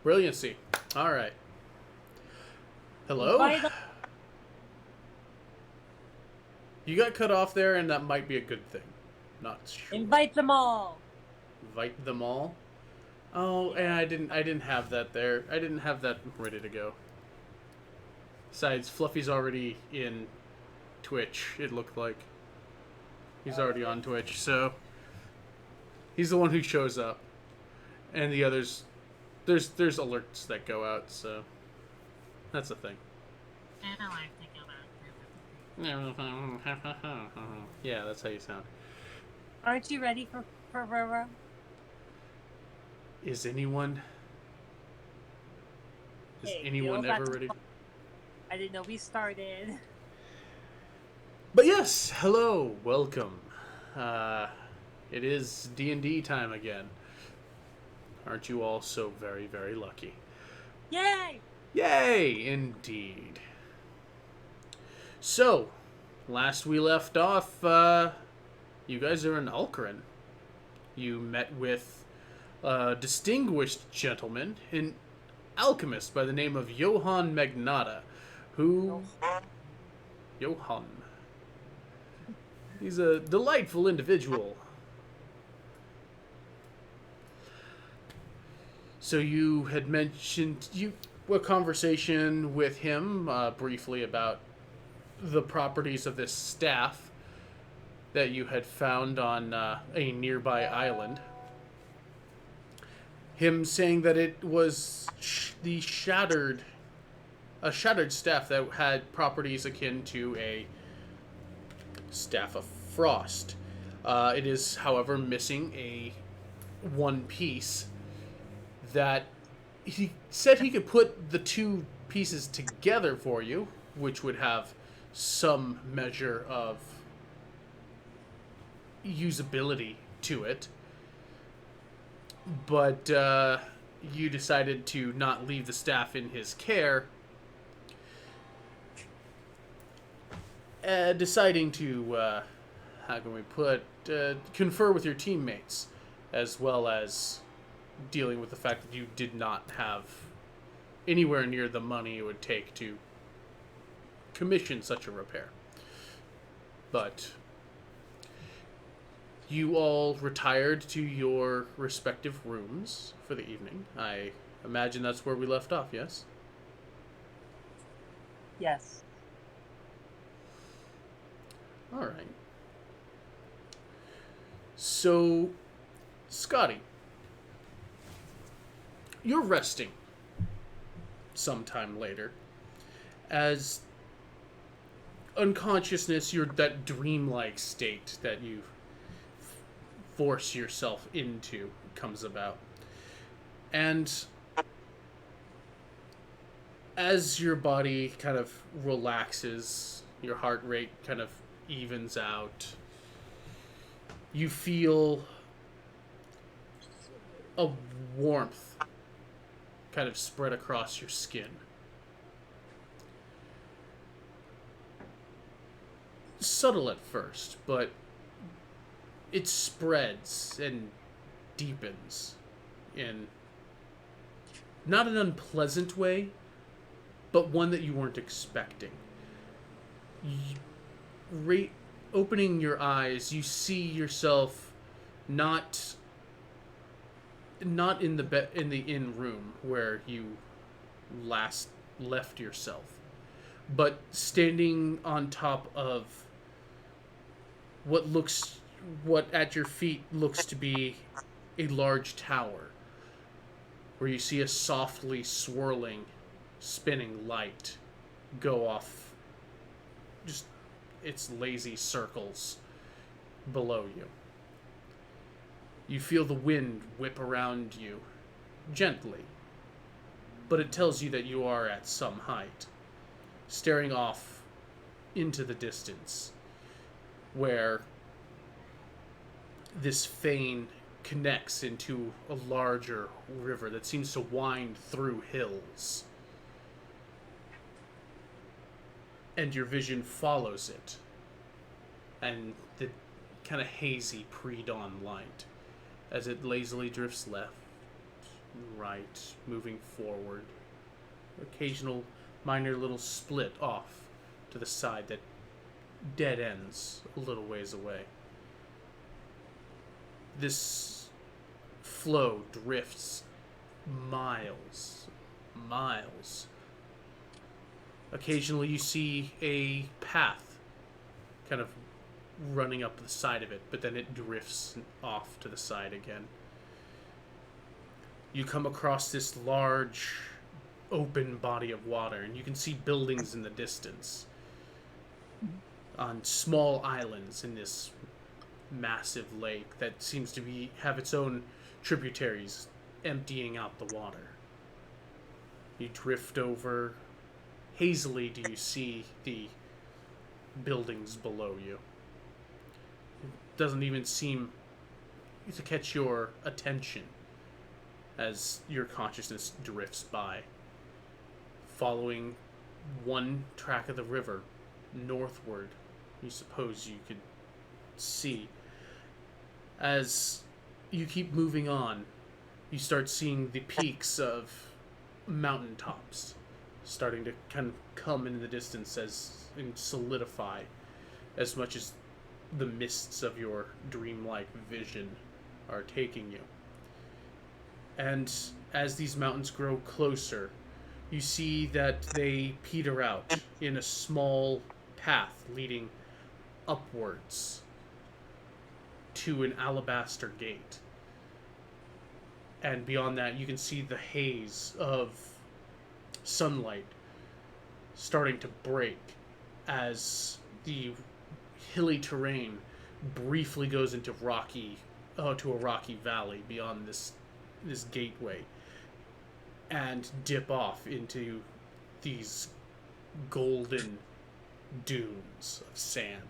Brilliancy. All right. Hello? Invite, You got cut off there, and that might be a good thing. Not sure. invite them all. Invite them all. Oh, and Yeah. I didn't have that there. I didn't have that ready to go. Besides, Fluffy's already in Twitch. It looked like he's already on Twitch, so he's the one who shows up, and the others, there's alerts that go out, so that's the thing. Yeah, that's how you sound. Aren't you ready for Roro? Is anyone? Is Hey, you know anyone that. ever ready? I didn't know we started. But yes, hello, welcome. Uh, it is D&D time again. Aren't you all so very, very lucky? Yay! Yay, indeed. So, last we left off, you guys are in Ulcarin. You met with a distinguished gentleman, an alchemist by the name of Johann Magnata, who... Johann. He's a delightful individual. So you had mentioned a conversation with him briefly about the properties of this staff that you had found on a nearby island. Him saying that it was a shattered staff that had properties akin to a staff of frost. It is, however, missing a one piece that he said he could put the two pieces together for you, which would have some measure of usability to it. But you decided to not leave the staff in his care, deciding to, how can we put, confer with your teammates, as well as dealing with the fact that you did not have anywhere near the money it would take to commission such a repair. But you all retired to your respective rooms for the evening. I imagine that's where we left off, yes? Yes. All right. So, Scotty, you're resting sometime later as unconsciousness, you're that dreamlike state that you force yourself into comes about. And as your body kind of relaxes, your heart rate kind of evens out, you feel a warmth kind of spread across your skin. Subtle at first, but it spreads and deepens in not an unpleasant way, but one that you weren't expecting. Opening your eyes, you see yourself not in the inn room where you last left yourself, but standing on top of what at your feet looks to be a large tower, where you see a softly swirling, spinning light go off, just its lazy circles below you. You feel the wind whip around you gently, but it tells you that you are at some height, staring off into the distance, where this fane connects into a larger river that seems to wind through hills. And your vision follows it, and the kind of hazy pre-dawn light as it lazily drifts left right, moving forward. Occasional minor little split off to the side that dead ends a little ways away. This flow drifts miles, miles. Occasionally you see a path kind of running up the side of it, but then it drifts off to the side again. You come across this large open body of water, and you can see buildings in the distance on small islands in this massive lake that seems to have its own tributaries emptying out the water. You drift over. Hazily do you see the buildings below you. It doesn't even seem to catch your attention as your consciousness drifts by, following one track of the river northward. You suppose you could see. As you keep moving on, you start seeing the peaks of mountaintops starting to kind of come into the distance and solidify, as much as the mists of your dreamlike vision are taking you. And as these mountains grow closer, you see that they peter out in a small path leading upwards to an alabaster gate. And beyond that, you can see the haze of sunlight starting to break as the hilly terrain briefly goes into to a rocky valley beyond this gateway, and dip off into these golden dunes of sand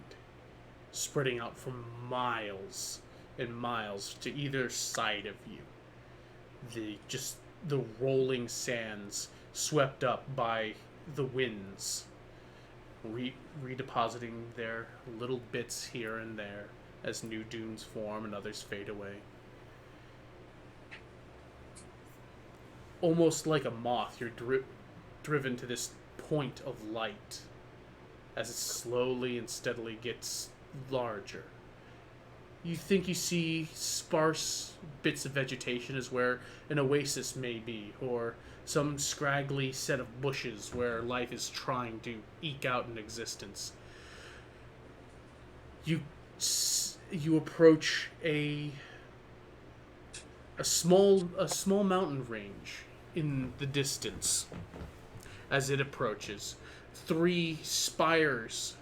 spreading out for miles and miles to either side of you. The rolling sands swept up by the winds, redepositing their little bits here and there as new dunes form and others fade away. Almost like a moth, you're driven to this point of light as it slowly and steadily gets larger. You think you see sparse bits of vegetation as where an oasis may be, or some scraggly set of bushes where life is trying to eke out an existence. You approach a small mountain range in the distance. As it approaches, 3 spires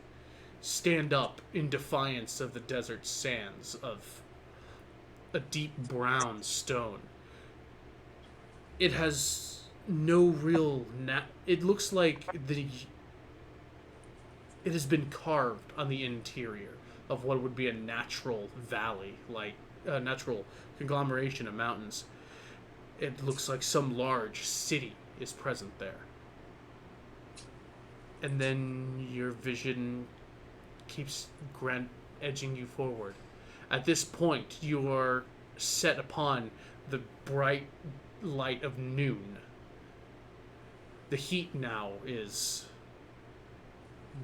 stand up in defiance of the desert sands of a deep brown stone. It has no real it looks like it has been carved on the interior of what would be a natural valley, like a natural conglomeration of mountains. It looks like some large city is present there. And then your vision keeps edging you forward. At this point, you are set upon the bright light of noon. The heat now is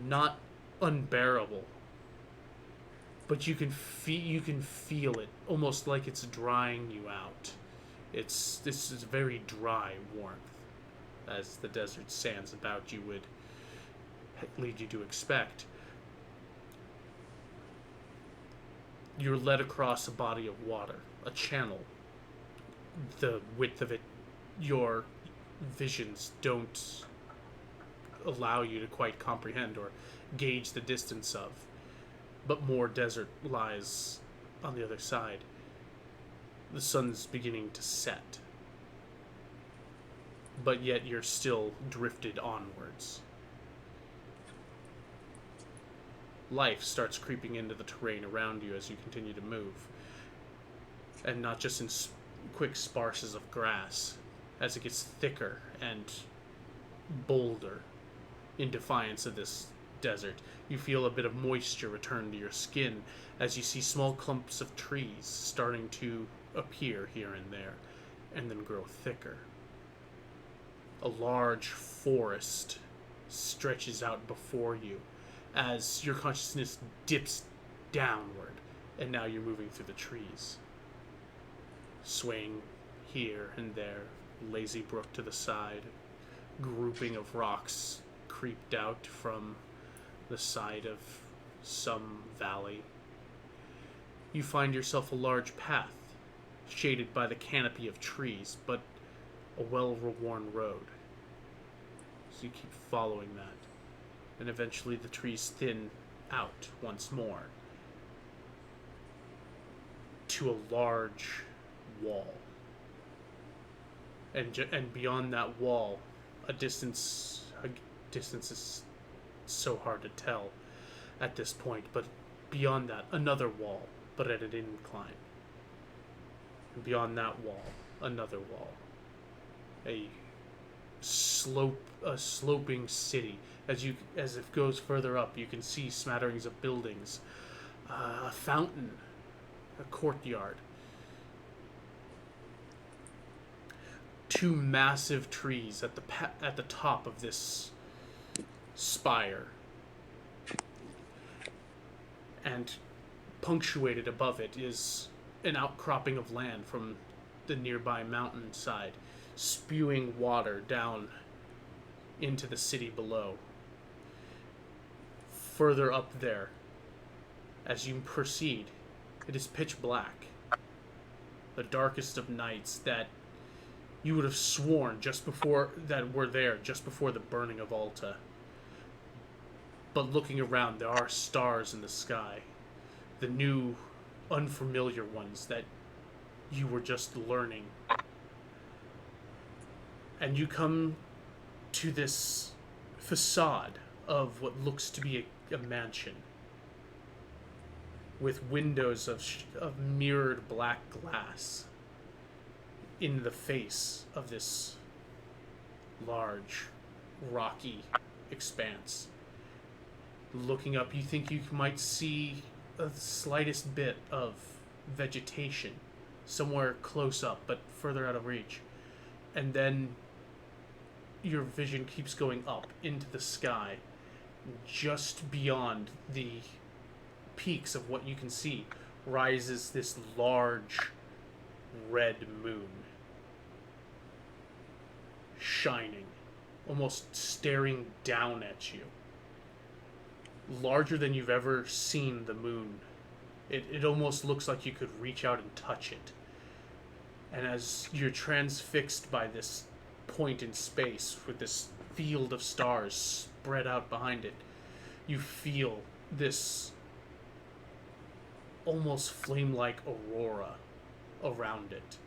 not unbearable, but you can feel it almost like it's drying you out. This is very dry warmth, as the desert sands about you would lead you to expect. You're led across a body of water, a channel. The width of it, your visions don't allow you to quite comprehend or gauge the distance of, but more desert lies on the other side. The sun's beginning to set, but yet you're still drifted onwards. Life starts creeping into the terrain around you as you continue to move, and not just in quick sparses of grass. As it gets thicker and bolder in defiance of this desert, you feel a bit of moisture return to your skin as you see small clumps of trees starting to appear here and there, and then grow thicker. A large forest stretches out before you as your consciousness dips downward, and now you're moving through the trees, swaying here and there, lazy brook to the side, grouping of rocks creeped out from the side of some valley. You find yourself a large path, shaded by the canopy of trees, but a well-worn road. So you keep following that, and eventually the trees thin out once more to a large wall. And beyond that wall, a distance is so hard to tell at this point, but beyond that, another wall, but at an incline. And beyond that wall, another wall. A sloping city. As it goes further up, you can see smatterings of buildings, a fountain, a courtyard. Two massive trees at the top of this spire, and punctuated above it is an outcropping of land from the nearby mountainside, spewing water down into the city below. Further up there, as you proceed, it is pitch black. The darkest of nights that you would have sworn just before the burning of Alta. But looking around, there are stars in the sky. The new, unfamiliar ones that you were just learning. And you come to this facade of what looks to be a mansion, with windows of mirrored black glass in the face of this large, rocky expanse. Looking up, you think you might see the slightest bit of vegetation somewhere close up, but further out of reach. And then your vision keeps going up into the sky. Just beyond the peaks of what you can see rises this large red moon, shining, almost staring down at you. Larger than you've ever seen the moon. It almost looks like you could reach out and touch it. And as you're transfixed by this point in space with this field of stars spread out behind it, you feel this almost flame-like aurora around it.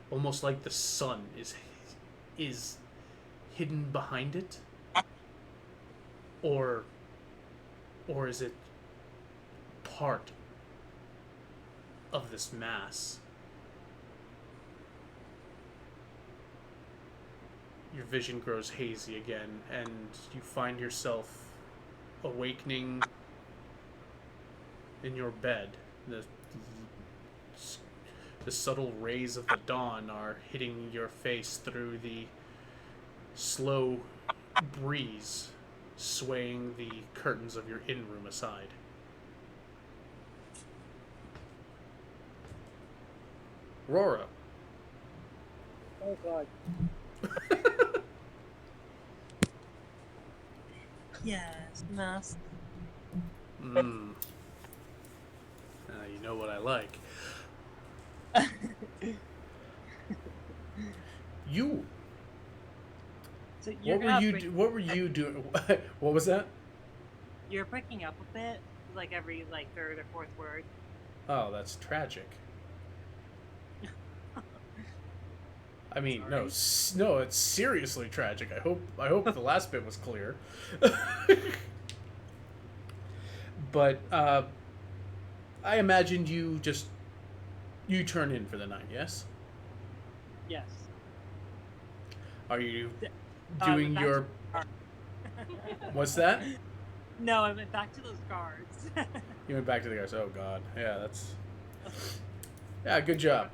Almost like the sun is hidden behind it. Or is it part of this mass? Your vision grows hazy again, and you find yourself awakening in your bed. The subtle rays of the dawn are hitting your face through the slow breeze, swaying the curtains of your in-room aside. Aurora. Oh god. Yes, mask. You know what I like. You. So What were you doing? What was that? You're breaking up a bit, like every third or fourth word. Oh, that's tragic. I mean, no, it's seriously tragic. I hope the last bit was clear. But I imagined you turn in for the night, yes? Yes. Are you doing your... What's that? No, I went back to those guards. You went back to the guards. Oh, God. Yeah, that's... Yeah, good job.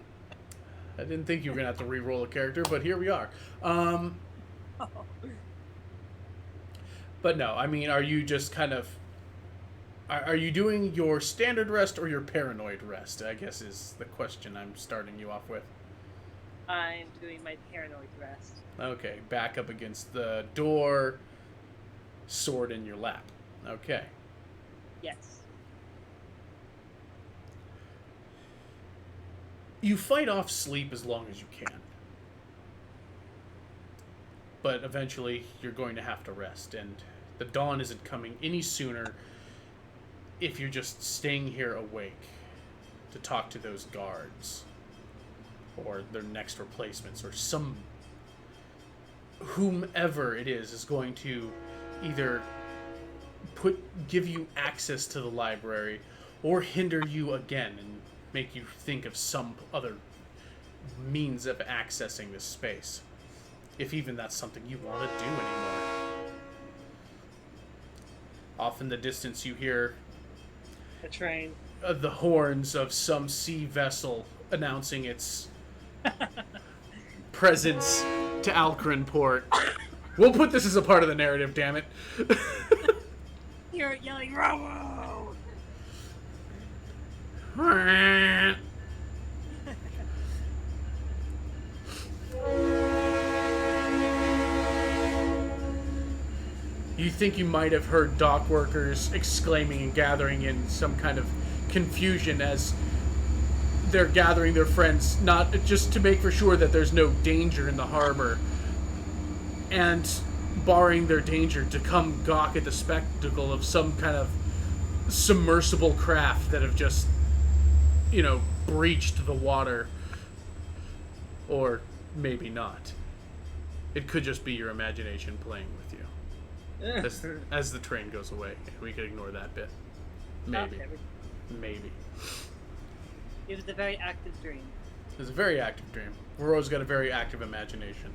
I didn't think you were gonna have to re-roll a character, but here we are. But no, I mean, are you just kind of... Are you doing your standard rest or your paranoid rest, I guess is the question I'm starting you off with. I'm doing my paranoid rest. Okay, back up against the door, sword in your lap. Okay. Yes. You fight off sleep as long as you can. But eventually, you're going to have to rest, and the dawn isn't coming any sooner if you're just staying here awake to talk to those guards or their next replacements or whomever it is going to either give you access to the library or hinder you again and make you think of some other means of accessing this space, if even that's something you want to do anymore. Off in the distance you hear a train. The horns of some sea vessel announcing its presence to Alcrin Port. We'll put this as a part of the narrative, damn it. You're yelling, Robo! You think you might have heard dock workers exclaiming and gathering in some kind of confusion as they're gathering their friends, not just to make for sure that there's no danger in the harbor, and barring their danger to come gawk at the spectacle of some kind of submersible craft that have just, breached the water. Or maybe not. It could just be your imagination playing with you. As the train goes away. We could ignore that bit. Maybe. Maybe. It was a very active dream. It was a very active dream. Ro's got a very active imagination.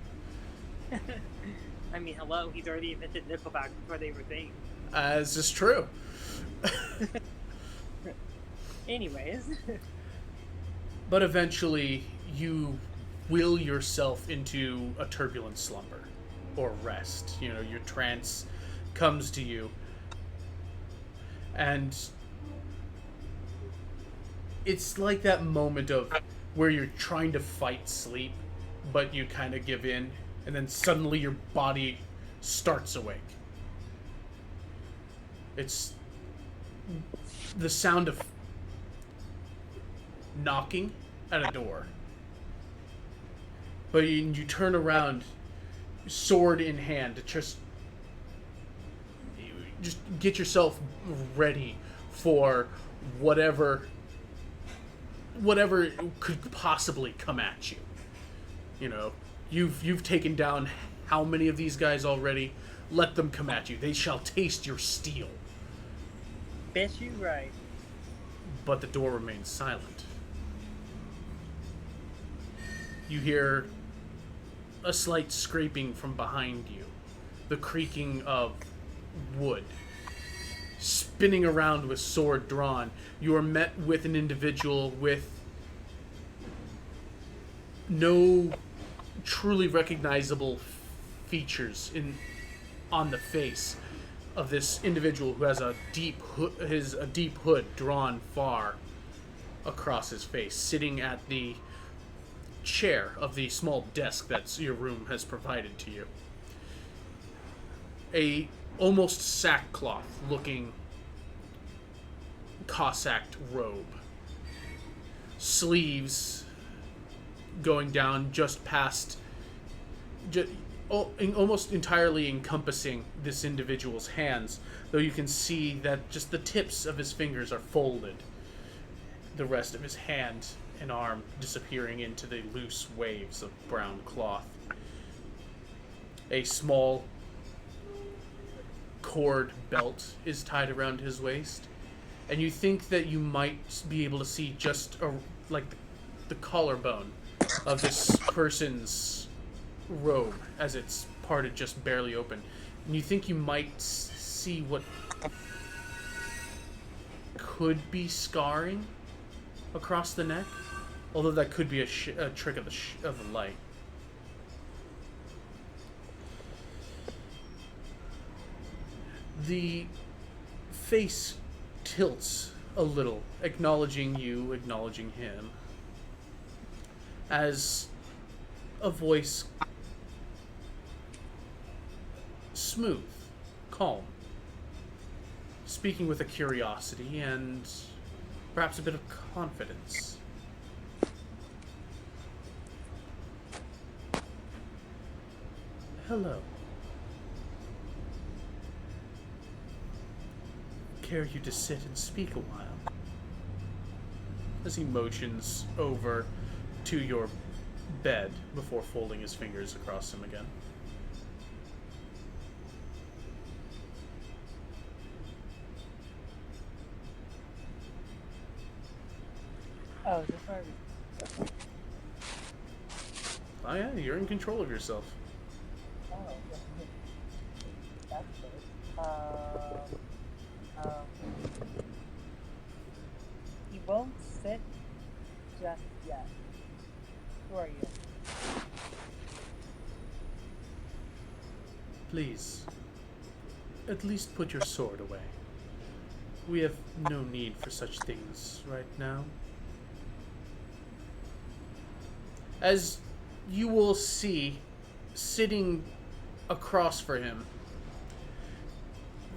I mean, hello, he's already invented Nickelback before they were things. This is true. Anyways. But eventually, you will yourself into a turbulent slumber. Or rest. Your trance comes to you. And it's like that moment of where you're trying to fight sleep, but you kind of give in, and then suddenly your body starts awake. It's the sound of knocking at a door. But you turn around, sword in hand, to just get yourself ready for whatever could possibly come at you. You've taken down how many of these guys already? Let them come at you. They shall taste your steel. Bet you right. But the door remains silent. You hear a slight scraping from behind you. The creaking of wood. Spinning around with sword drawn, you are met with an individual with no truly recognizable features on the face of this individual who has a deep hood drawn far across his face, sitting at the chair of the small desk that your room has provided to you. A almost sackcloth looking Cossack robe. Sleeves going down just past, almost entirely encompassing this individual's hands, though you can see that just the tips of his fingers are folded. The rest of his hand and arm disappearing into the loose waves of brown cloth. A small cord belt is tied around his waist, and you think that you might be able to see just the collarbone of this person's robe as it's parted just barely open, and you think you might see what could be scarring across the neck. Although that could be a trick of the light. The face tilts a little, acknowledging you, acknowledging him, as a voice, smooth, calm, speaking with a curiosity and perhaps a bit of confidence. Hello. Care you to sit and speak a while? As he motions over to your bed before folding his fingers across him again. Oh, is this where Oh yeah, you're in control of yourself. Oh, that's good. He won't sit just yet. Who are you? Please, at least put your sword away. We have no need for such things right now. As you will see, sitting across for him,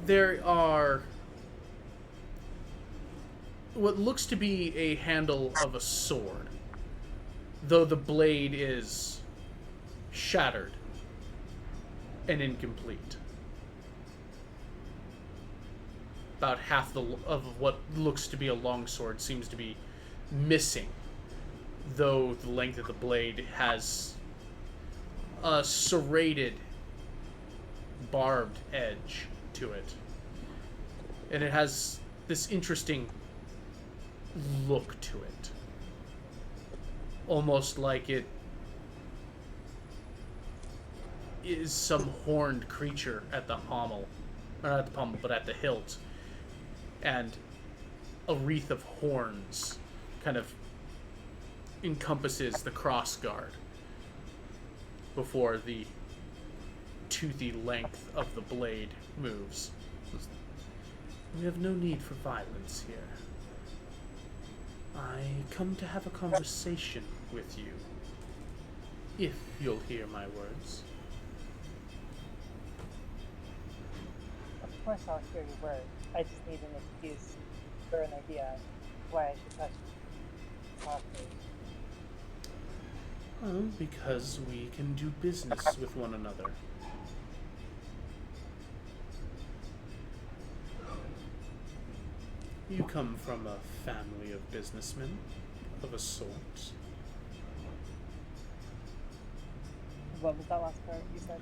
there are what looks to be a handle of a sword, though the blade is shattered and incomplete. About half of what looks to be a longsword seems to be missing, though the length of the blade has a serrated, barbed edge to it. And it has this interesting look to it. Almost like it is some horned creature at the pommel. Or not at the pommel, but at the hilt. And a wreath of horns kind of encompasses the crossguard before the toothy length of the blade moves. We have no need for violence here. I come to have a conversation with you, if you'll hear my words. Of course I'll hear your word. I just need an excuse or an idea why I should touch softly. Oh, because we can do business with one another. You come from a family of businessmen, of a sort. What was that last part you said?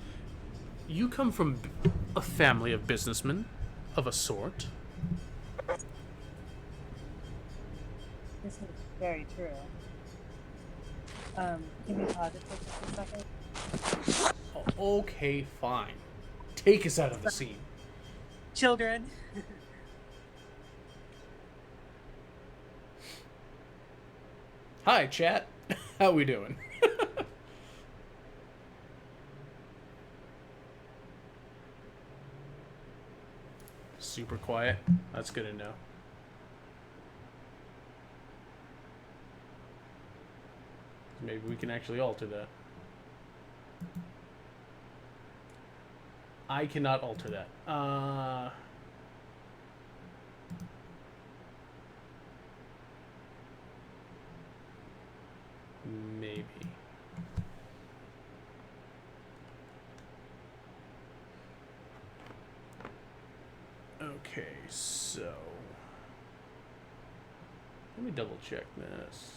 You come from a family of businessmen, of a sort. This is very true. Can we pause it for just a second? Okay, fine. Take us out of the scene. Children. Hi, chat. How we doing? Super quiet. That's good to know. Maybe we can actually alter that. I cannot alter that. Maybe. Okay, so let me double check this.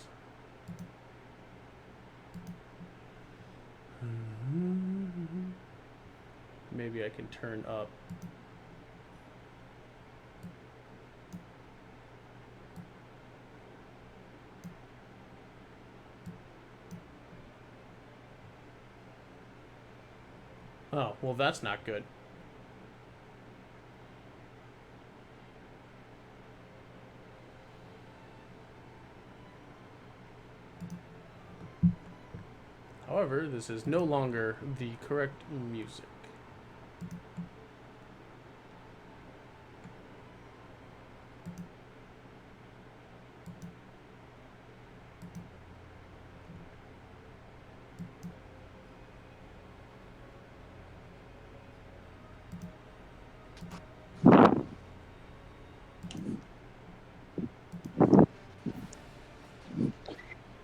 Maybe I can turn up. Oh, well, that's not good. However, this is no longer the correct music.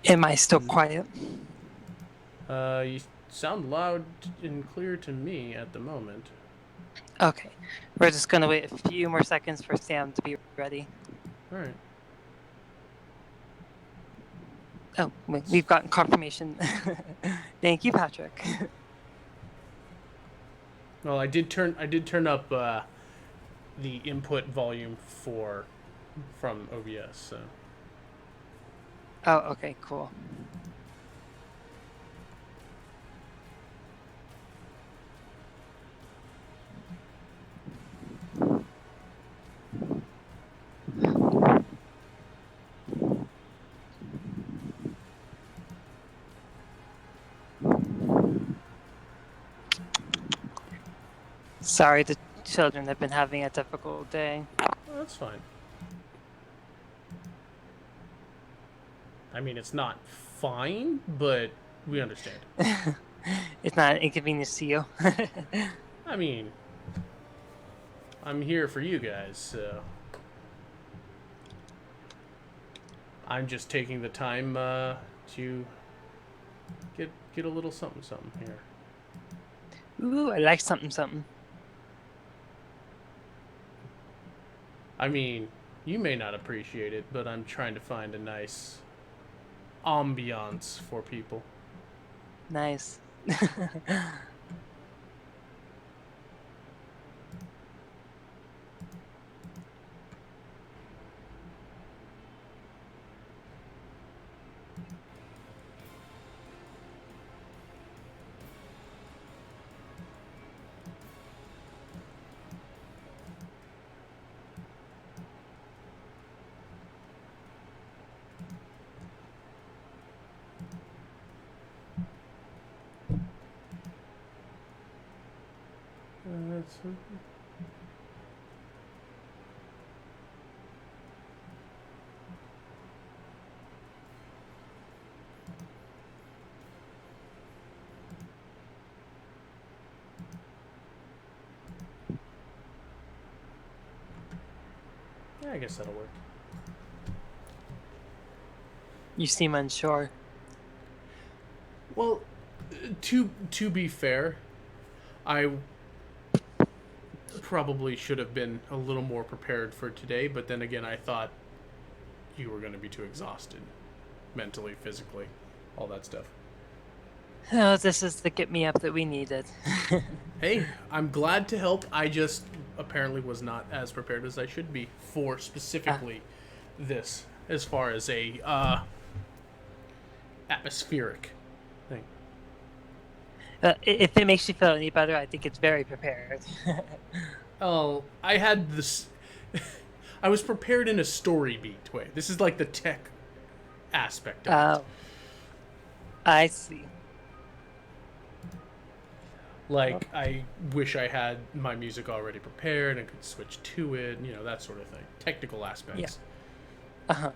Am I still quiet? You sound loud and clear to me at the moment. Okay. We're just gonna wait a few more seconds for Sam to be ready. All right. Oh, we've gotten confirmation. Thank you, Patrick. Well, I did turn up the input volume from OBS. So. Oh, okay, cool. Sorry, the children have been having a difficult day. Oh, that's fine. I mean, it's not fine, but we understand. It's not an inconvenience to you. I mean, I'm here for you guys, so I'm just taking the time to get a little something here. Ooh, I like something something. I mean, you may not appreciate it, but I'm trying to find a nice ambiance for people. Nice. That's yeah, I guess that'll work. You seem unsure. Well, to be fair, I probably should have been a little more prepared for today, but then again, I thought you were going to be too exhausted, mentally, physically, all that stuff. Oh, this is the get me up that we needed. Hey, I'm glad to help. I just apparently was not as prepared as I should be for specifically this, as far as a atmospheric thing. If it makes you feel any better, I think it's very prepared. Oh, I had this. I was prepared in a story beat way. This is like the tech aspect of it. Oh, I see. Like, I wish I had my music already prepared and could switch to it, that sort of thing. Technical aspects. Yeah. Uh-huh.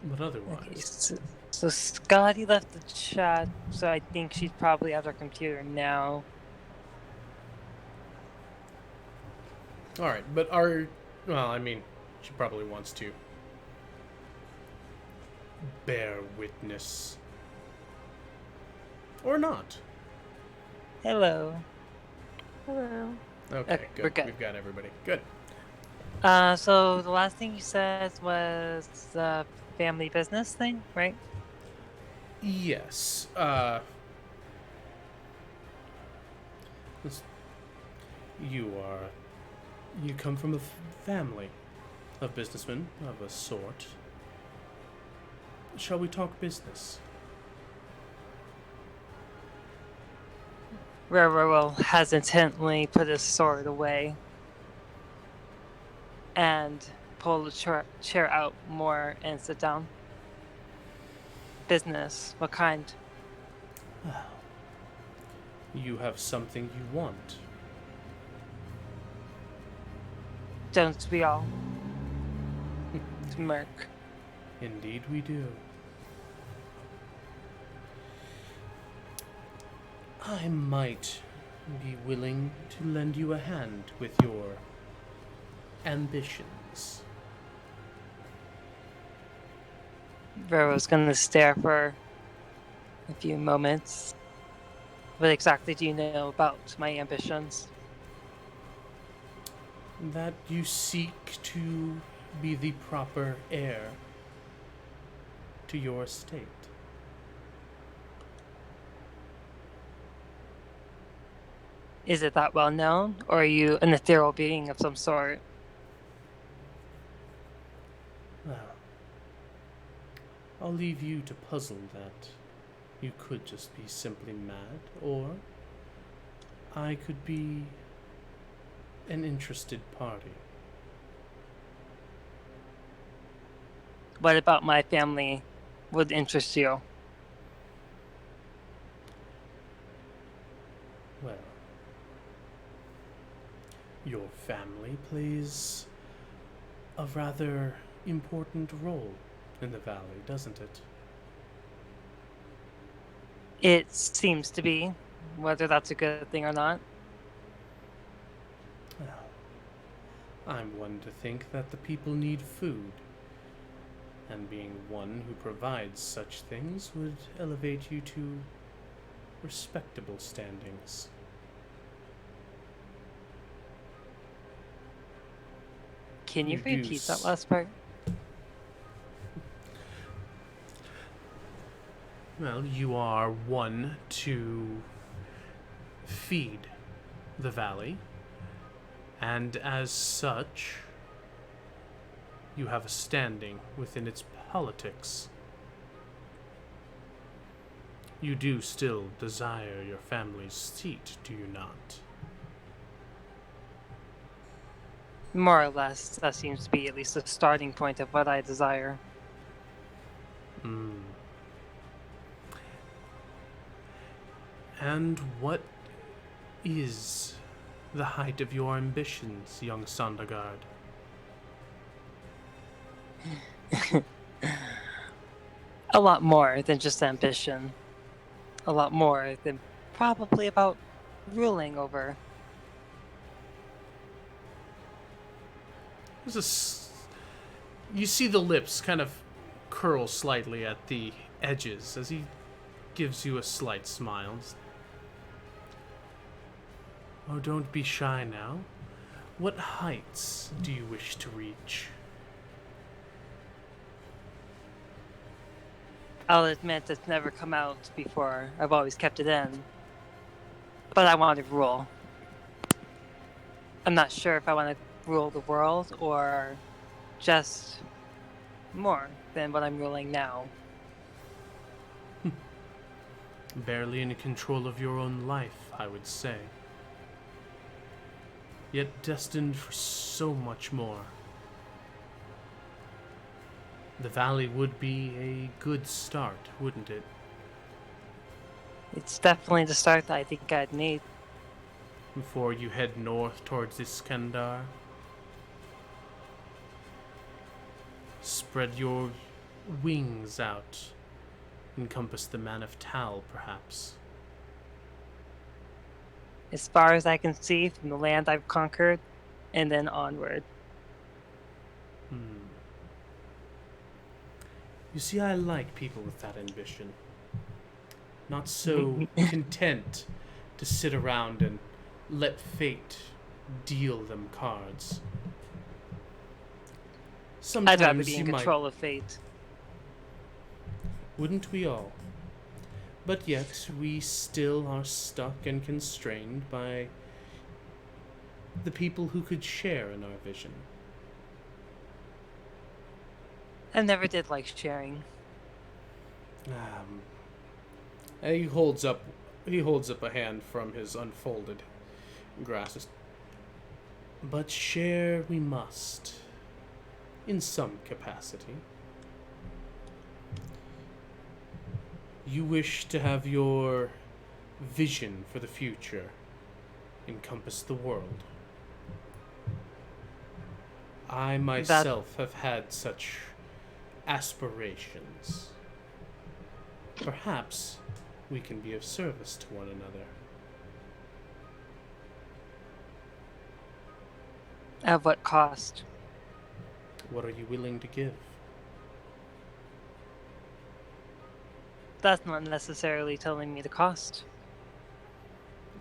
But otherwise. Okay, so Scotty left the chat, so I think she's probably at her computer now. Alright, but she probably wants to bear witness. Or not. Hello. Hello. Okay, good. We're good. We've got everybody. Good. So the last thing you said was the family business thing, right? Yes. You come from a family of businessmen of a sort. Shall we talk business? Roro will hesitantly put his sword away and pull the chair out more and sit down. Business? What kind? Well, you have something you want. Don't we all? Smirk. Indeed we do. I might be willing to lend you a hand with your ambitions. Vero's gonna stare for a few moments. What exactly do you know about my ambitions? That you seek to be the proper heir to your estate. Is it that well known, or are you an ethereal being of some sort? Well, I'll leave you to puzzle that. You could just be simply mad, or I could be an interested party. What about my family would interest you? Well, your family plays a rather important role in the valley, doesn't it? It seems to be, whether that's a good thing or not. Well, I'm one to think that the people need food, and being one who provides such things would elevate you to respectable standings. Can you You do repeat that last part? Well, you are one to feed the valley, and as such, you have a standing within its politics. You do still desire your family's seat, do you not? More or less, that seems to be at least the starting point of what I desire. Hmm. And what is the height of your ambitions, young Sondergaard? A lot more than just ambition. A lot more than probably about ruling over. You see the lips kind of curl slightly at the edges as he gives you a slight smile. Oh, don't be shy now. What heights do you wish to reach? I'll admit it's never come out before. I've always kept it in. But I want to rule. I'm not sure if I want to rule the world or just more than what I'm ruling now. Barely in control of your own life, I would say. Yet destined for so much more. The valley would be a good start, wouldn't it? It's definitely the start that I think I'd need. Before you head north towards Iskandar. Spread your wings out. Encompass the man of Tal, perhaps. As far as I can see from the land I've conquered, and then onward. You see, I like people with that ambition. Not so content to sit around and let fate deal them cards. Sometimes I'd rather be in you control of fate. Wouldn't we all? But yet, we still are stuck and constrained by the people who could share in our vision. I never did like sharing. And he holds up a hand from his unfolded grasses. But share we must, in some capacity. You wish to have your vision for the future encompass the world. I That myself have had such aspirations. Perhaps we can be of service to one another. at what cost? What are you willing to give? That's not necessarily telling me the cost.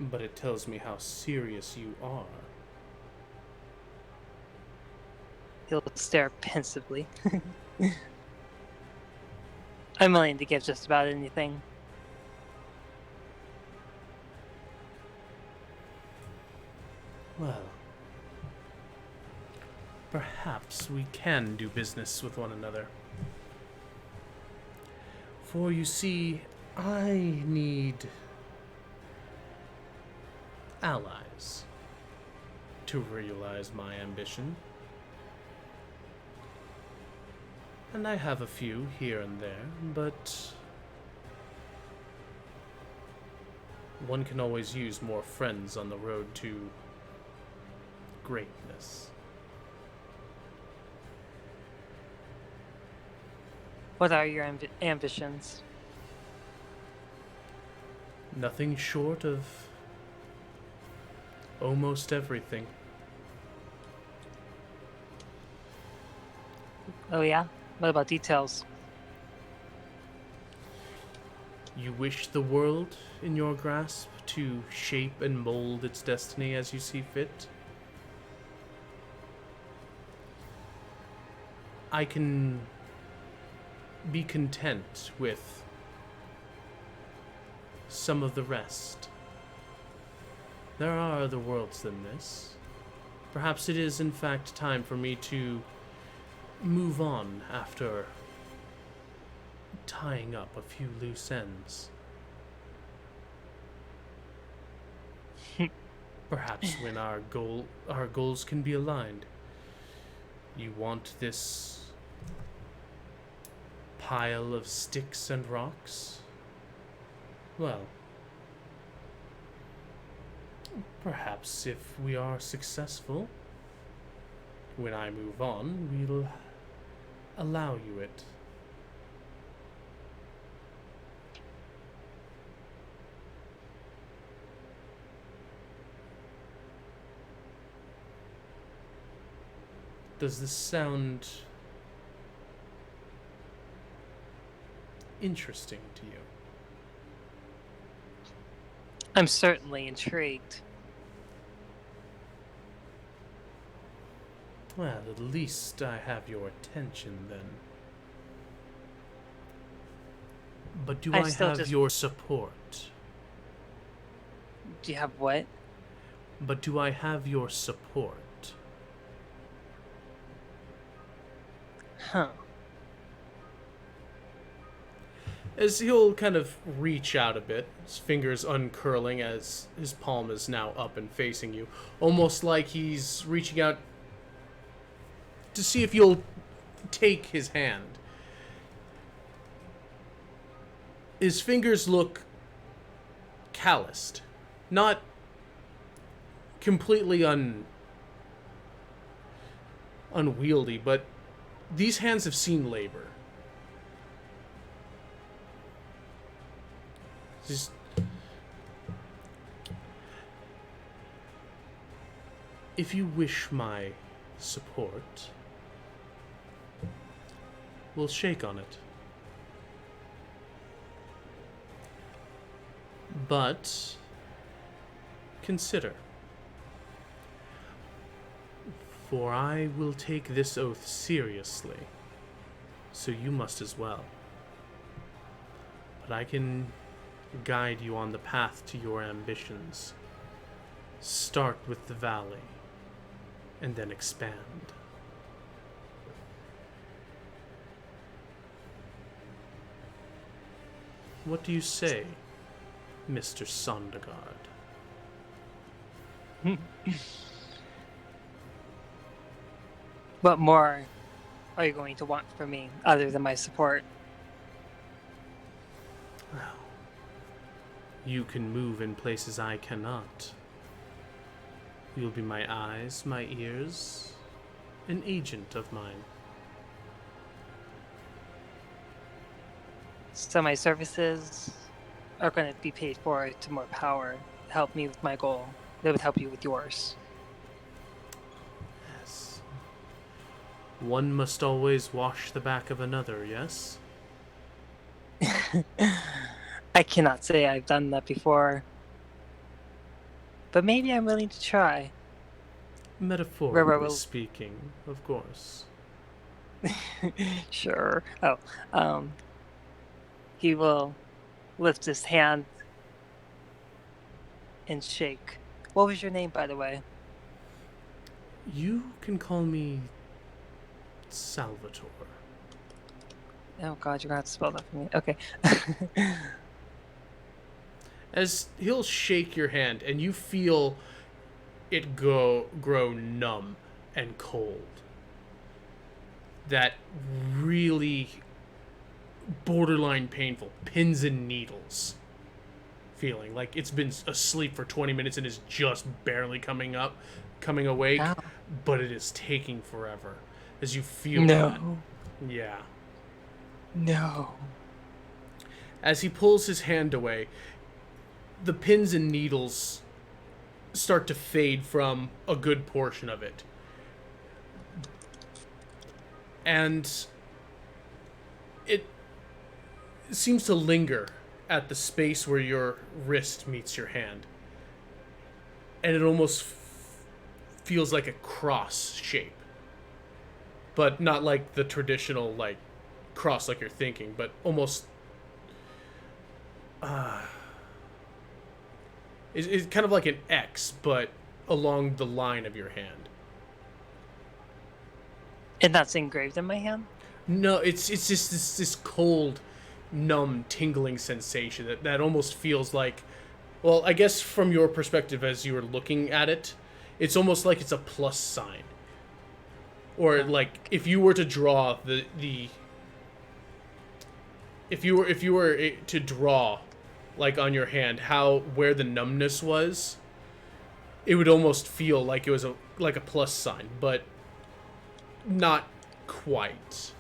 But it tells me how serious you are. He'll stare pensively. I'm willing to give just about anything. Well, perhaps we can do business with one another. For you see, I need allies to realize my ambition. And I have a few here and there, but one can always use more friends on the road to greatness. What are your ambitions? Nothing short of almost everything. Oh yeah? What about details? You wish the world in your grasp to shape and mold its destiny as you see fit? I can be content with some of the rest. There are other worlds than this. Perhaps it is, in fact, time for me to move on after tying up a few loose ends. Perhaps when our goals can be aligned. You want this pile of sticks and rocks? Well, perhaps if we are successful, when I move on, we'll allow you it. Does this sound interesting to you? I'm certainly intrigued. Well, at least I have your attention then. But do I have your support? Do you have what? But do I have your support? Huh. As he'll kind of reach out a bit, his fingers uncurling as his palm is now up and facing you, almost like he's reaching out to see if you'll take his hand. His fingers look calloused, not completely unwieldy, but these hands have seen labor. Just if you wish my support, we'll shake on it. But consider, for I will take this oath seriously, so you must as well. But I can guide you on the path to your ambitions. Start with the valley, and then expand. What do you say, Mr. Sondergaard? What more are you going to want from me other than my support? Well, you can move in places I cannot. You'll be my eyes, my ears, an agent of mine. So my services are going to be paid for to more power, help me with my goal. That would help you with yours. Yes. One must always wash the back of another, yes? I cannot say I've done that before, but maybe I'm willing to try. Metaphorically Will speaking, of course. sure. Oh, he will lift his hand and shake. What was your name, by the way? You can call me Salvatore. Oh God, you're gonna have to spell that for me. Okay. As he'll shake your hand, and you feel it grow numb and cold. That really borderline painful pins and needles feeling, like it's been asleep for 20 minutes and is just barely coming awake, Ow. but it is taking forever as you feel that. No. Yeah. No. As he pulls his hand away, the pins and needles start to fade from a good portion of it. And it seems to linger at the space where your wrist meets your hand. And it almost feels like a cross shape. But not like the traditional, like, cross like you're thinking, but almost... It's kind of like an X, but along the line of your hand. And that's engraved in my hand? No, it's just this cold, numb, tingling sensation that almost feels like... Well, I guess from your perspective as you were looking at it, it's almost like it's a plus sign. Or like if you were to draw the if you were to draw like on your hand where the numbness was, it would almost feel like it was like a plus sign, but not quite.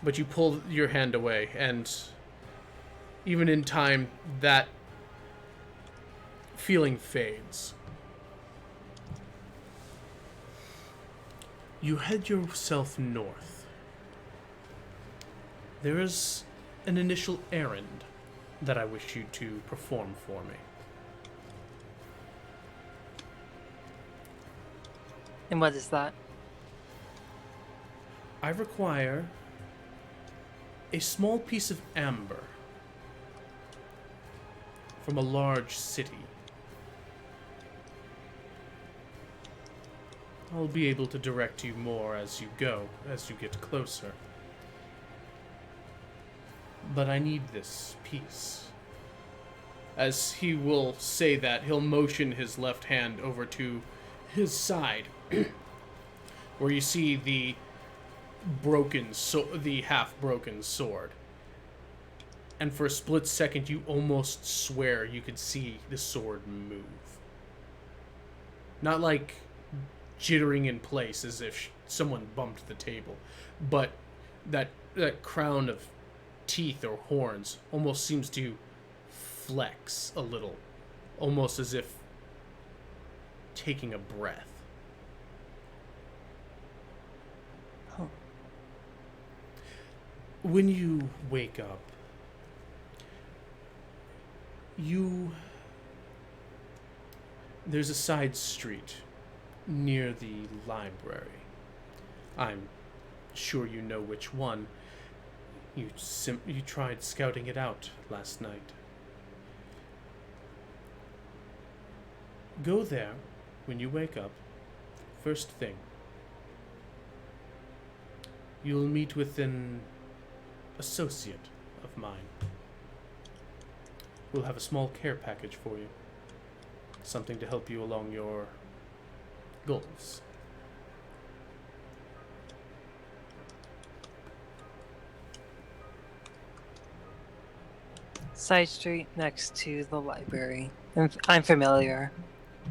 But you pull your hand away, and even in time, that feeling fades. You head yourself north. There is an initial errand that I wish you to perform for me. And what is that? I require a small piece of amber from a large city. I'll be able to direct you more as you go, as you get closer. But I need this piece. As he will say that, he'll motion his left hand over to his side, where you see the half-broken sword. And for a split second, you almost swear you could see the sword move. Not like jittering in place as if someone bumped the table, but that crown of teeth or horns almost seems to flex a little, almost as if taking a breath. Huh. When you wake up, there's a side street near the library. I'm sure you know which one. You tried scouting it out last night. Go there when you wake up, first thing. You'll meet with an associate of mine. We'll have a small care package for you. Something to help you along your goals. Side street next to the library. I'm familiar.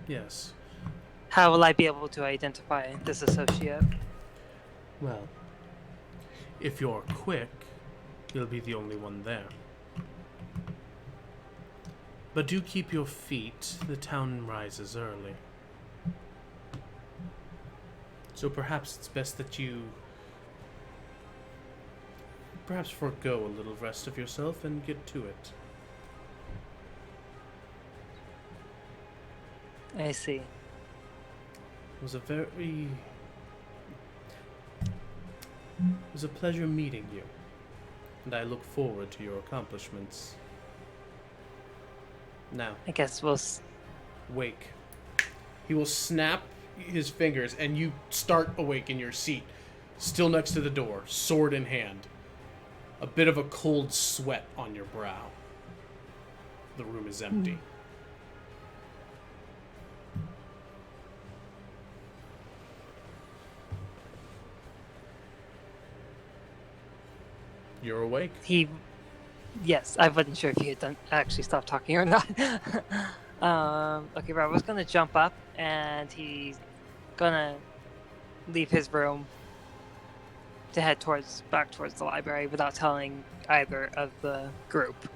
Yes. How will I be able to identify this associate? Well, if you're quick, you'll be the only one there. But do keep your feet. The town rises early. So perhaps it's best that you perhaps forego a little rest of yourself and get to it. I see. It was a pleasure meeting you, and I look forward to your accomplishments. Now, I guess we'll... wake. He will snap his fingers, and you start awake in your seat, still next to the door, sword in hand. A bit of a cold sweat on your brow. The room is empty. You're awake. Yes, I wasn't sure if he had actually stopped talking or not. Okay, Robert's gonna jump up and he's gonna leave his room to head back towards the library without telling either of the group.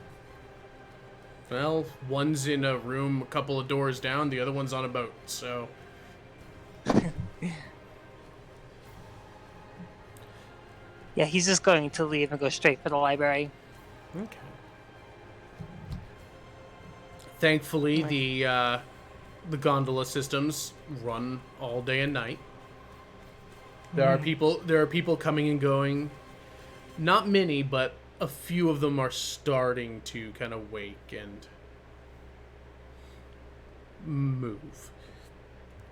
Well, one's in a room a couple of doors down, the other one's on a boat, so... Yeah, he's just going to leave and go straight for the library. Okay. Thankfully, the gondola systems run all day and night. There are people coming and going. Not many, but a few of them are starting to kind of wake and move.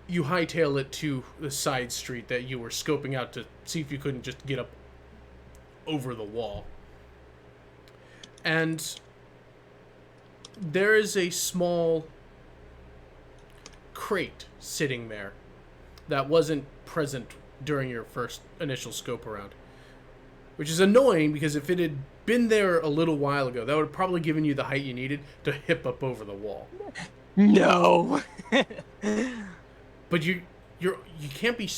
You hightail it to the side street that you were scoping out to see if you couldn't just get up over the wall. And there is a small crate sitting there that wasn't present during your first initial scope around. Which is annoying because if it had been there a little while ago, that would have probably given you the height you needed to hip up over the wall. No. But you can't be...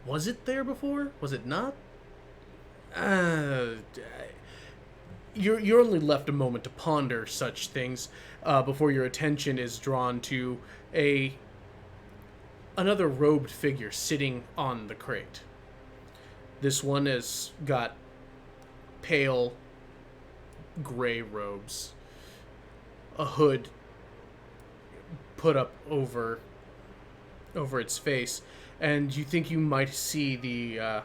Was it there before? Was it not? You're only left a moment to ponder such things before your attention is drawn to another robed figure sitting on the crate. This one has got pale gray robes, a hood put up over its face, and you think you might see the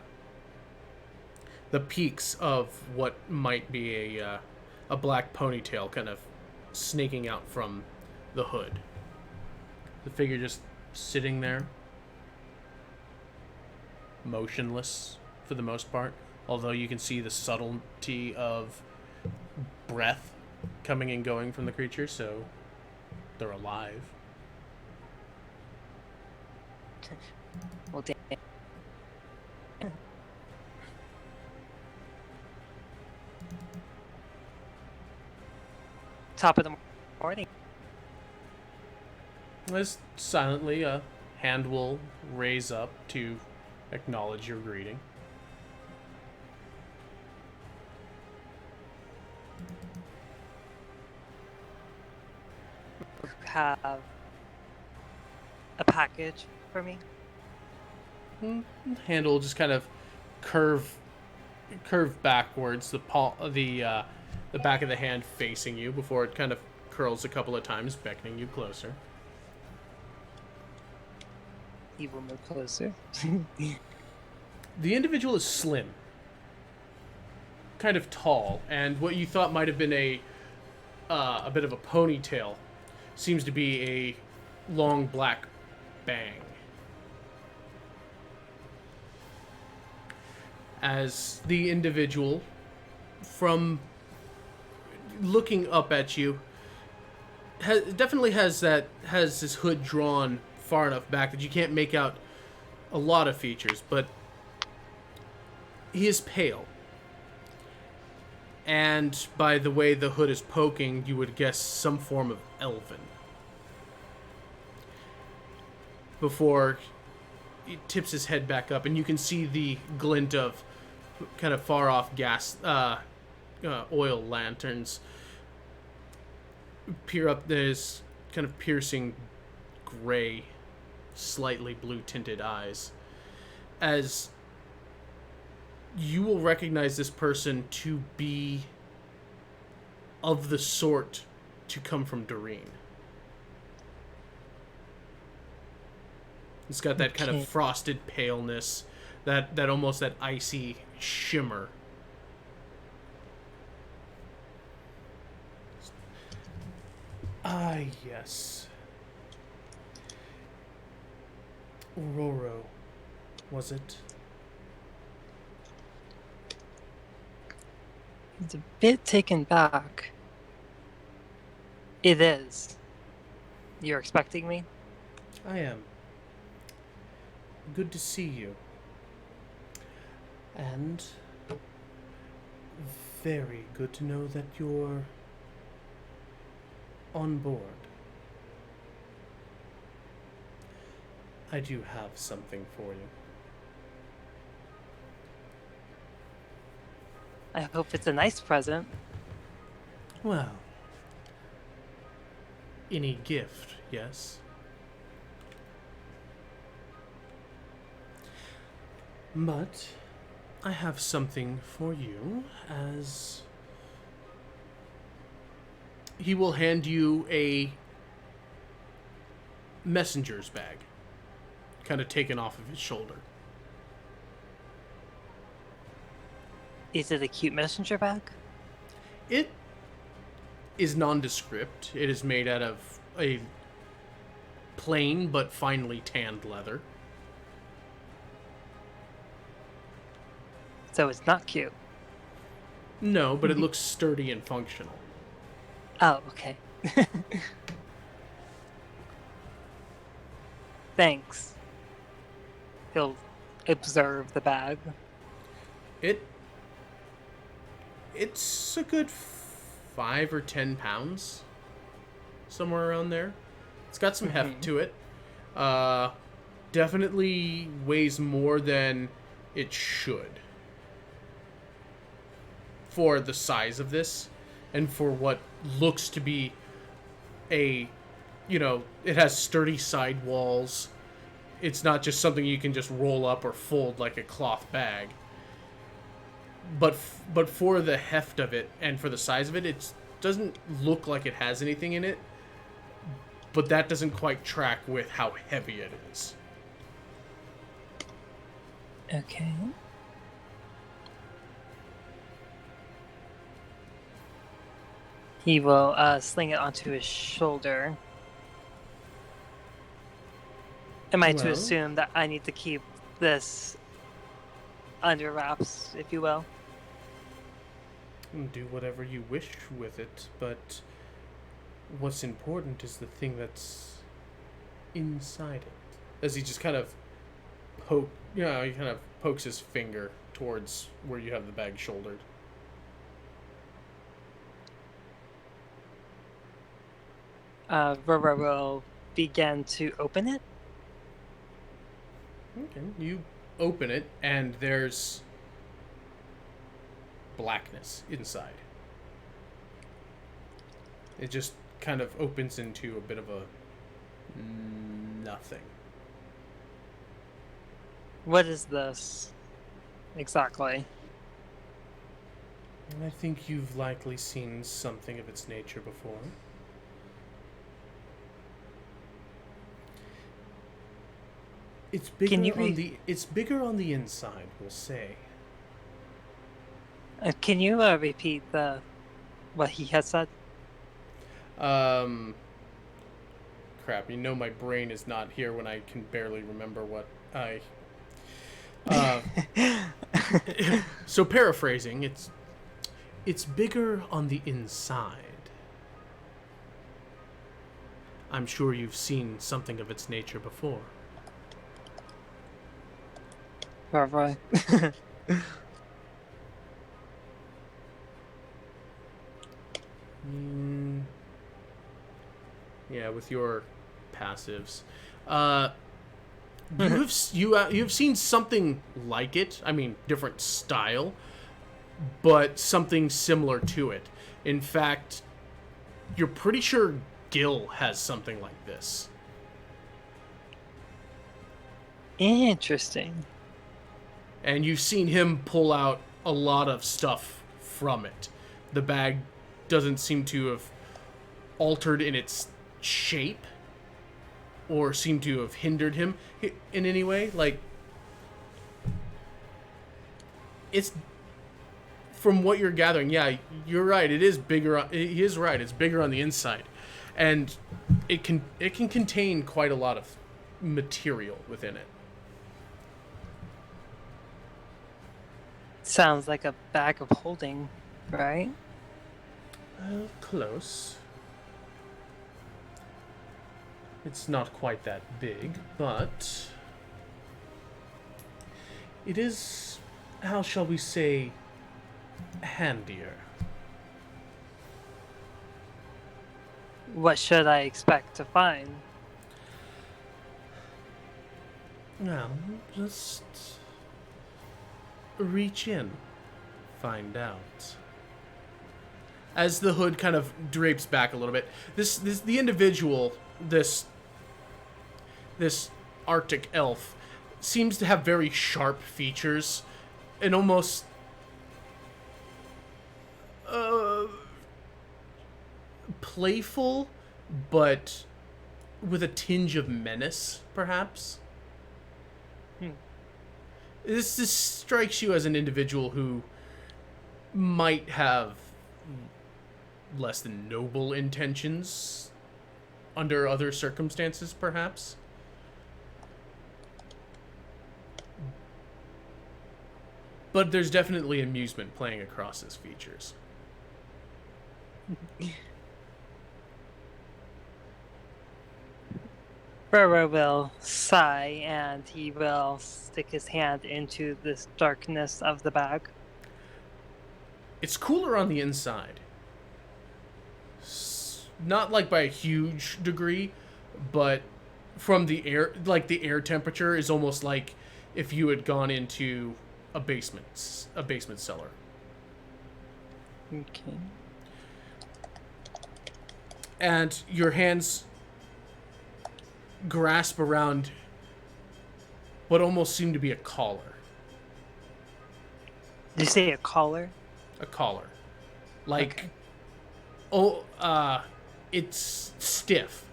peaks of what might be a black ponytail kind of snaking out from the hood. The figure just sitting there, motionless for the most part, although you can see the subtlety of breath coming and going from the creature, so they're alive. Well, damn. Top of the morning. As silently, a hand will raise up to acknowledge your greeting. Have a package for me. Hand will just kind of curve backwards, the back of the hand facing you before it kind of curls a couple of times, beckoning you closer. He will move closer. The individual is slim, kind of tall, and what you thought might have been a bit of a ponytail seems to be a long black bang. As the individual, from looking up at you, definitely has his hood drawn far enough back that you can't make out a lot of features, but he is pale. And by the way the hood is poking, you would guess some form of elven. Before he tips his head back up, and you can see the glint of kind of far off oil lanterns peer up his kind of piercing gray, slightly blue tinted eyes. As you will recognize this person to be of the sort to come from Doreen. It's got that kind of frosted paleness, that almost that icy shimmer. Ah, yes. Roro, was it? He's a bit taken back. It is. You're expecting me? I am. Good to see you. And very good to know that you're on board. I do have something for you. I hope it's a nice present. Well, any gift, yes? But I have something for you, as he will hand you a messenger's bag, kind of taken off of his shoulder. Is it a cute messenger bag? It is nondescript. It is made out of a plain but finely tanned leather. So it's not cute. No, but it looks sturdy and functional. Oh, okay. Thanks. He'll observe the bag. It's a good 5 or 10 pounds, somewhere around there. It's got some heft to it. Definitely weighs more than it should for the size of this, and for what looks to be it has sturdy side walls. It's not just something you can just roll up or fold like a cloth bag. But for the heft of it and for the size of it, it doesn't look like it has anything in it. But that doesn't quite track with how heavy it is. Okay. He will sling it onto his shoulder. Am I to assume that I need to keep this under wraps, if you will? Do whatever you wish with it, but what's important is the thing that's inside it. As he just kind of he kind of pokes his finger towards where you have the bag shouldered. Rora will begin to open it. Okay, you open it, and there's blackness inside. It just kind of opens into a bit of a nothing. What is this exactly? I think you've likely seen something of its nature before. It's bigger on the inside, we'll say. Can you repeat what he has said? Crap, my brain is not here when I can barely remember what I... So paraphrasing, it's bigger on the inside. I'm sure you've seen something of its nature before. Right. Mm, yeah, with your passives. You've seen something like it. I mean, different style, but something similar to it. In fact, you're pretty sure Gil has something like this. Interesting. And you've seen him pull out a lot of stuff from it. The bag doesn't seem to have altered in its shape or seem to have hindered him in any way. Like, it's, from what you're gathering, yeah, you're right. It is bigger. He is right. It's bigger on the inside, and it can contain quite a lot of material within it. Sounds like a bag of holding, right? Close. It's not quite that big, but it is, how shall we say, handier. What should I expect to find? Well, just reach in, find out. As the hood kind of drapes back a little bit, the individual, this Arctic elf, seems to have very sharp features and almost playful, but with a tinge of menace, perhaps. This strikes you as an individual who might have less than noble intentions under other circumstances, perhaps. But there's definitely amusement playing across his features. Burrow will sigh and he will stick his hand into this darkness of the bag. It's cooler on the inside. Not like by a huge degree, but from the air, like the air temperature is almost like if you had gone into a basement cellar. Okay. And your hands grasp around what almost seemed to be a collar. Did you say a collar? A collar. Like, Okay. it's stiff.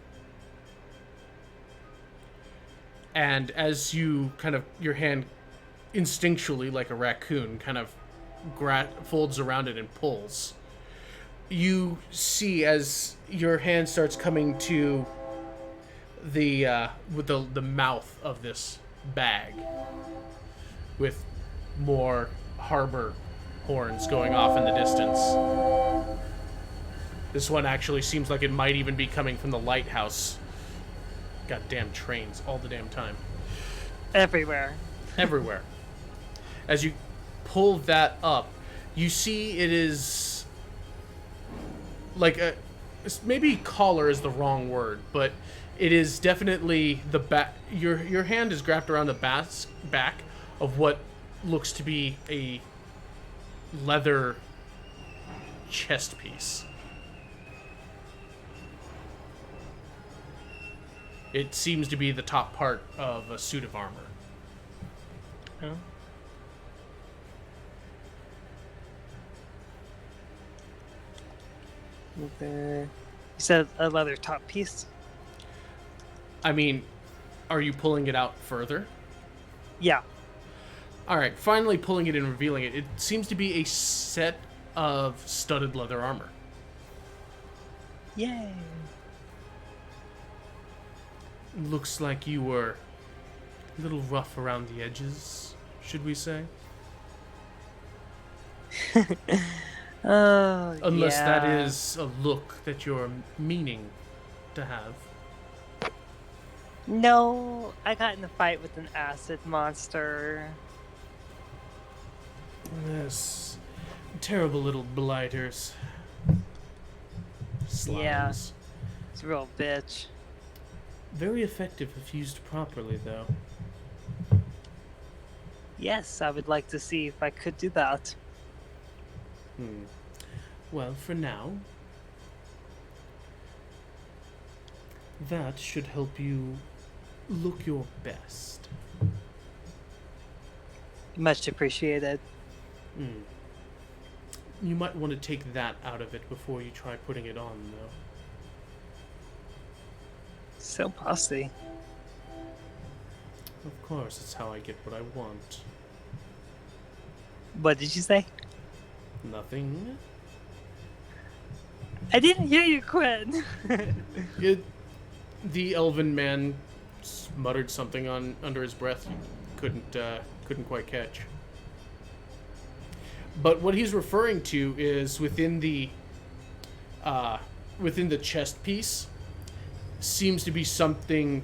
And as you kind of, your hand instinctually, like a raccoon, kind of folds around it and pulls, you see as your hand starts coming to with the mouth of this bag, with more harbor horns going off in the distance. This one actually seems like it might even be coming from the lighthouse. Goddamn trains all the damn time. Everywhere. Everywhere. As you pull that up, you see it is like a, maybe collar is the wrong word, but it is definitely the back. Your hand is wrapped around the back of what looks to be a leather chest piece. It seems to be the top part of a suit of armor. Oh. You said a leather top piece? I mean, are you pulling it out further? Yeah. Alright, finally pulling it and revealing it. It seems to be a set of studded leather armor. Yay. Looks like you were a little rough around the edges, should we say? Oh, Unless yeah. that is a look that you're meaning to have. No, I got in a fight with an acid monster. Yes. Terrible little blighters. Yeah. slimes. It's a real bitch. Very effective if used properly, though. Yes, I would like to see if I could do that. Well, for now, that should help you look your best. Much appreciated. You might want to take that out of it before you try putting it on, though. So bossy. Of course, it's how I get what I want. What did you say? Nothing. I didn't hear you, Quinn. The elven man muttered something under his breath. You couldn't quite catch. But what he's referring to is within the chest piece seems to be something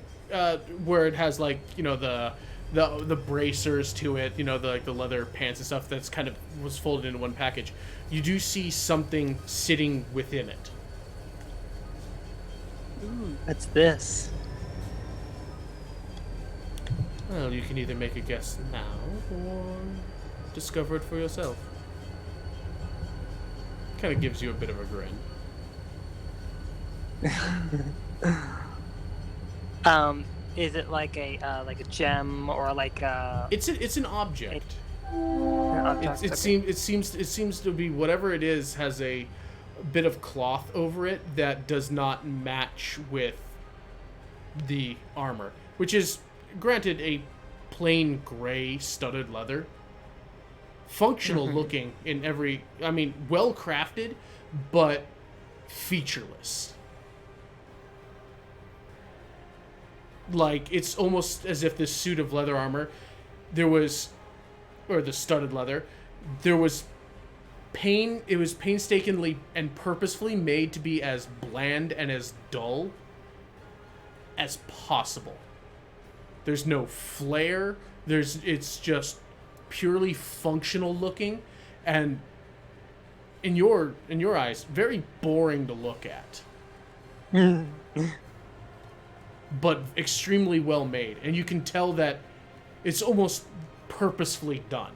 where it has like the bracers to it, the leather pants and stuff that's kind of was folded into one package. You do see something sitting within it. Ooh, what's this? Well, you can either make a guess now or discover it for yourself. Kind of gives you a bit of a grin. Is it like a gem or like a? It's an object. An object? It seems to be whatever it is has a bit of cloth over it that does not match with the armor, which is granted a plain gray studded leather. Functional looking in every, well crafted, but featureless. Like, it's almost as if this suit of leather armor, or the studded leather, it was painstakingly and purposefully made to be as bland and as dull as possible. There's no flair. It's just purely functional looking, and in your eyes, very boring to look at. But extremely well made, and you can tell that it's almost purposefully done.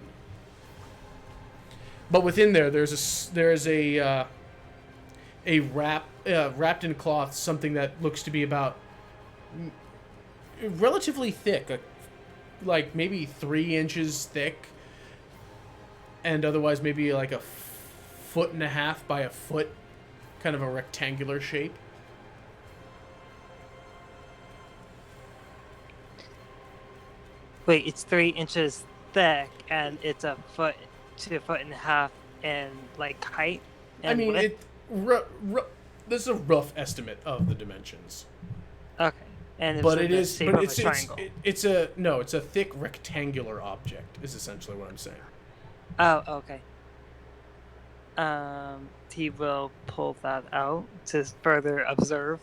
But within there is a wrapped in cloth, something that looks to be about relatively thick, like maybe 3 inches thick, and otherwise maybe like a 1.5 feet by a foot, kind of a rectangular shape. Wait, it's 3 inches thick and it's a foot to 1.5 feet in like height. And width? This is a rough estimate of the dimensions. Okay, and But in it the is, shape but of it's a triangle. it's a thick rectangular object. Is essentially what I'm saying. Oh, okay. He will pull that out to further observe.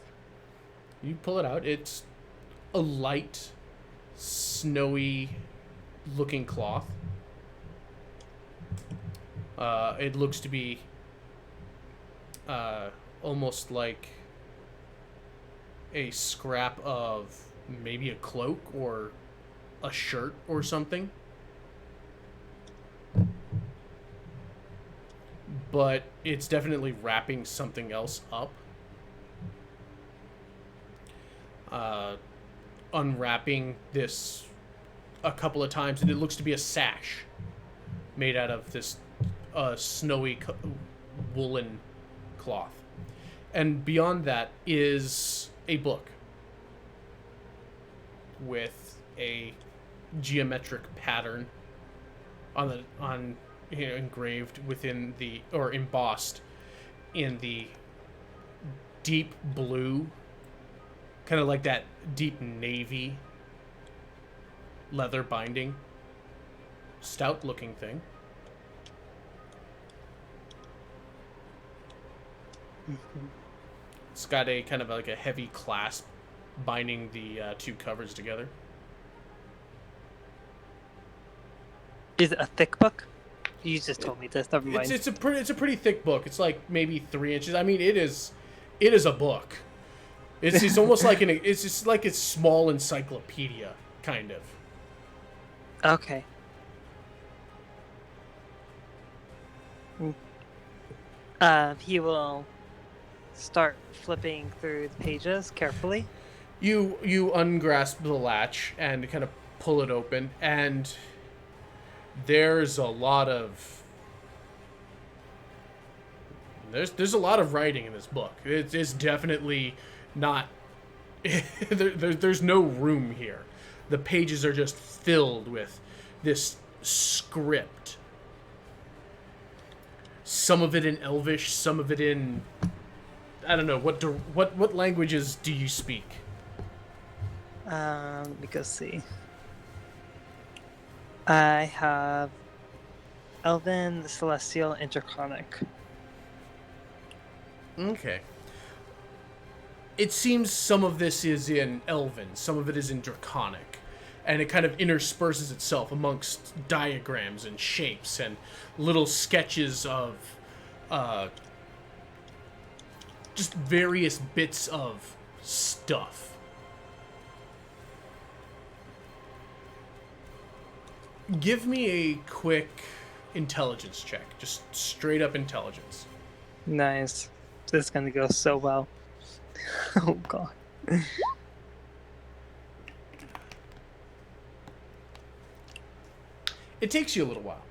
You pull it out. It's a light, snowy looking cloth. It looks to be almost like a scrap of maybe a cloak or a shirt or something. But it's definitely wrapping something else up. Unwrapping this a couple of times, and it looks to be a sash made out of this snowy woolen cloth. And beyond that is a book with a geometric pattern engraved within or embossed in the deep blue, kind of like that deep navy leather binding. Stout looking thing. It's got a kind of like a heavy clasp binding the two covers together. Is it a thick book? You just told me this. Never mind. It's a pretty thick book. It's like maybe 3 inches. I mean, it is It is a book. It's almost like it's just like a small encyclopedia, kind of. Okay. He will start flipping through the pages carefully. You ungrasp the latch and kind of pull it open, and there's a lot of there's a lot of writing in this book. It's definitely not there's no room here. The pages are just filled with this script. Some of it in Elvish, some of it in I don't know what languages do you speak? Let me go see. I have Elven, Celestial, and Draconic. Okay. It seems some of this is in Elven, some of it is in Draconic, and it kind of intersperses itself amongst diagrams and shapes and little sketches of just various bits of stuff. Give me a quick intelligence check, just straight up intelligence. Nice. This is gonna go so well. Oh god. It takes you a little while.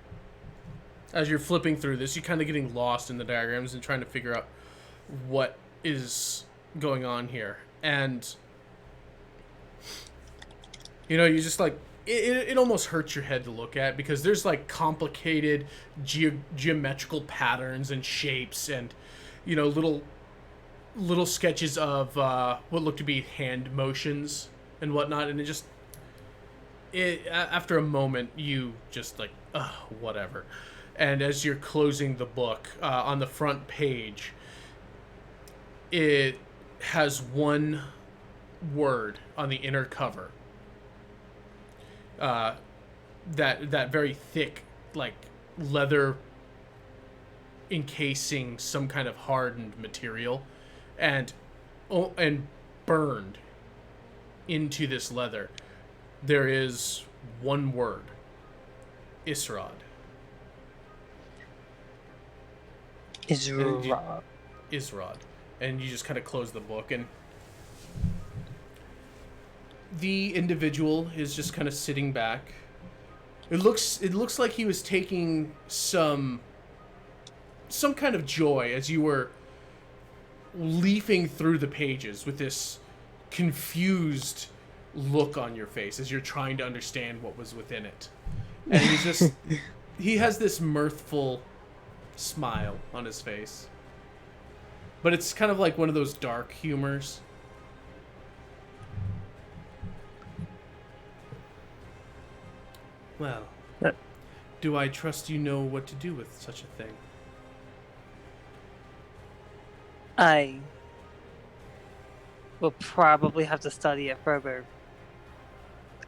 As you're flipping through this, you're kind of getting lost in the diagrams and trying to figure out what is going on here. And, you know, you just like, it almost hurts your head to look at because there's like complicated geometrical patterns and shapes and, you know, little sketches of what look to be hand motions and whatnot. And after a moment, you just like, whatever. And as you're closing the book, on the front page, it has one word on the inner cover. That very thick, like, leather encasing some kind of hardened material, and burned into this leather, there is one word: Isrod. Isrod. And you just kind of close the book, and the individual is just kind of sitting back. It looks like he was taking some kind of joy as you were leafing through the pages with this confused look on your face as you're trying to understand what was within it. And he has this mirthful smile on his face. But it's kind of like one of those dark humors. Well, do I trust you know what to do with such a thing? I will probably have to study it further.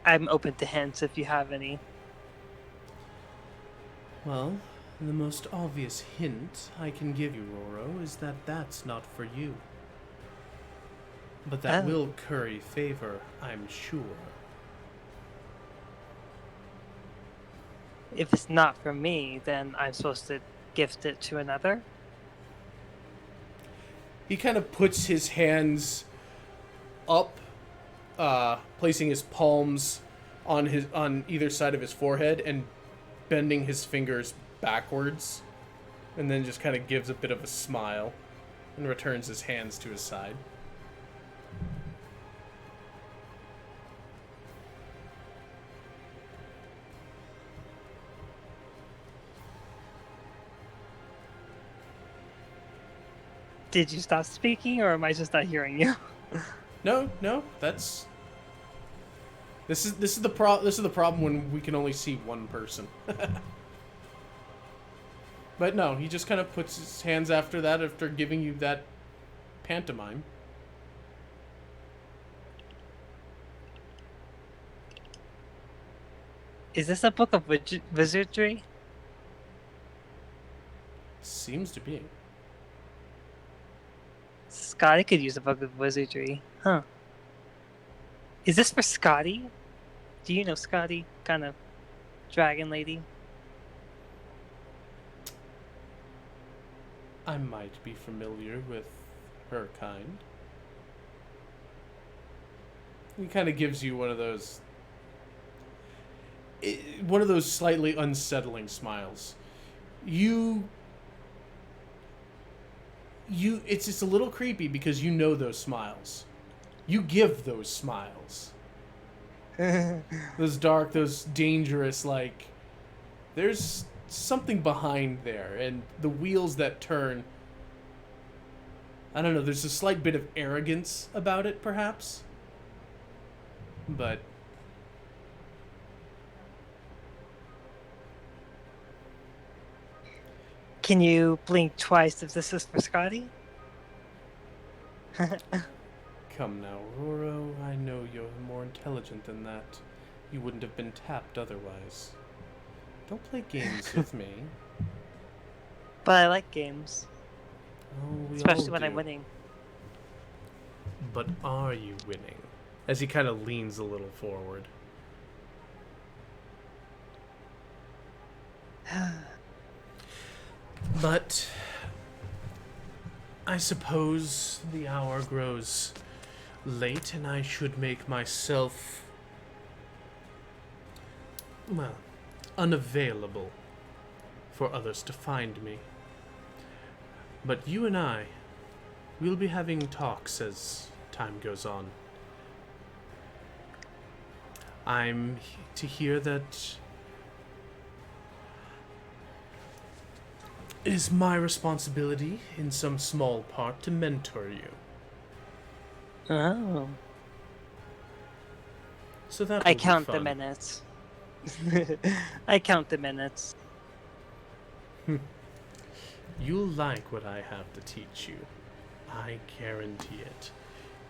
I'm open to hints if you have any. Well, the most obvious hint I can give you, Roro, is that that's not for you. But that will curry favor, I'm sure. If it's not for me, then I'm supposed to gift it to another? He kind of puts his hands up, placing his palms on either side of his forehead and bending his fingers backwards, and then just kind of gives a bit of a smile and returns his hands to his side. Did you stop speaking, or am I just not hearing you? No, this is the problem when we can only see one person. But no, he just kind of puts his hands after giving you that pantomime. Is this a book of wizardry? Seems to be. Scotty could use a book of wizardry. Huh. Is this for Scotty? Do you know Scotty? Kind of dragon lady? I might be familiar with her kind. He kind of gives you one of those slightly unsettling smiles. It's just a little creepy because you know those smiles. You give those smiles. Those dark, those dangerous, like, there's something behind there, and the wheels that turn, I don't know, there's a slight bit of arrogance about it, perhaps. But Can you blink twice if this is for Scotty? come now, Roro, I know you're more intelligent than that. You wouldn't have been tapped otherwise. Don't play games with me. But I like games, Oh, we especially all when I'm do. winning. But are you winning? As he kind of leans a little forward. But I suppose the hour grows late and I should make myself, well, unavailable for others to find me. But you and I, we'll be having talks as time goes on. I'm to hear that it is my responsibility, in some small part, to mentor you. Oh. So that I will be count the fun. minutes. I count the minutes. You'll like what I have to teach you. I guarantee it.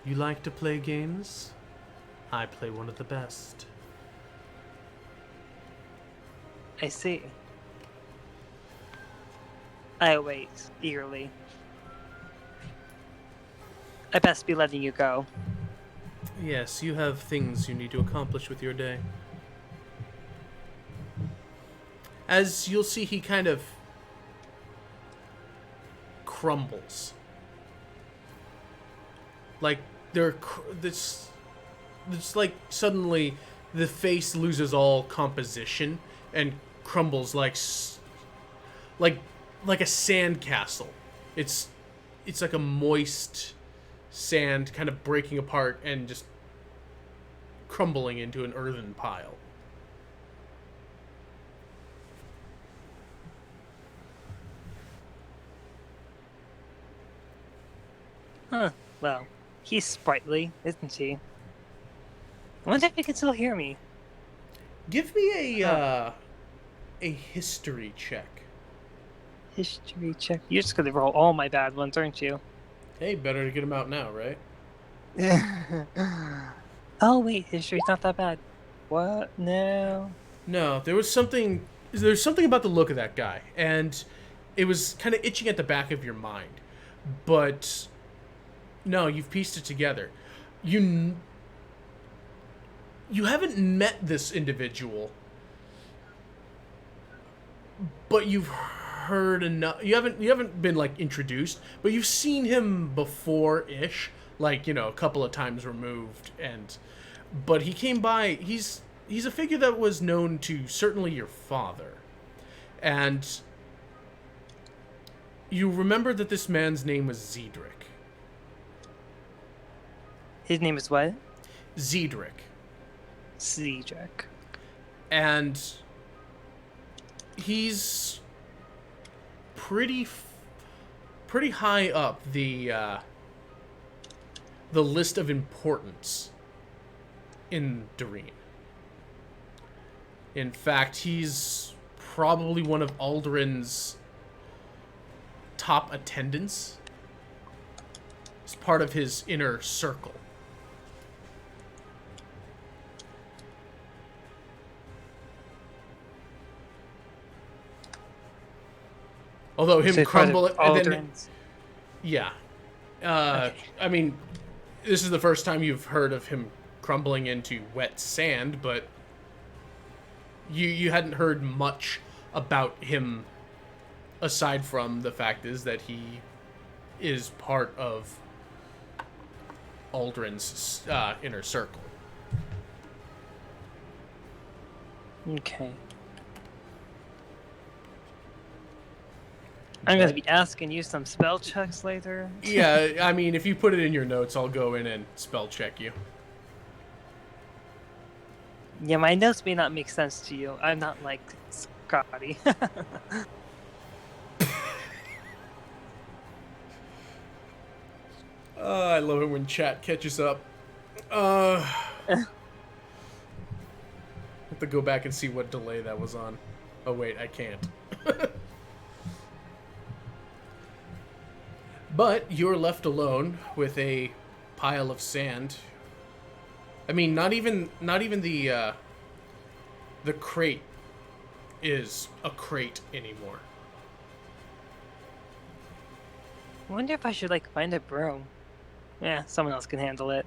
You like to play games? I play one of the best. I see. I wait eagerly. I best be letting you go. Yes, you have things you need to accomplish with your day. As you'll see, he kind of crumbles. Like this like suddenly the face loses all composition and crumbles like a sand castle. It's like a moist sand kind of breaking apart and just crumbling into an earthen pile. Huh. Well, he's sprightly, isn't he? I wonder if he can still hear me. Give me a history check. History check. You're just gonna roll all my bad ones, aren't you? Hey, better to get him out now, right? Oh wait, history's not that bad. What? No. No, there's something about the look of that guy, and it was kind of itching at the back of your mind. But no, you've pieced it together. You haven't met this individual, but you've heard enough. You haven't been like introduced, but you've seen him before-ish, like, you know, a couple of times removed. But he came by. He's a figure that was known to certainly your father, and you remember that this man's name was Zedric. His name is what? Zedric. Cedric. And he's pretty high up the list of importance in Doreen. In fact, he's probably one of Aldrin's top attendants. He's part of his inner circle. Although him So crumble part of and then, Aldrin's. yeah, Okay. I mean, this is the first time you've heard of him crumbling into wet sand, but you hadn't heard much about him aside from the fact is that he is part of Aldrin's inner circle. Okay. I'm going to be asking you some spell checks later. Yeah, I mean, if you put it in your notes, I'll go in and spell check you. Yeah, my notes may not make sense to you. I'm not like Scotty. I love it when chat catches up. Have to go back and see what delay that was on. Oh wait, I can't. But you're left alone with a pile of sand. I mean, not even the crate is a crate anymore. I wonder if I should like find a broom. Yeah, someone else can handle it.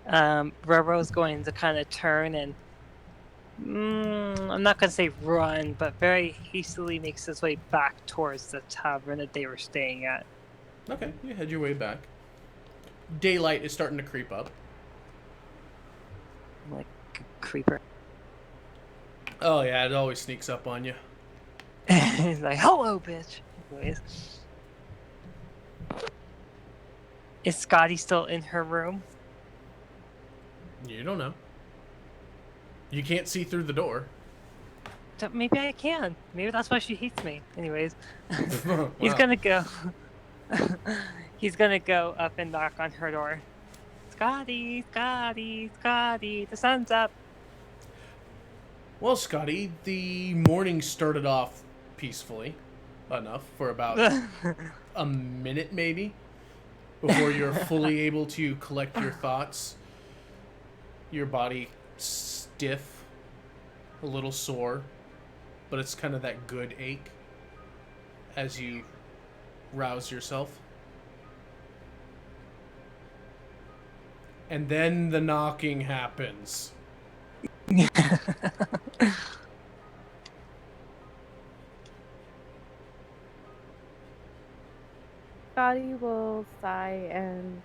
Roro's going to kind of turn and I'm not going to say run, but very hastily makes his way back towards the tavern that they were staying at. Okay, you head your way back. Daylight is starting to creep up. Like a creeper. Oh yeah, it always sneaks up on you. He's like, hello, bitch. Anyways. Is Scotty still in her room? You don't know. You can't see through the door. Maybe I can. Maybe that's why she hates me. Anyways. Wow. He's gonna go. He's gonna go up and knock on her door. Scotty, Scotty, Scotty, the sun's up. Well, Scotty, the morning started off peacefully enough for about a minute, maybe, before you're fully able to collect your thoughts. Your body stiff, a little sore, but it's kind of that good ache as you rouse yourself. And then the knocking happens. Scotty will sigh and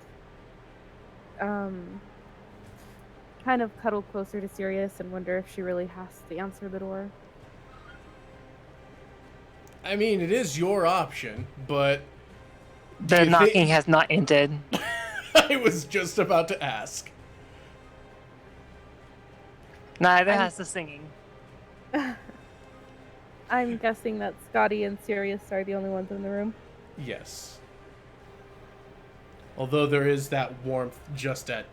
kind of cuddle closer to Sirius and wonder if she really has to answer the door. I mean, it is your option, but The knocking has not ended. I was just about to ask. Neither has the singing. I'm guessing that Scotty and Sirius are the only ones in the room. Yes. Although there is that warmth just at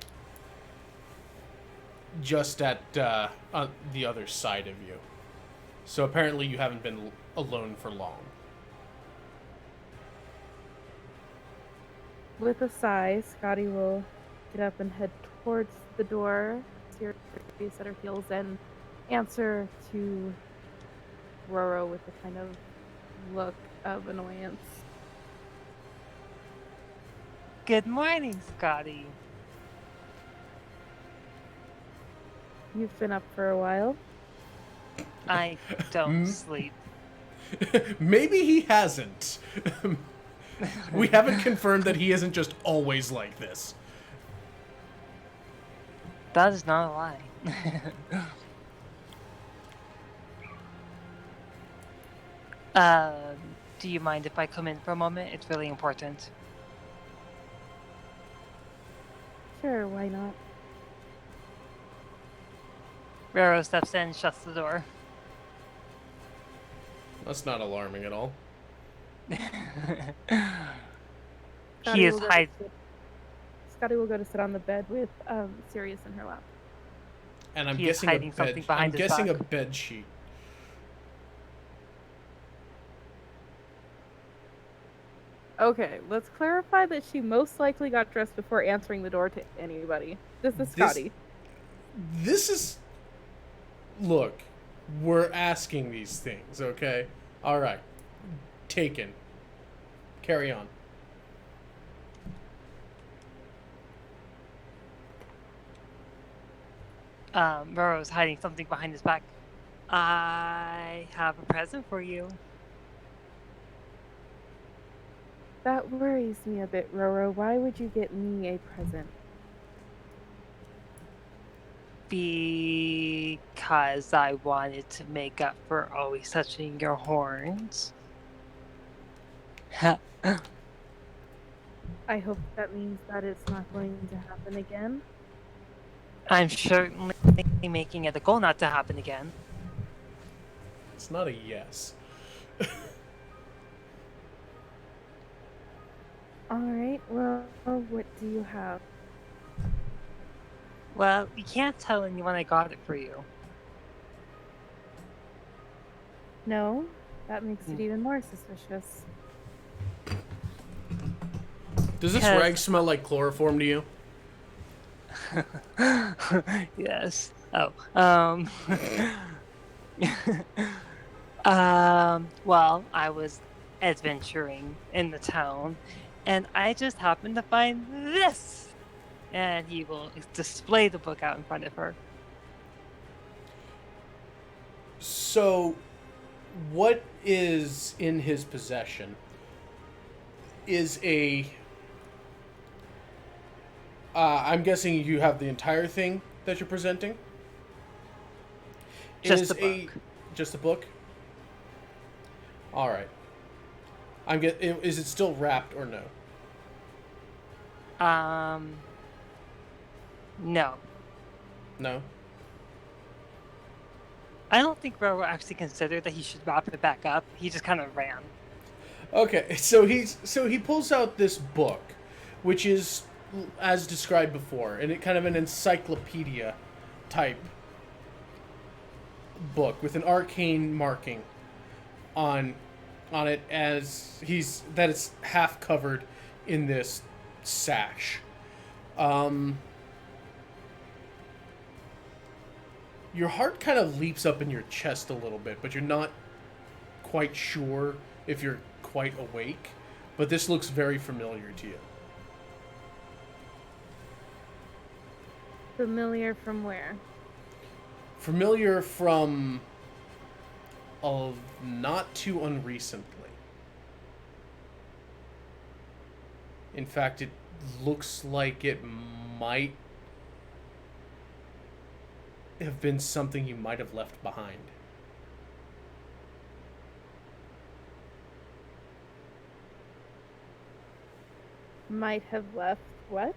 on the other side of you. So apparently you haven't been alone for long. With a sigh, Scotty will get up and head towards the door. Sirius at her heels and answer to Roro with a kind of look of annoyance. Good morning, Scotty. You've been up for a while. I don't sleep. Maybe he hasn't. We haven't confirmed that he isn't just always like this. That is not a lie. Do you mind if I come in for a moment? It's really important. Sure, why not? Roro steps in, shuts the door. That's not alarming at all. He is hiding. Scotty will go to sit on the bed with Sirius in her lap. And I'm He is guessing hiding something behind his a back. bed sheet. Okay, let's clarify that she most likely got dressed before answering the door to anybody. This is Scotty. This is... Look, we're asking these things, okay? Alright. taken. Carry on. Burrow's hiding something behind his back. I have a present for you. That worries me a bit, Roro. Why would you get me a present? Because I wanted to make up for always touching your horns. I hope that means that it's not going to happen again. I'm certainly making it a goal not to happen again. It's not a yes. Alright, well, what do you have? Well, you can't tell anyone I got it for you. No? That makes it even more suspicious. Does this Because- rag smell like chloroform to you? Yes. Oh. Well, I was adventuring in the town, and I just happened to find this. And he will display the book out in front of her. So, what is in his possession is a. I'm guessing you have the entire thing that you're presenting. It Just is the book. Just a book. All right. Is it still wrapped or no? No. No. I don't think Roro actually considered that he should wrap it back up. He just kind of ran. Okay, so he pulls out this book, which is as described before, and it kind of an encyclopedia type book with an arcane marking on it as it's half covered in this sash. Your heart kind of leaps up in your chest a little bit, but you're not quite sure if you're quite awake. But this looks very familiar to you. Familiar from where? Familiar from not too unrecently. In fact, it looks like it might have been something you might have left behind. Might have left what?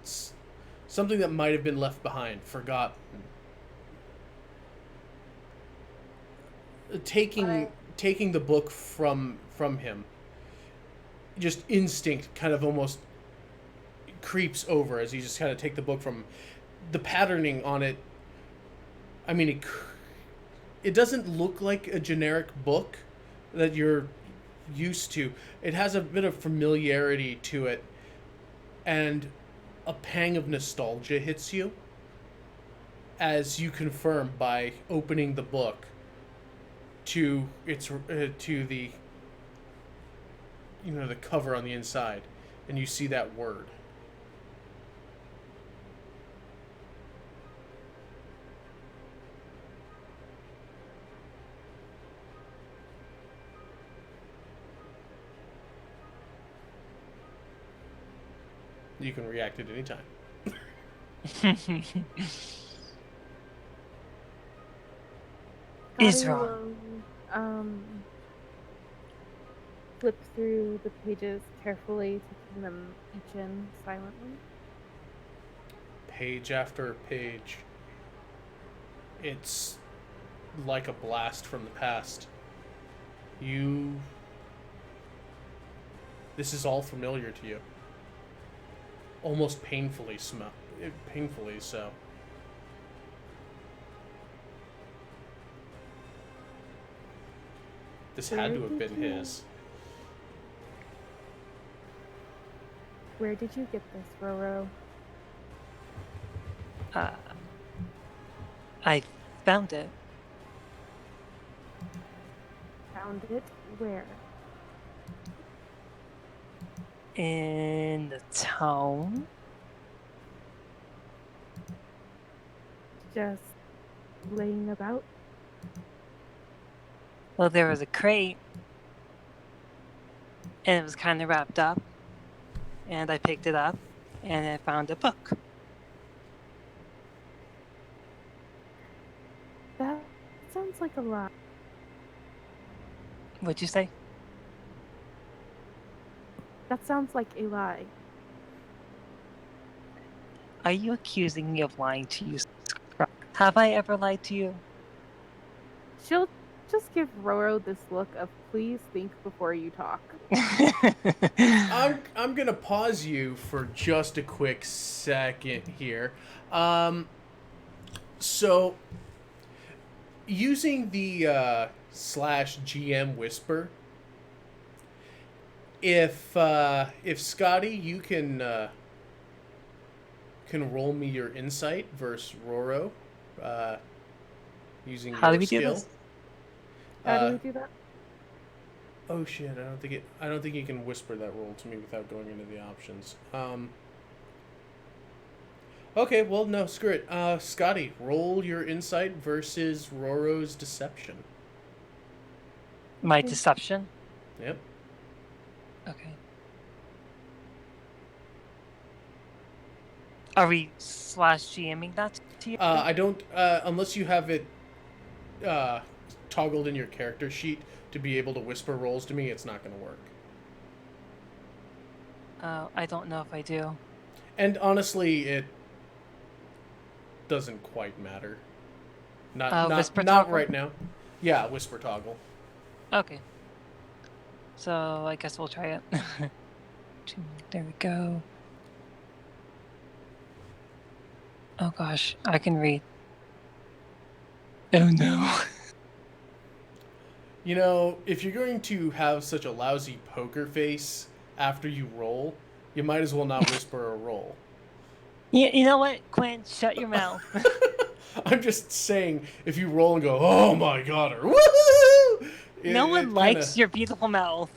It's something that might have been left behind, forgotten. Taking the book from him. Just instinct kind of almost creeps over as you just kind of take the book from him. The patterning on it, I mean, it doesn't look like a generic book that you're used to. It has a bit of familiarity to it, and a pang of nostalgia hits you as you confirm by opening the book to the the cover on the inside, and you see that word. You can react at any time. Is Scotty wrong. will, flip through the pages carefully, taking them each in silently. Page after page. It's like a blast from the past. This is all familiar to you. Almost painfully so. This had to have been his. Where did you get this, Roro? I found it. Found found it where? In the town? Just laying about? Well, there was a crate, and it was kind of wrapped up, and I picked it up, and I found a book. That sounds like a lie. What'd you say? That sounds like a lie. Are you accusing me of lying to you, Scrub? Have I ever lied to you? She'll just give Roro this look of please think before you talk. I'm gonna pause you for just a quick second here. So using the slash GM whisper, if Scotty, you can roll me your insight versus Roro, using How do your we do skill. this? How do we do that? Oh shit! I don't think you can whisper that roll to me without going into the options. Okay, well no, screw it. Scotty, roll your insight versus Roro's deception. My deception? Yep. Okay. Are we slash GMing that to you? I don't unless you have it toggled in your character sheet to be able to whisper rolls to me. It's not going to work. I don't know if I do. And honestly, it doesn't quite matter. Whisper Not toggle? right now. Yeah, whisper toggle. Okay. So I guess we'll try it. There we go. Oh gosh, I can read. Oh no. You know, if you're going to have such a lousy poker face after you roll, you might as well not whisper a roll. You know what, Quinn? Shut your mouth. I'm just saying, if you roll and go, oh my god, or woohoo! No one likes your beautiful mouth.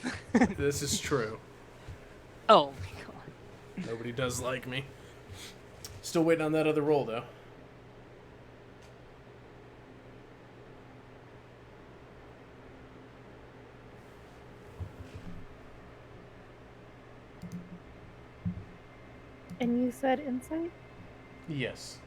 This is true. Oh my god. Nobody does like me. Still waiting on that other roll, though. And you said insight? Yes.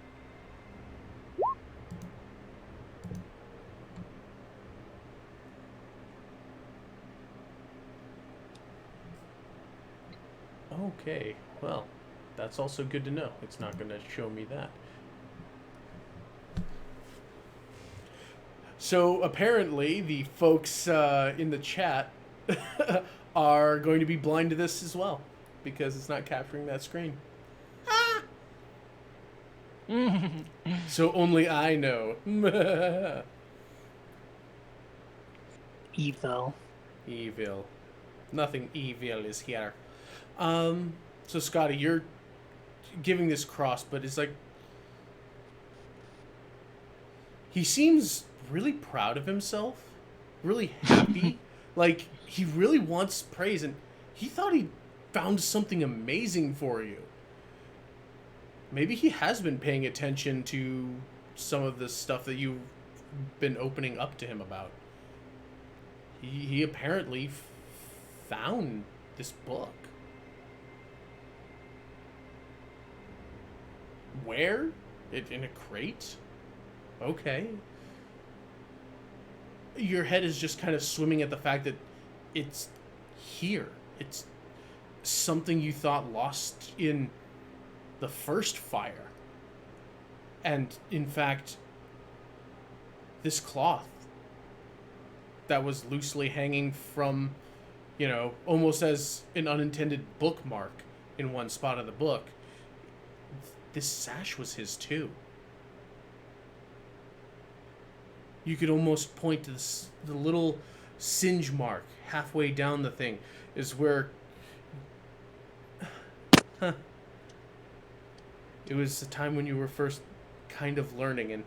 Okay, well, that's also good to know. It's not going to show me that. So apparently, the folks in the chat are going to be blind to this as well, because it's not capturing that screen. So only I know. Evil. Evil. Nothing evil is here. So Scotty, you're giving this cross, but it's like he seems really proud of himself, really happy. Like he really wants praise, and he thought he found something amazing for you. Maybe he has been paying attention to some of the stuff that you've been opening up to him about. He apparently found this book. Where? In a crate? Okay. Your head is just kind of swimming at the fact that it's here. It's something you thought lost in the first fire. And in fact, this cloth that was loosely hanging from, you know, almost as an unintended bookmark in one spot of the book, this sash was his too. You could almost point to this, the little singe mark halfway down the thing is where it was the time when you were first kind of learning, and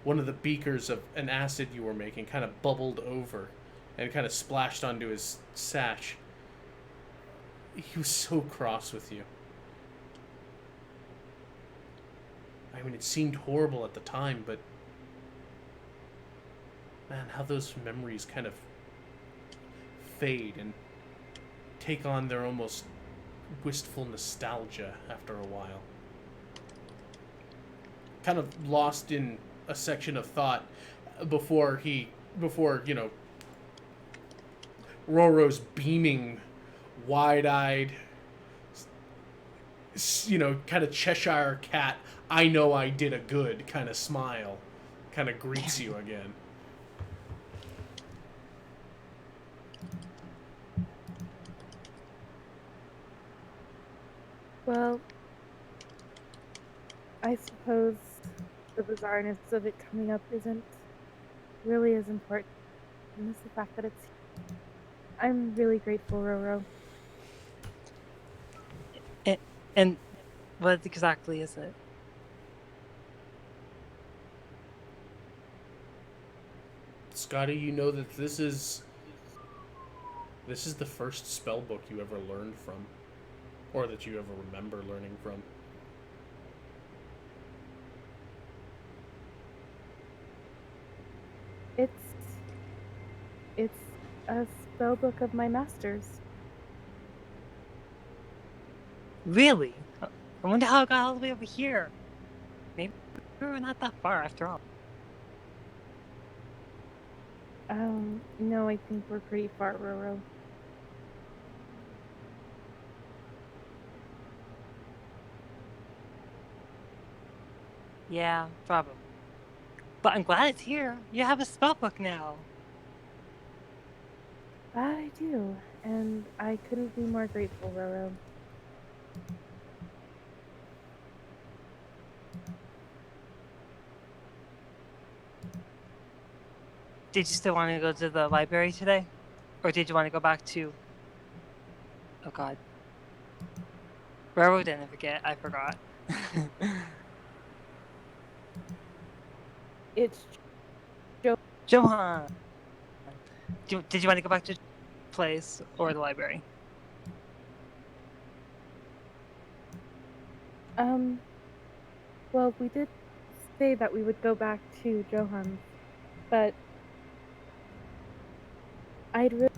one of the beakers of an acid you were making kind of bubbled over and kind of splashed onto his sash. He was so cross with you. I mean, it seemed horrible at the time, but man, how those memories kind of fade and take on their almost wistful nostalgia after a while. Kind of lost in a section of thought before Roro's beaming, wide-eyed, kind of Cheshire cat, I know I did a good kind of smile, kind of greets you again. Well, I suppose the bizarreness of it coming up isn't really as important as the fact that it's. I'm really grateful, Roro. And what exactly is it? Scotty, you know that this is the first spell book you ever learned from, or that you ever remember learning from. It's a spell book of my master's. Really? I wonder how it got all the way over here. Maybe we're not that far after all. No, I think we're pretty far, Roro. Yeah, probably. But I'm glad it's here. You have a spellbook now. I do, and I couldn't be more grateful, Roro. Did you still want to go to the library today? Or did you want to go back to... Oh god. Railroad didn't forget. I forgot. It's Johan! Did you want to go back to the place or the library? Well, we did say that we would go back to Johan's, but I'd really,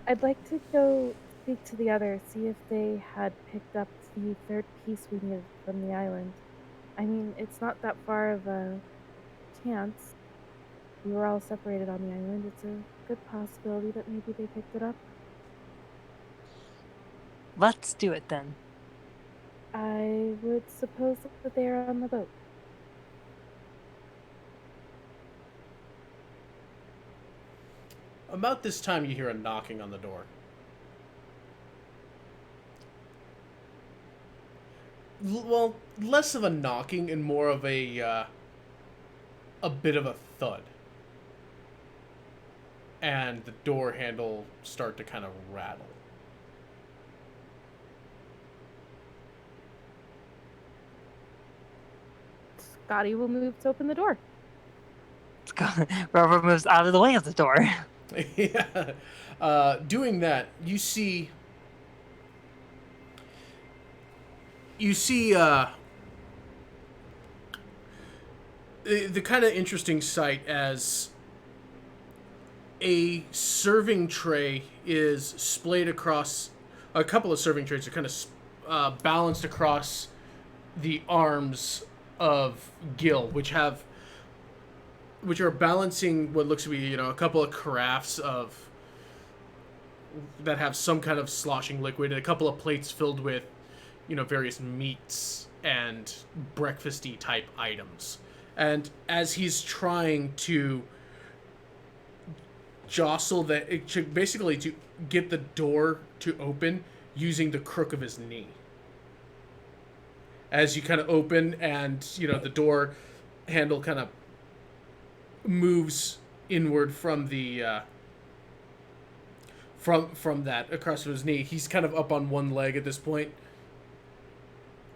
I'd like to go speak to the others, see if they had picked up the third piece we needed from the island. I mean, it's not that far of a chance. We were all separated on the island. It's a good possibility that maybe they picked it up. Let's do it then. I would suppose that they are on the boat. About this time, you hear a knocking on the door. Well, less of a knocking and more of a bit of a thud. And the door handle start to kind of rattle. Scotty will move to open the door. Robert moves out of the way of the door. Yeah. Doing that, you see the kind of interesting sight as a serving tray is splayed across, a couple of serving trays are kind of balanced across the arms of Gil, which are balancing what looks to be, a couple of carafes that have some kind of sloshing liquid, and a couple of plates filled with, various meats and breakfasty type items. And as he's trying to basically to get the door to open using the crook of his knee. As you kind of open and, the door handle kind of moves inward from the from that across his knee. He's kind of up on one leg at this point.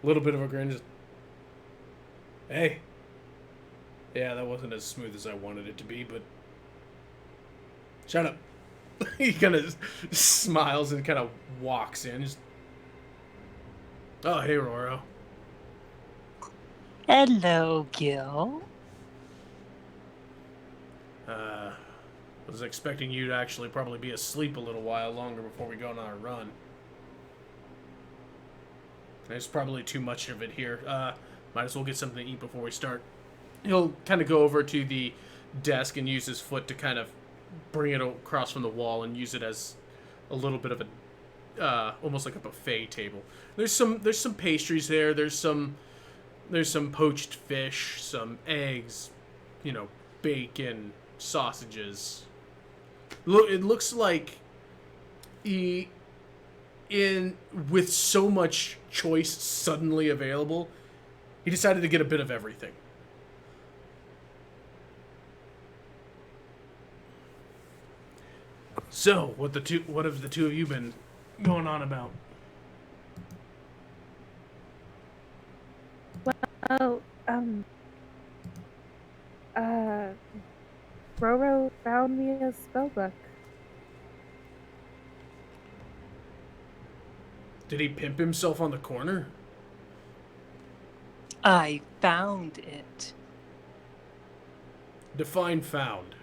A little bit of a grin. Just, hey, Yeah, that wasn't as smooth as I wanted it to be, but shut up. He kind of smiles and kind of walks in. Just, oh, hey, Roro. Hello, Gil. Was expecting you to actually probably be asleep a little while longer before we go on our run. There's probably too much of it here. Might as well get something to eat before we start. He'll kind of go over to the desk and use his foot to kind of bring it across from the wall and use it as a little bit of a almost like a buffet table. There's some pastries there. There's some poached fish, some eggs, bacon, sausages. It looks like he with so much choice suddenly available, he decided to get a bit of everything. So, what have the two of you been going on about? Well, Roro found me a spell book. Did he pimp himself on the corner? I found it. Define found.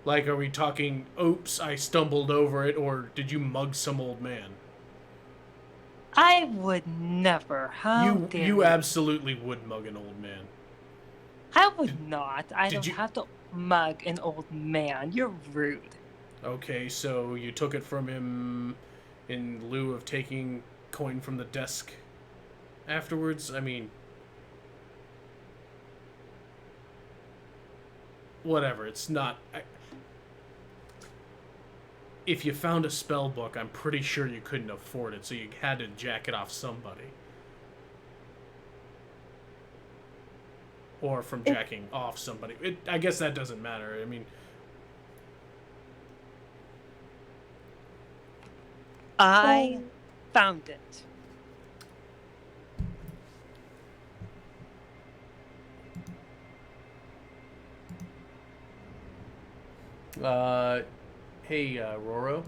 Like, are we talking, oops, I stumbled over it, or did you mug some old man? I would never. How dare you absolutely would mug an old man. I would not. I did don't you- have to mug an old man. You're rude. Okay, so you took it from him in lieu of taking coin from the desk afterwards? I mean, whatever, it's not... if you found a spell book, I'm pretty sure you couldn't afford it, so you had to jack it off somebody. Or from jacking off somebody. I guess that doesn't matter. I mean... I found it. Hey, Roro.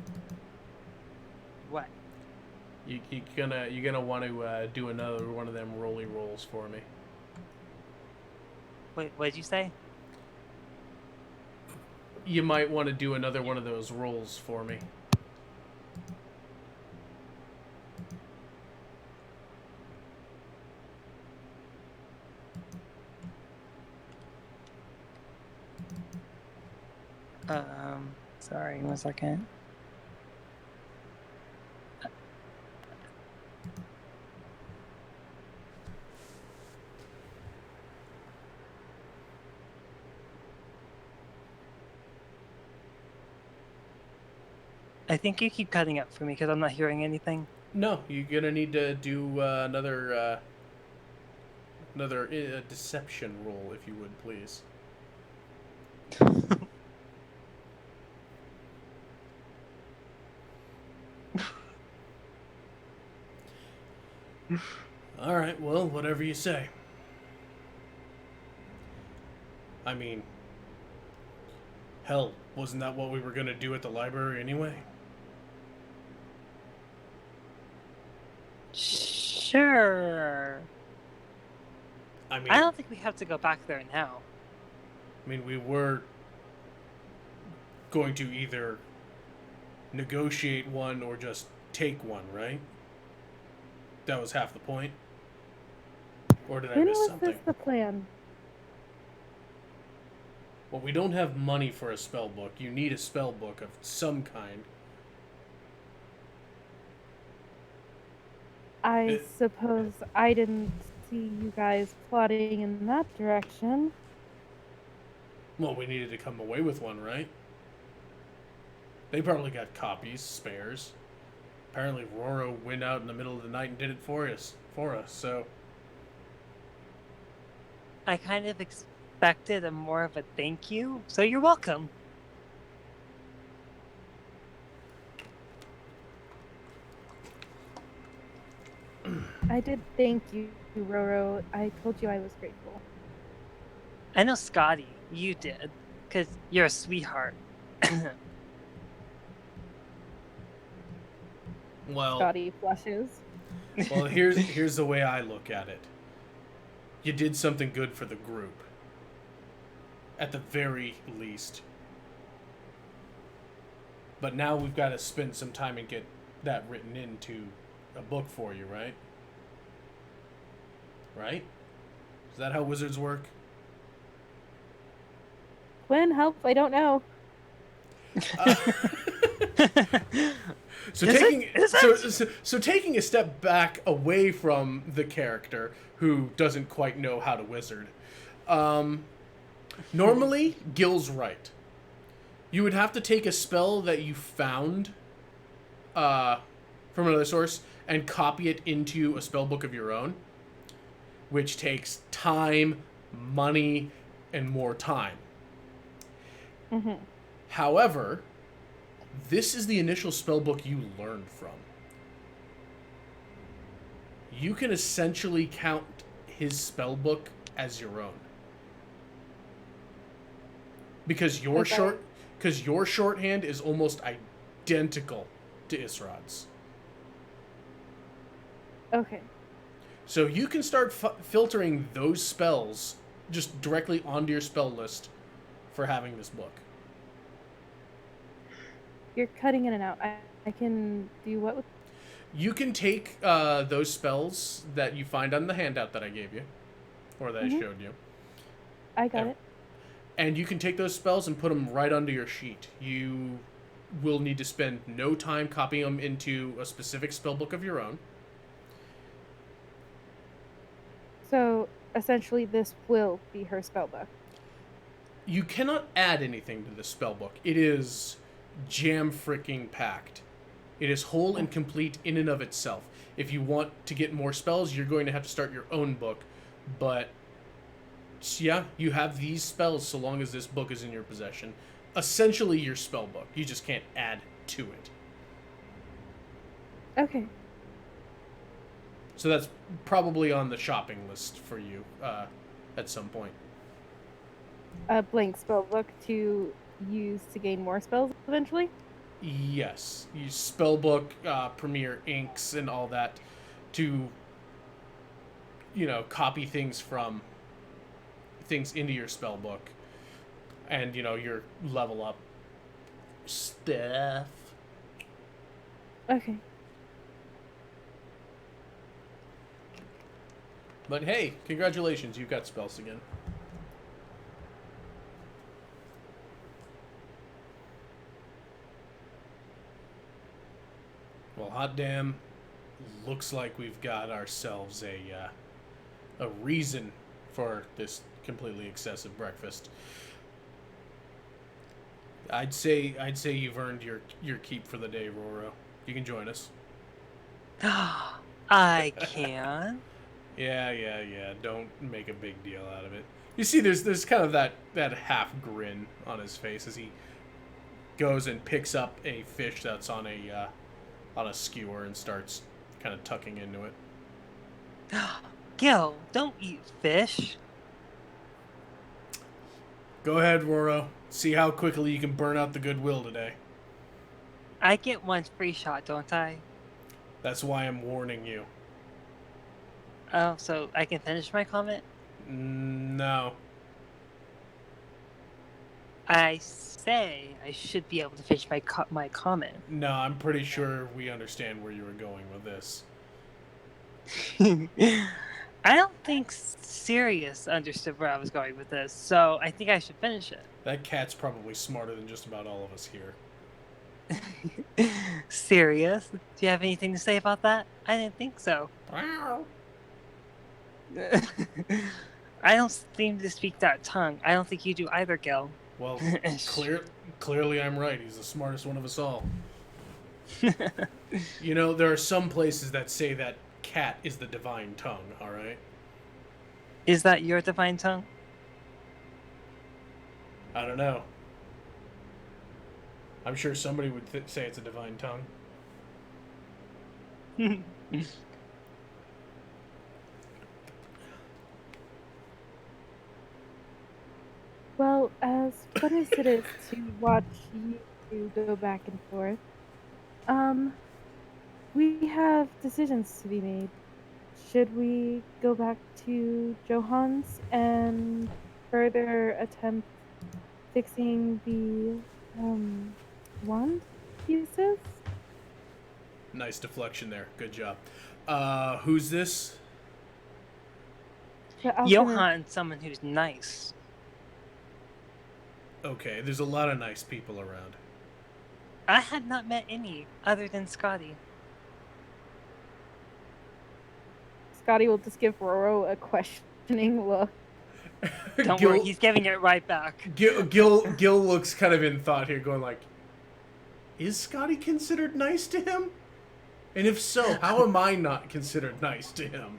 What? You gonna want to do another one of them rolly rolls for me? Wait, what did you say? You might want to do another one of those rolls for me. Sorry, 1 second. I think you keep cutting up for me because I'm not hearing anything. No, you're gonna need to do another deception roll, if you would, please. All right, well, whatever you say. I mean, hell, wasn't that what we were gonna do at the library anyway? Sure. I mean, I don't think we have to go back there now. we were going to either negotiate one or just take one, right? That was half the point. Or did I When miss was something? this the plan? Well, we don't have money for a spell book. You need a spell book of some kind. I suppose I didn't see you guys plotting in that direction. Well, we needed to come away with one, right? They probably got copies, spares. Apparently, Roro went out in the middle of the night and did it for us. So I kind of expected a more of a thank you, so you're welcome. I did thank you Roro, I told you I was grateful. I know, Scotty, you did, because you're a sweetheart. Well, Scotty flushes. here's the way I look at it. You did something good for the group. At the very least. But now we've got to spend some time and get that written into a book for you, right? Right? Is that how wizards work? Quinn, help! I don't know. Uh, so Is taking it? Is so, it? so taking a step back away from the character who doesn't quite know how to wizard. Normally, Gil's right. You would have to take a spell that you found from another source and copy it into a spell book of your own, which takes time, money, and more time. Mm-hmm. However, this is the initial spell book you learned from. You can essentially count his spell book as your own. Because your shorthand is almost identical to Israd's. Okay. So you can start filtering those spells just directly onto your spell list for having this book. You're cutting in and out. I can do what with... You can take those spells that you find on the handout that I gave you, or that I showed you. I got it. And you can take those spells and put them right onto your sheet. You will need to spend no time copying them into a specific spell book of your own. So essentially, this will be her spellbook. You cannot add anything to the spell book. It is jam freaking packed. It is whole and complete in and of itself. If you want to get more spells, you're going to have to start your own book. But yeah, you have these spells so long as this book is in your possession. Essentially your spell book. You just can't add to it. Okay. So that's probably on the shopping list for you at some point. A blank spellbook to use to gain more spells eventually? Yes. Use spellbook, Premier inks, and all that to, copy things from things into your spellbook. And, your level up stuff. Okay. But hey, congratulations, you've got spells again. Well, hot damn, looks like we've got ourselves a reason for this completely excessive breakfast. I'd say you've earned your keep for the day, Roro. You can join us. I can. Yeah. Don't make a big deal out of it. You see, there's kind of that half grin on his face as he goes and picks up a fish that's on a skewer and starts kind of tucking into it. Gil, don't eat fish. Go ahead, Roro. See how quickly you can burn out the goodwill today. I get one free shot, don't I? That's why I'm warning you. Oh, so I can finish my comment? No. I say I should be able to finish my comment. No, I'm pretty sure we understand where you were going with this. I don't think Sirius understood where I was going with this, so I think I should finish it. That cat's probably smarter than just about all of us here. Sirius, do you have anything to say about that? I didn't think so. I don't seem to speak that tongue. I don't think you do either, Gil. Well, clearly I'm right. He's the smartest one of us all. There are some places that say that cat is the divine tongue, all right? Is that your divine tongue? I don't know. I'm sure somebody would say it's a divine tongue. Well, as fun as it is to watch you two go back and forth, um, we have decisions to be made. Should we go back to Johan's and further attempt fixing the wand pieces? Nice deflection there. Good job. Who's this? The alchemist. Johan's someone who's nice. Okay, there's a lot of nice people around. I had not met any other than Scotty. Scotty will just give Roro a questioning look. Don't worry, he's giving it right back. Gil looks kind of in thought here, going like, "Is Scotty considered nice to him? And if so, how am I not considered nice to him?"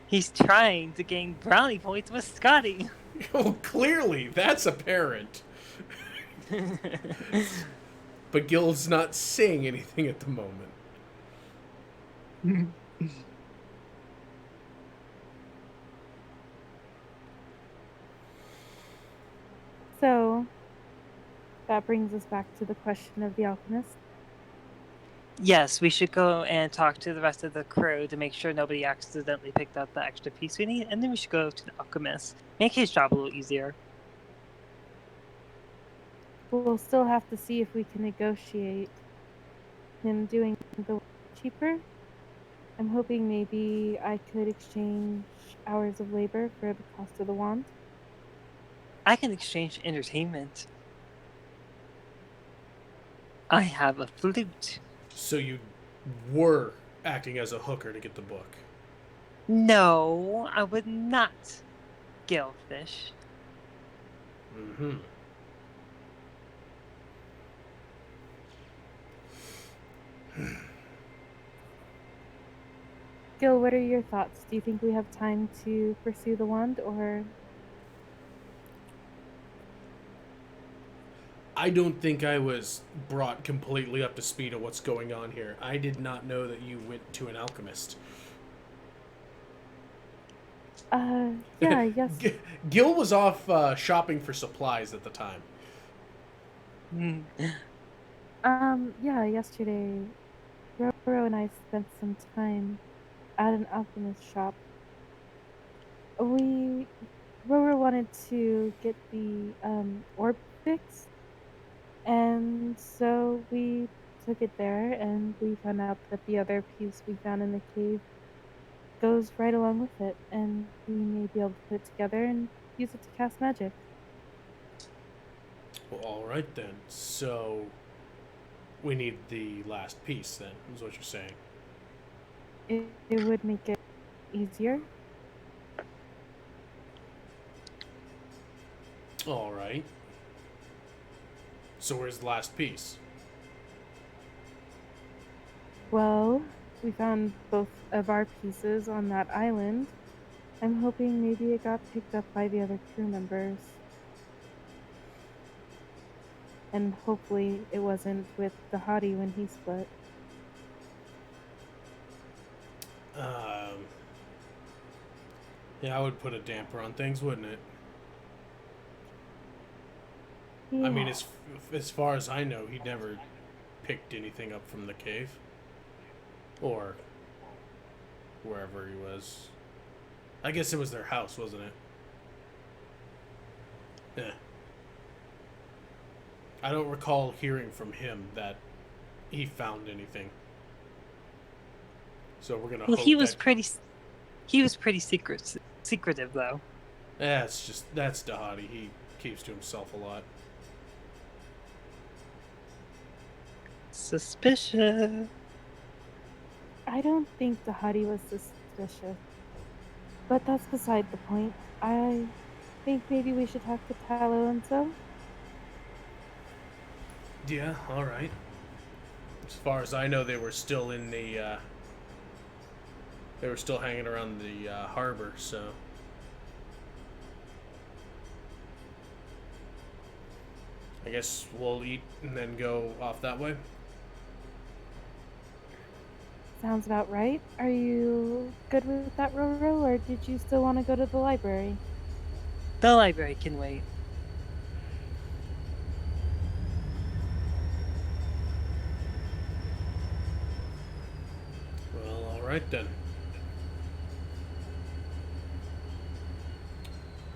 He's trying to gain brownie points with Scotty. Well, clearly, that's apparent. But Gil's not saying anything at the moment. So, that brings us back to the question of the alchemist. Yes, we should go and talk to the rest of the crew to make sure nobody accidentally picked up the extra piece we need, and then we should go to the alchemist. Make his job a little easier. We'll still have to see if we can negotiate him doing the work cheaper. I'm hoping maybe I could exchange hours of labor for the cost of the wand. I can exchange entertainment. I have a flute. So you were acting as a hooker to get the book. No, I would not, Gilfish. Mm-hmm. Gil, what are your thoughts? Do you think we have time to pursue the wand, or... I don't think I was brought completely up to speed of what's going on here. I did not know that you went to an alchemist. Yeah, yes. Gil was off shopping for supplies at the time. Yeah, yesterday, Roro and I spent some time at an alchemist shop. Roro wanted to get the orb fixed, and so we took it there, and we found out that the other piece we found in the cave goes right along with it, and we may be able to put it together and use it to cast magic. Well, all right then. So we need the last piece then, is what you're saying. It would make it easier. All right. So where's the last piece? Well, we found both of our pieces on that island. I'm hoping maybe it got picked up by the other crew members. And hopefully it wasn't with the hottie when he split. Yeah, I would put a damper on things, wouldn't it? Yeah. I mean, as far as I know, he never picked anything up from the cave. Or wherever he was. I guess it was their house, wasn't it? Yeah. I don't recall hearing from him that he found anything. So we're gonna. Well, hope he was that... pretty secretive though. Yeah, that's Dahadi. He keeps to himself a lot. Suspicious. I don't think the hottie was suspicious. But that's beside the point. I think maybe we should talk to Tallow and so. Yeah, all right. As far as I know, they were still in the. They were still hanging around the harbor, so. I guess we'll eat and then go off that way. Sounds about right. Are you good with that, Roro, or did you still want to go to the library? The library can wait. Well, all right then.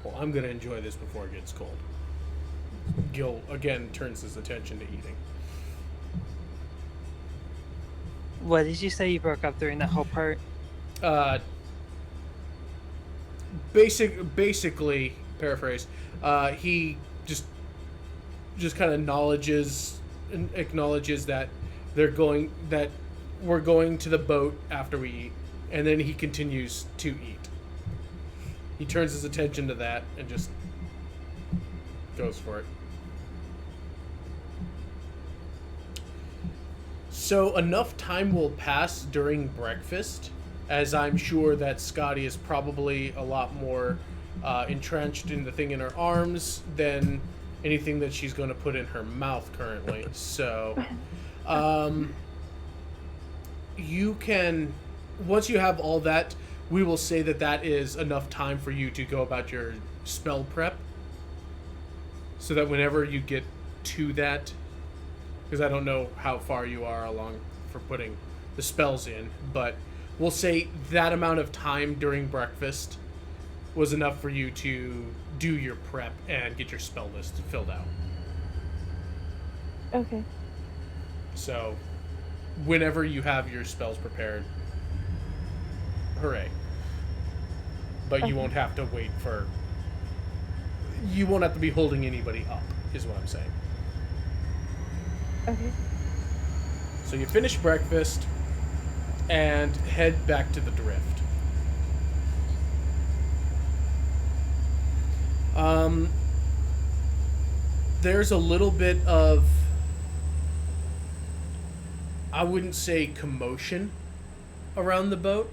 Well, I'm gonna enjoy this before it gets cold. Gil again turns his attention to eating. What did you say? You broke up during that whole part? Uh, basically, paraphrase. He just kind of acknowledges that that we're going to the boat after we eat, and then he continues to eat. He turns his attention to that and just goes for it. So enough time will pass during breakfast, as I'm sure that Scotty is probably a lot more entrenched in the thing in her arms than anything that she's going to put in her mouth currently. So, you can, once you have all that, we will say that that is enough time for you to go about your spell prep. So that whenever you get to that, because I don't know how far you are along for putting the spells in, but we'll say that amount of time during breakfast was enough for you to do your prep and get your spell list filled out. Okay. So, whenever you have your spells prepared, hooray. But you won't have to wait for... You won't have to be holding anybody up, is what I'm saying. Okay. So you finish breakfast and head back to the drift. There's a little bit of, I wouldn't say commotion around the boat.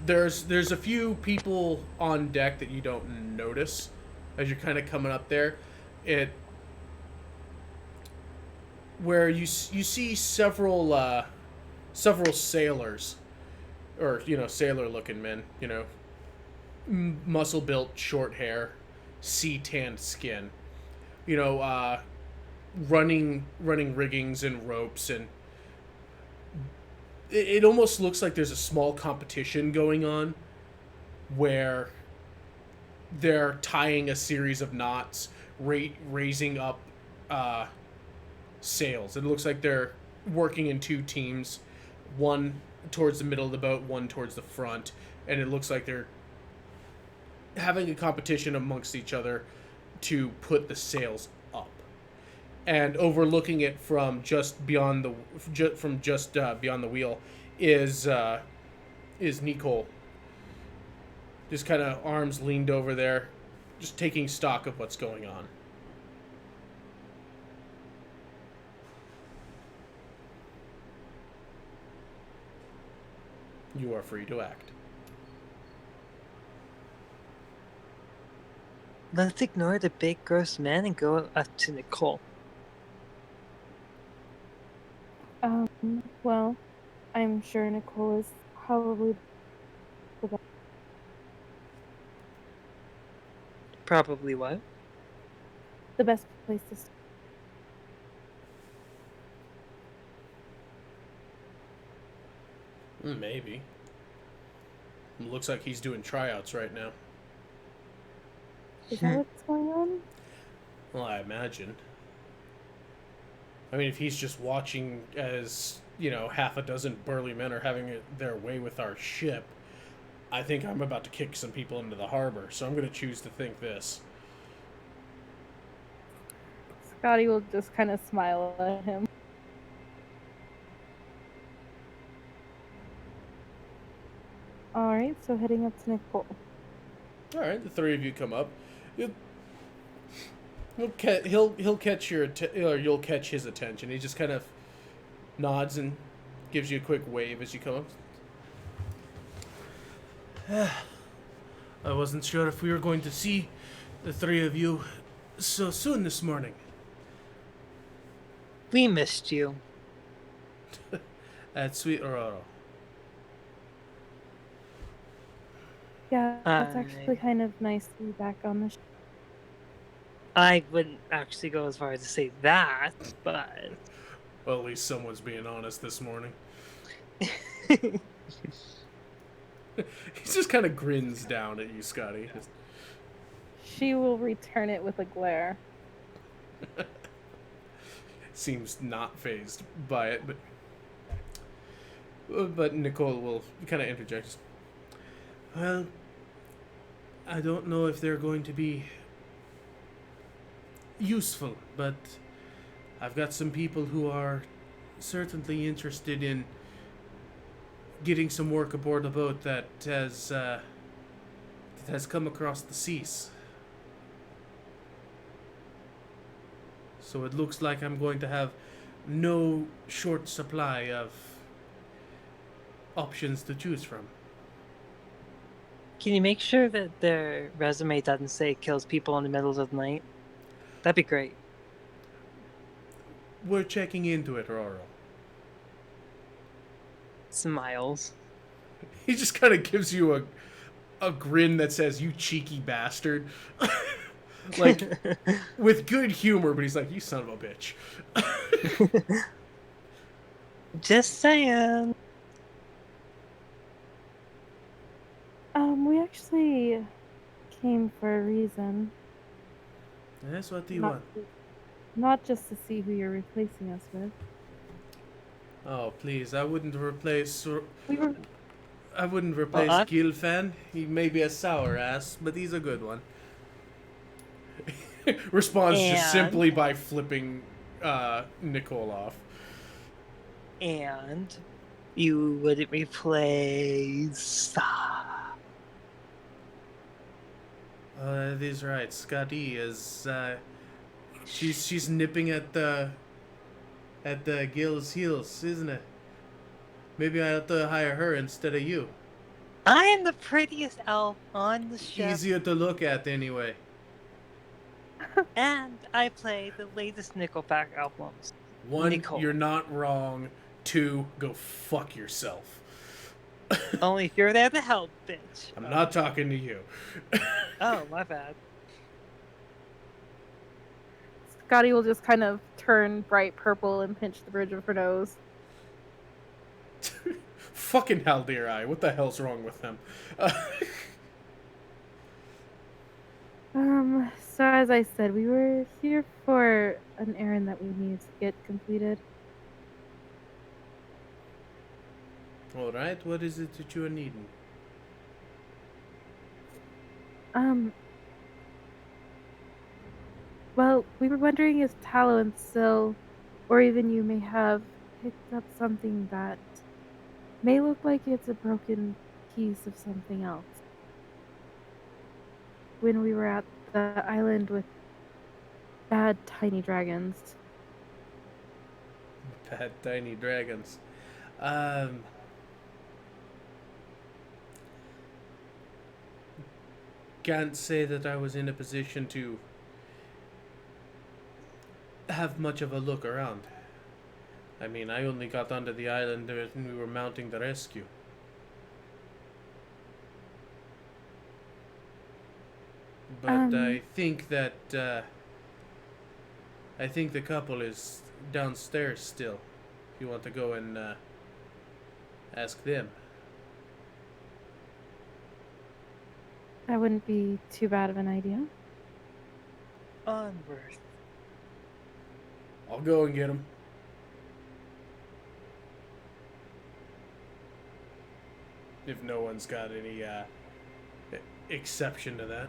There's a few people on deck that you don't notice as you're kind of coming up there. Where you see several sailors, or sailor looking men, muscle built, short hair, sea tanned skin, running riggings and ropes, and it almost looks like there's a small competition going on where they're tying a series of knots, raising up sails. It looks like they're working in two teams, one towards the middle of the boat, one towards the front, and it looks like they're having a competition amongst each other to put the sails up. And overlooking it from just beyond the beyond the wheel is Nicole, just kind of arms leaned over there, just taking stock of what's going on. You are free to act. Let's ignore the big gross man and go up to Nicole. Well, I'm sure Nicole is probably the best. Probably what? The best place to start. Maybe. It looks like he's doing tryouts right now. Is that what's going on? Well, I imagine. I mean, if he's just watching as, half a dozen burly men are having their way with our ship, I think I'm about to kick some people into the harbor, so I'm going to choose to think this. Scotty will just kind of smile at him. Alright, so heading up to Nicole. Alright, the three of you come up. He'll catch or you'll catch his attention. He just kind of nods and gives you a quick wave as you come up. I wasn't sure if we were going to see the three of you so soon this morning. We missed you. That's sweet, Aurora. Yeah, it's actually I kind of nice to be back on the I wouldn't actually go as far as to say that, but Well, at least someone's being honest this morning. He just kind of grins down at you, Scotty. Just, She will return it with a glare. seems not phased by it, but Nicole will kind of interject. Well, I don't know if they're going to be useful, but I've got some people who are certainly interested in getting some work aboard a boat that has come across the seas. So it looks like I'm going to have no short supply of options to choose from. can you make sure that their resume doesn't say kills people in the middle of the night? That'd be great. We're checking into it, Roro. Smiles. He just kind of gives you a grin that says, "You cheeky bastard." Like, with good humor, but he's like, "You son of a bitch." Just saying. We actually came for a reason. That's what do you Not want? not just to see who you're replacing us with. Oh, please, I wouldn't replace We were Well, I Gilfan. He may be a sour ass, but he's a good one. Responds just And- simply by flipping Nicole off. and you would replace. That is right. Scotty is she's nipping at the Gil's heels, isn't it? Maybe I have to hire her instead of you. I am the prettiest elf on the ship, Easier to look at anyway. and I play the latest Nickelback albums. One, Nicole. you're not wrong. Two, go fuck yourself. Only if you're there to help, bitch. I'm not talking to you. Oh, my bad. Scotty will just kind of turn bright purple and pinch the bridge of her nose. Fucking hell, dear eye. What the hell's wrong with them? So as I said, we were here for an errand that we needed to get completed. Alright, what is it that you are needing? Well, we were wondering if Tallow and Syl, or even you, may have picked up something that may look like it's a broken piece of something else. When we were at the island with bad tiny dragons. Bad tiny dragons. Can't say that I was in a position to have much of a look around. I mean, I only got onto the island when we were mounting the rescue. But I think that I think the couple is downstairs still. If you want to go and ask them. That wouldn't be too bad of an idea. Onward. I'll go and get them. If no one's got any exception to that.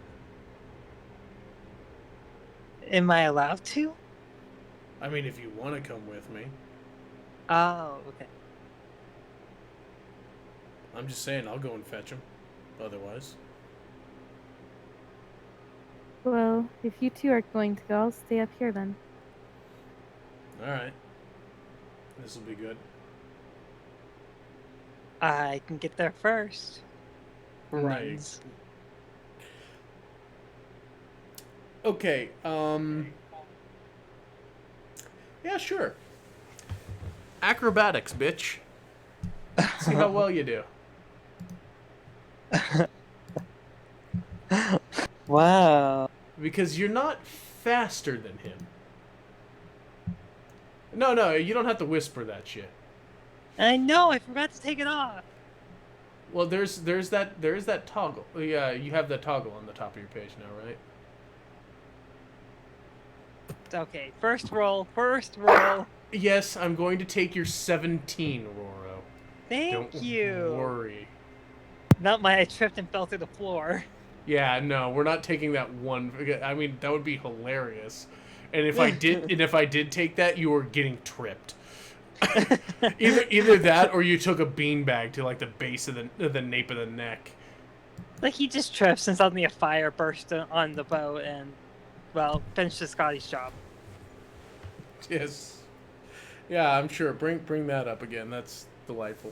Am I allowed to? I mean, if you want to come with me. Oh, okay. I'm just saying, I'll go and fetch them. Otherwise. Well, if you two are going to go, I'll stay up here then. Alright. This will be good. I can get there first. Right. Runs. Okay, yeah, sure. Acrobatics, bitch. See how well you do. Wow. Because you're not faster than him. No, you don't have to whisper that shit. I know, I forgot to take it off. Well, there's that toggle. Yeah, you have that toggle on the top of your page now, right? Okay, first roll. Yes, I'm going to take your 17, Roro. Thank Don't you. worry. Not my I tripped and fell through the floor. Yeah, no, we're not taking that one. I mean, that would be hilarious. And if I did take that, you were getting tripped. Either that or you took a beanbag to like the base of the nape of the neck. Like he just trips and suddenly a fire burst on the boat and, well, finishes Scotty's job. Yes. Yeah, I'm sure. Bring that up again. That's delightful.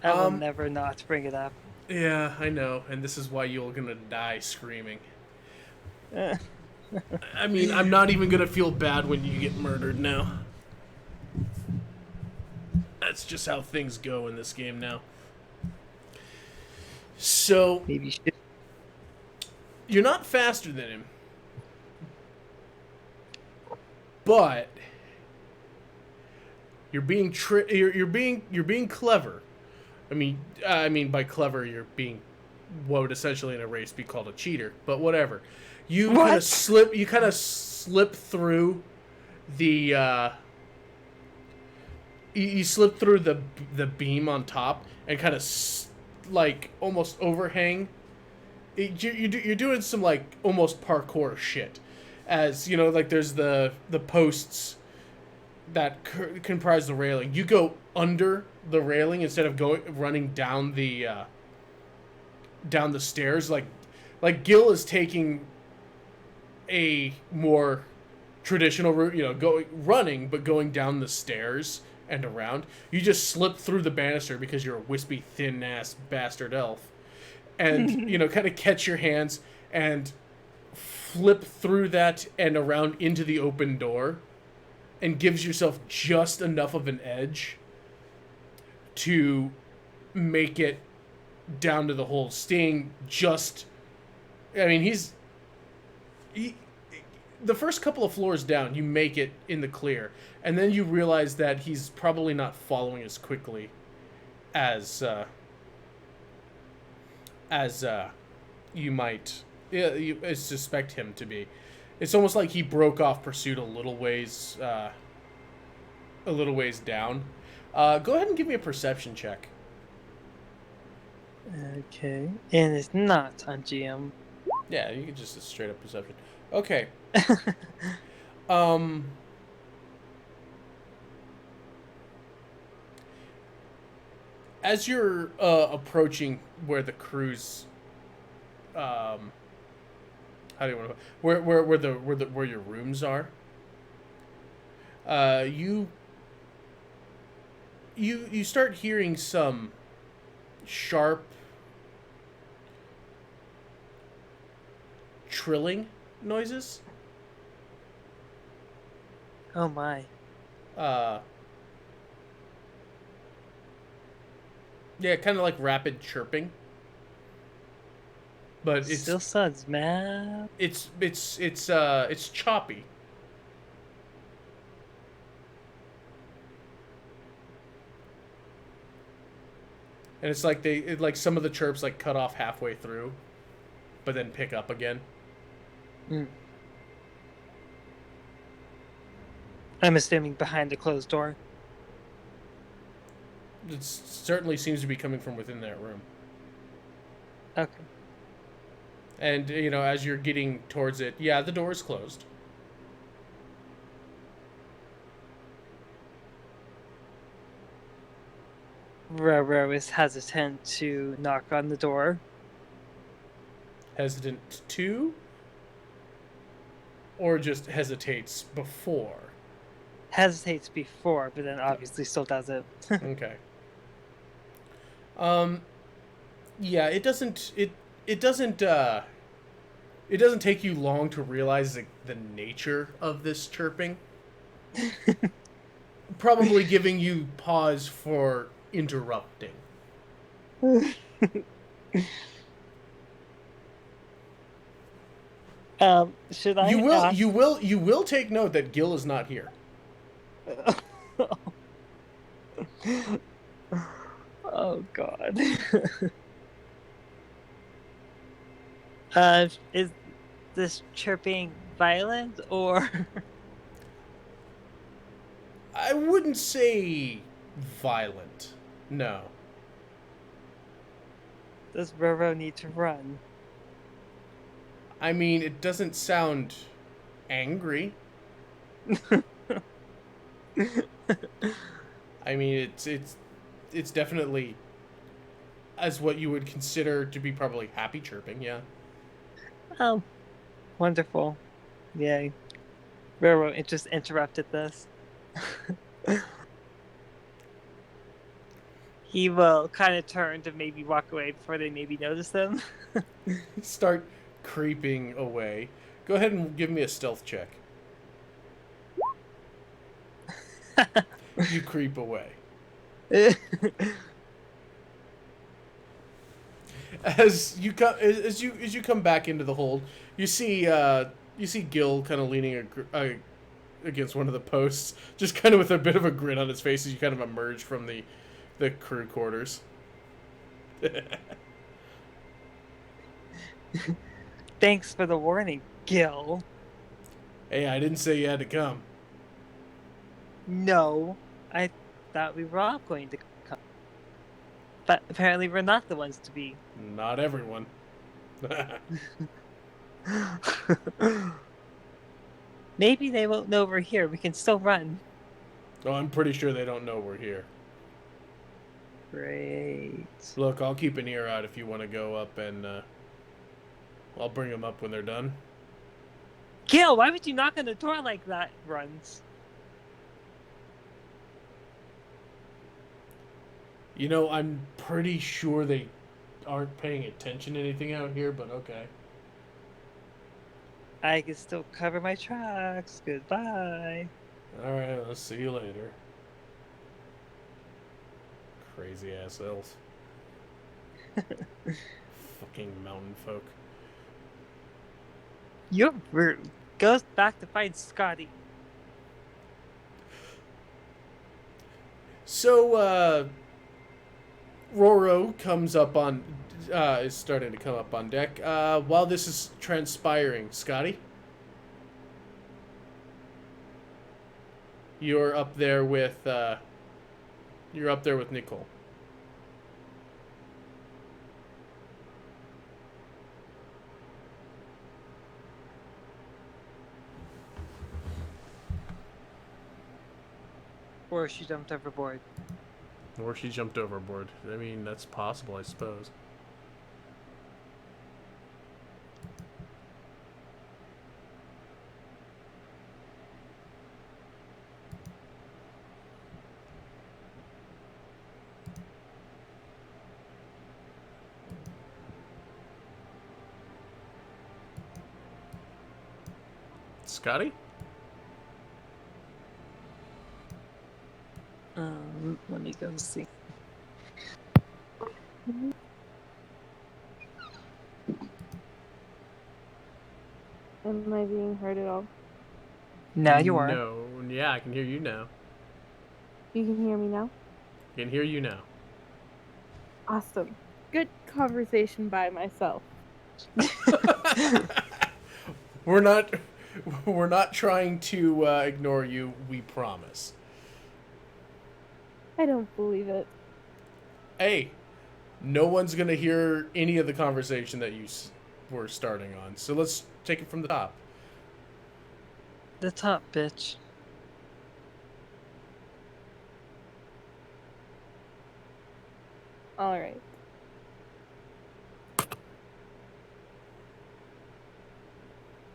I will never not bring it up. Yeah, I know, and this is why you're gonna die screaming. I mean, I'm not even gonna feel bad when you get murdered now. That's just how things go in this game now. So Maybe you should. you're not faster than him, but you're being you're being clever. I mean by clever, you're being what would essentially in a race be called a cheater, but whatever. You kind of slip through the you slip through the beam on top and kind of like almost overhang. You're doing some like almost parkour shit, as you know, like there's the posts that comprise the railing. You go under the railing instead of running down the stairs. Like Gil is taking a more traditional route, you know, running but going down the stairs and around. You just slip through the banister because you're a wispy, thin ass bastard elf, and you know, kind of catch your hands and flip through that and around into the open door, and gives yourself just enough of an edge to make it down to the hole, staying just. I mean, the first couple of floors down, you make it in the clear, and then you realize that he's probably not following as quickly as you might suspect him to be. It's almost like he broke off pursuit a little ways down. Go ahead and give me a perception check. Okay. And it's not on GM. Yeah, you can just a straight up perception. Okay. As you're approaching where the crew's how do you want to where your rooms are, you start hearing some sharp trilling noises. Oh my. Yeah, kind of like rapid chirping. But it's still sounds mad. It's choppy. And it's like like some of the chirps like cut off halfway through, but then pick up again. I'm assuming behind the closed door. It certainly seems to be coming from within that room. Okay. And, you know, as you're getting towards it, yeah, the door is closed. Roro is hesitant to knock on the door. Hesitant to? Or just hesitates before? Hesitates before, but then obviously still does it. Okay. Yeah, it doesn't take you long to realize the nature of this chirping. Probably giving you pause for interrupting. Should I You will ask? you will take note that Gil is not here. Oh God. Is this chirping violent or I wouldn't say violent. No. does Roro need to run? I mean, it doesn't sound angry. I mean, it's definitely as what you would consider to be probably happy chirping, yeah. Oh, wonderful. Yay. Roro it just interrupted this. He will kind of turn to maybe walk away before they maybe notice him. Start creeping away. Go ahead and give me a stealth check. You creep away. As you come back into the hold, you see Gil kind of leaning against one of the posts, just kind of with a bit of a grin on his face as you kind of emerge from the crew quarters. Thanks for the warning, Gil. Hey, I didn't say you had to come. No, I thought we were all going to come. But apparently we're not the ones to be. Not everyone. Maybe they won't know we're here. We can still run. Oh, I'm pretty sure they don't know we're here. Great. Look, I'll keep an ear out if you want to go up, and I'll bring them up when they're done. Gil, why would you knock on the door like that? Runs. You know, I'm pretty sure they aren't paying attention to anything out here, but okay. I can still cover my tracks. Goodbye. Alright, I'll see you later. Crazy ass elves. Fucking mountain folk. You're rude. Goes back to find Scotty. So, Roro comes up on, is starting to come up on deck. While this is transpiring, Scotty, you're up there with Nicole. Or she jumped overboard. Or she jumped overboard. I mean, that's possible, I suppose. Scotty? Let me go see. Am I being heard at all? Now you are. No. Yeah, I can hear you now. You can hear me now? I can hear you now. Awesome. Good conversation by myself. We're not trying to ignore you, we promise. I don't believe it. Hey, no one's going to hear any of the conversation that you were starting on. So let's take it from the top. The top, bitch. All right.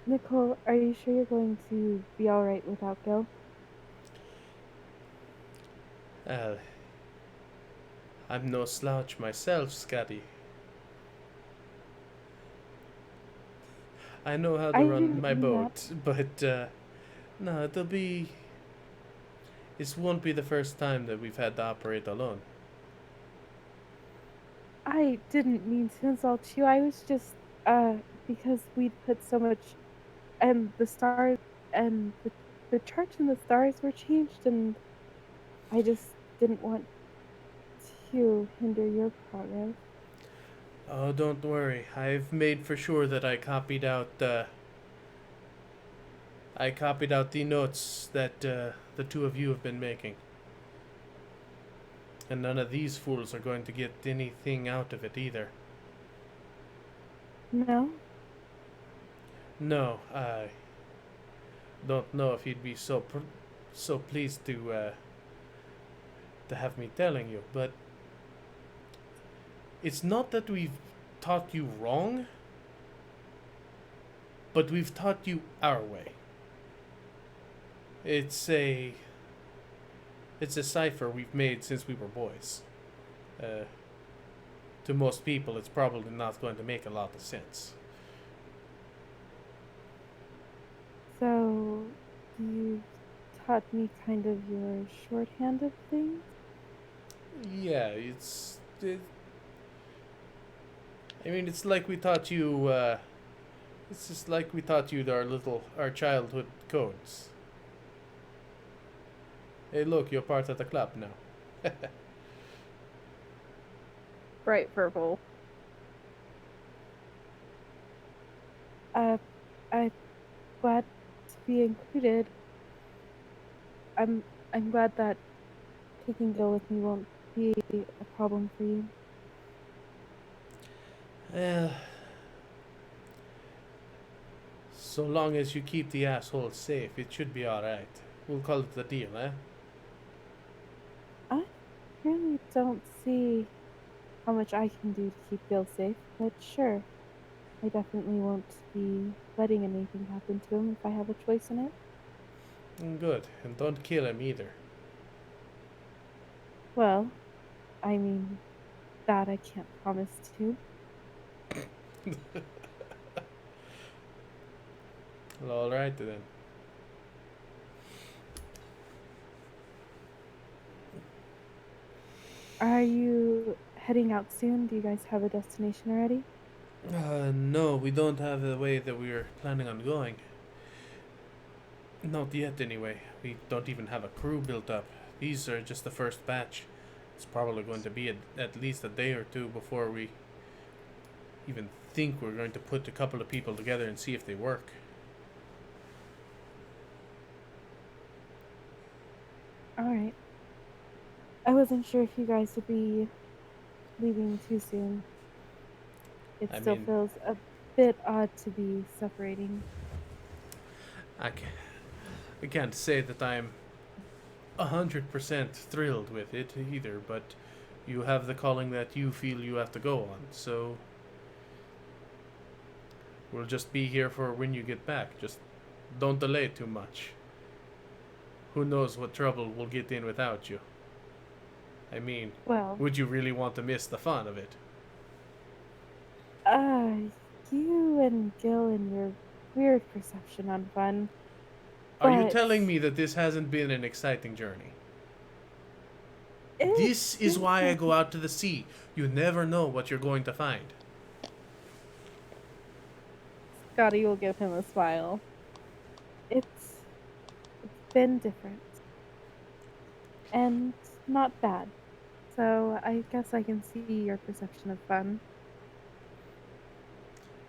Nicole, are you sure you're going to be all right without Gil? I'm no slouch myself, Scotty. I know how to I run didn't my mean boat, but no, this won't be the first time that we've had to operate alone. I didn't mean to insult you. I was just, because we'd put so much and the stars and the church and the stars were changed, and I just didn't want to hinder your progress. Oh, don't worry. I've made for sure that I copied out the notes that the two of you have been making. And none of these fools are going to get anything out of it either. No? No, I don't know if you'd be so pleased to have me telling you, but it's not that we've taught you wrong, but we've taught you our way. It's a it's a cipher we've made since we were boys. Uh, to most people, it's probably not going to make a lot of sense. So, you taught me kind of your shorthand of things? Yeah, I mean, it's like we taught you. It's just like we taught you our childhood codes. Hey, look, you're part of the club now. Bright purple. Uh, I'm glad to be included. I'm I'm glad that taking Gil with me won't be a problem for you. Well, so long as you keep the assholes safe, it should be alright. We'll call it the deal, eh? I really don't see how much I can do to keep Gil safe, but sure, I definitely won't be letting anything happen to him if I have a choice in it. Good, and don't kill him either. Well, I mean, that I can't promise to. Well, alright then. Are you heading out soon? Do you guys have a destination already? No, we don't have the way that we were planning on going. Not yet, anyway. We don't even have a crew built up. These are just the first batch. It's probably going to be at least a day or two before we even think we're going to put a couple of people together and see if they work. Alright. I wasn't sure if you guys would be leaving too soon. It I still mean, feels a bit odd to be separating. I can't say that I'm 100% thrilled with it either, but you have the calling that you feel you have to go on, so we'll just be here for when you get back. Just don't delay too much. Who knows what trouble we'll get in without you. I mean, Well, would you really want to miss the fun of it? uh, you and Gil and your weird perception on fun. Are you But telling me that this hasn't been an exciting journey? it's This is why I go out to the sea. You never know what you're going to find. Scotty will give him a smile. It's been different. And not bad. So I guess I can see your perception of fun.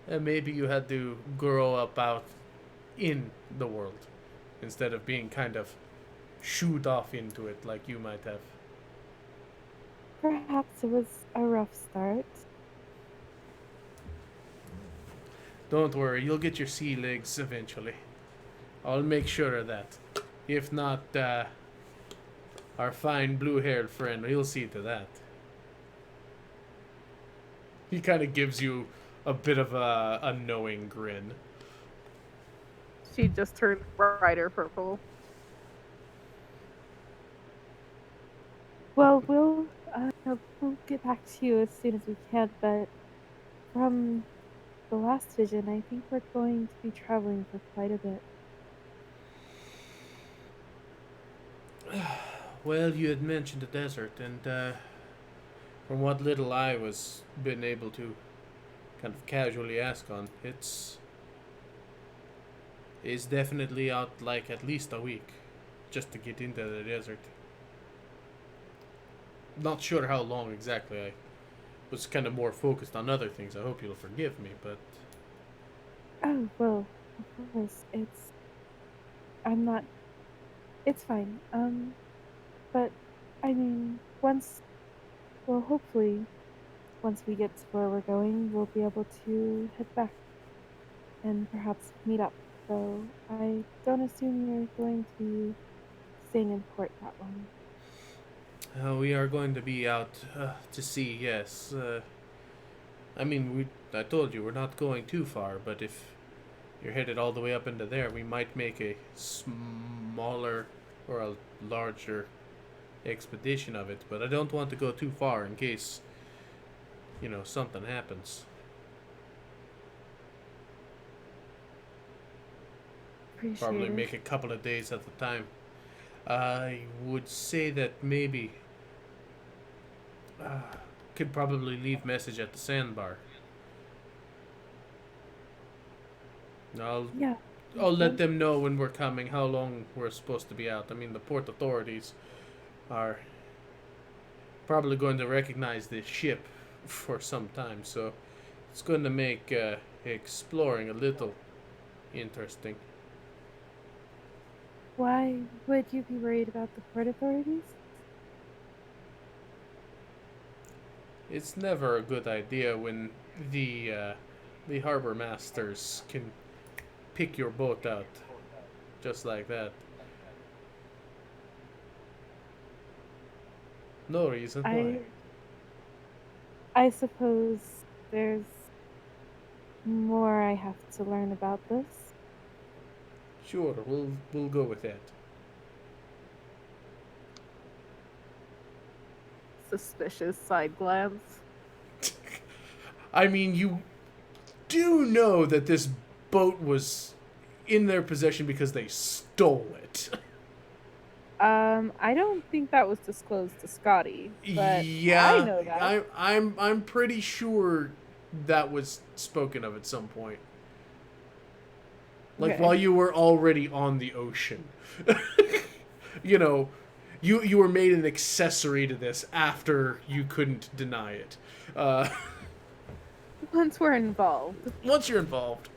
And maybe you had to grow up out in the world instead of being kind of shoot off into it like you might have. Perhaps it was a rough start. Don't worry, you'll get your sea legs eventually. I'll make sure of that. If not, our fine blue-haired friend, he'll see to that. He kind of gives you a bit of a knowing grin. She just turned brighter purple. Well, we'll get back to you as soon as we can, but from the last vision, I think we're going to be traveling for quite a bit. Well, you had mentioned the desert, and from what little I was been able to kind of casually ask on, is definitely out like at least a week just to get into the desert. Not sure how long exactly. I was kind of more focused on other things. I hope you'll forgive me, but Oh, well, of course, I'm not, it's fine. But, I mean, hopefully, once we get to where we're going, we'll be able to head back and perhaps meet up. So, I don't assume you're going to be staying in port that long. we are going to be out to sea. Yes. I mean, I told you we're not going too far, but if you're headed all the way up into there, we might make a smaller or a larger expedition of it. But I don't want to go too far in case something happens. Probably Appreciate it. make a couple of days at a time. I would say that maybe uh, could probably leave message at the sandbar. I'll Yeah, I'll sounds let good. them know when we're coming, how long we're supposed to be out. I mean, the port authorities are probably going to recognize this ship for some time, so it's going to make exploring a little interesting. Why would you be worried about the port authorities? It's never a good idea when the harbor masters can pick your boat out just like that. No reason why. I I suppose there's more I have to learn about this. Sure, we'll go with that. Suspicious side glance. I mean, you do know that this boat was in their possession because they stole it. I don't think that was disclosed to Scotty, but I Yeah, know that. I'm pretty sure that was spoken of at some point. Like Okay. while you were already on the ocean. you know, you were made an accessory to this after you couldn't deny it. Uh, Once we're involved. once you're involved.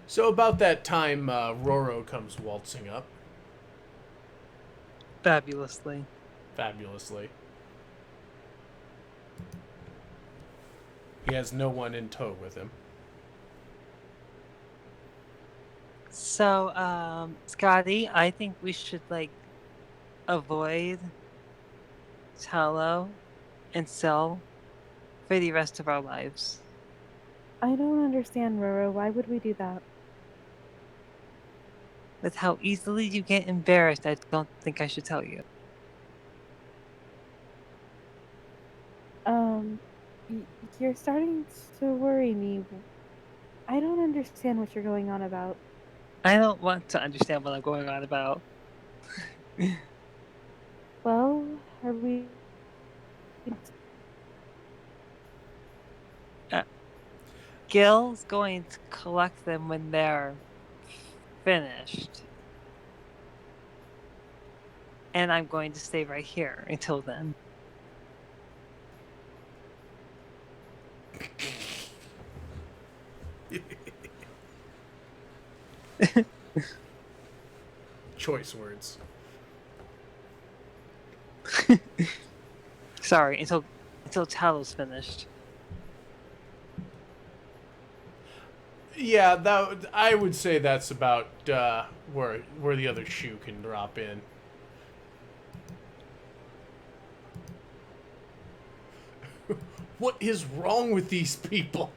So about that time, Roro comes waltzing up Fabulously. fabulously. He has no one in tow with him. So, Scotty, I think we should avoid Tallow and Cell for the rest of our lives. I don't understand, Roro. Why would we do that? With how easily you get embarrassed, I don't think I should tell you. Um, y- you're starting to worry me. I don't understand what you're going on about. I don't want to understand what I'm going on about. Well, are we? Uh, Gil's going to collect them when they're finished. And I'm going to stay right here until then. Choice words. Sorry, until Tallow's finished. Yeah, that I would say that's about where the other shoe can drop in. What is wrong with these people?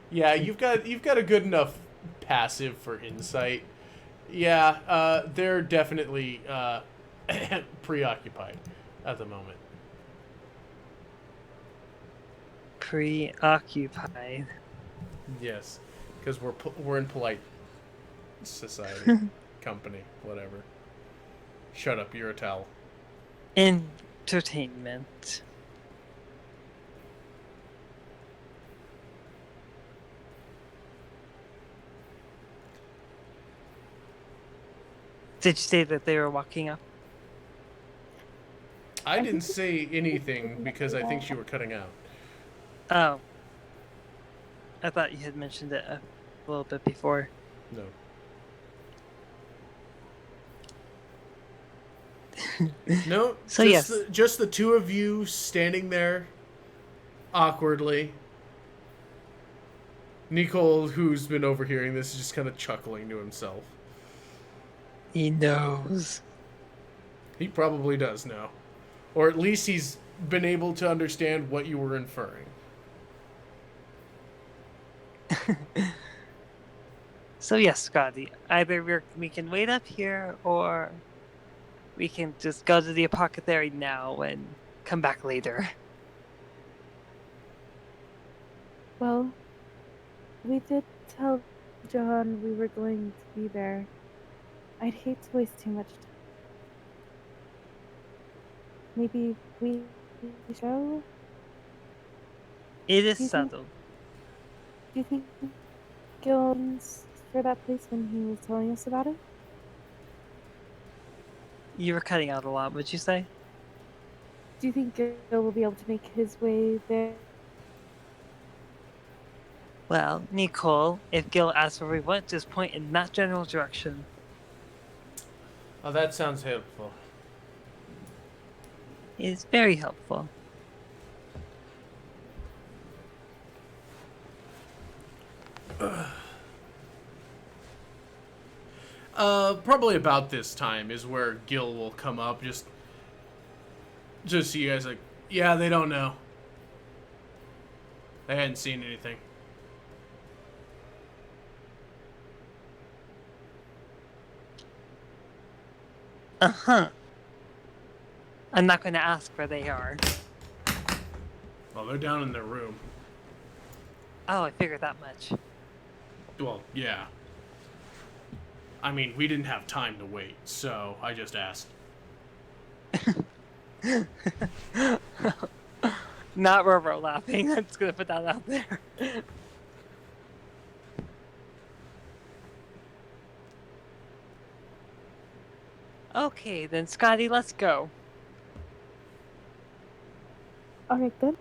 Yeah, you've got a good enough passive for insight. Yeah, they're definitely preoccupied at the moment. preoccupied. Yes, because we're in polite society, company, whatever. Shut up, you're a towel. Entertainment. Did you say that they were walking up? I didn't think say anything because I think you were cutting out. Oh. I thought you had mentioned it a little bit before. No. No, So yes. just the two of you standing there awkwardly. Nicole, who's been overhearing this, is just kind of chuckling to himself. He knows. He probably does know. Or at least he's been able to understand what you were inferring. So yes, Scotty. Either we can wait up here, or we can just go to the apothecary now and come back later. Well, we did tell John we were going to be there. I'd hate to waste too much time. Maybe we show? It is Do you think- settled. Do you think Gil's for that place when he was telling us about it? You were cutting out a lot, would you say? Do you think Gil will be able to make his way there? Well, Nicole, if Gil asks where we went, just point in that general direction. Oh, that sounds helpful. It is very helpful. Probably about this time is where Gil will come up. Just so you guys like, yeah, they don't know. They hadn't seen anything. Uh-huh. I'm not going to ask where they are. Well, they're down in their room. Oh, I figured that much. Well, yeah. I mean, we didn't have time to wait, so I just asked. Not Roro laughing. I'm just going to put that out there. Okay, then Scotty, let's go. Alright then.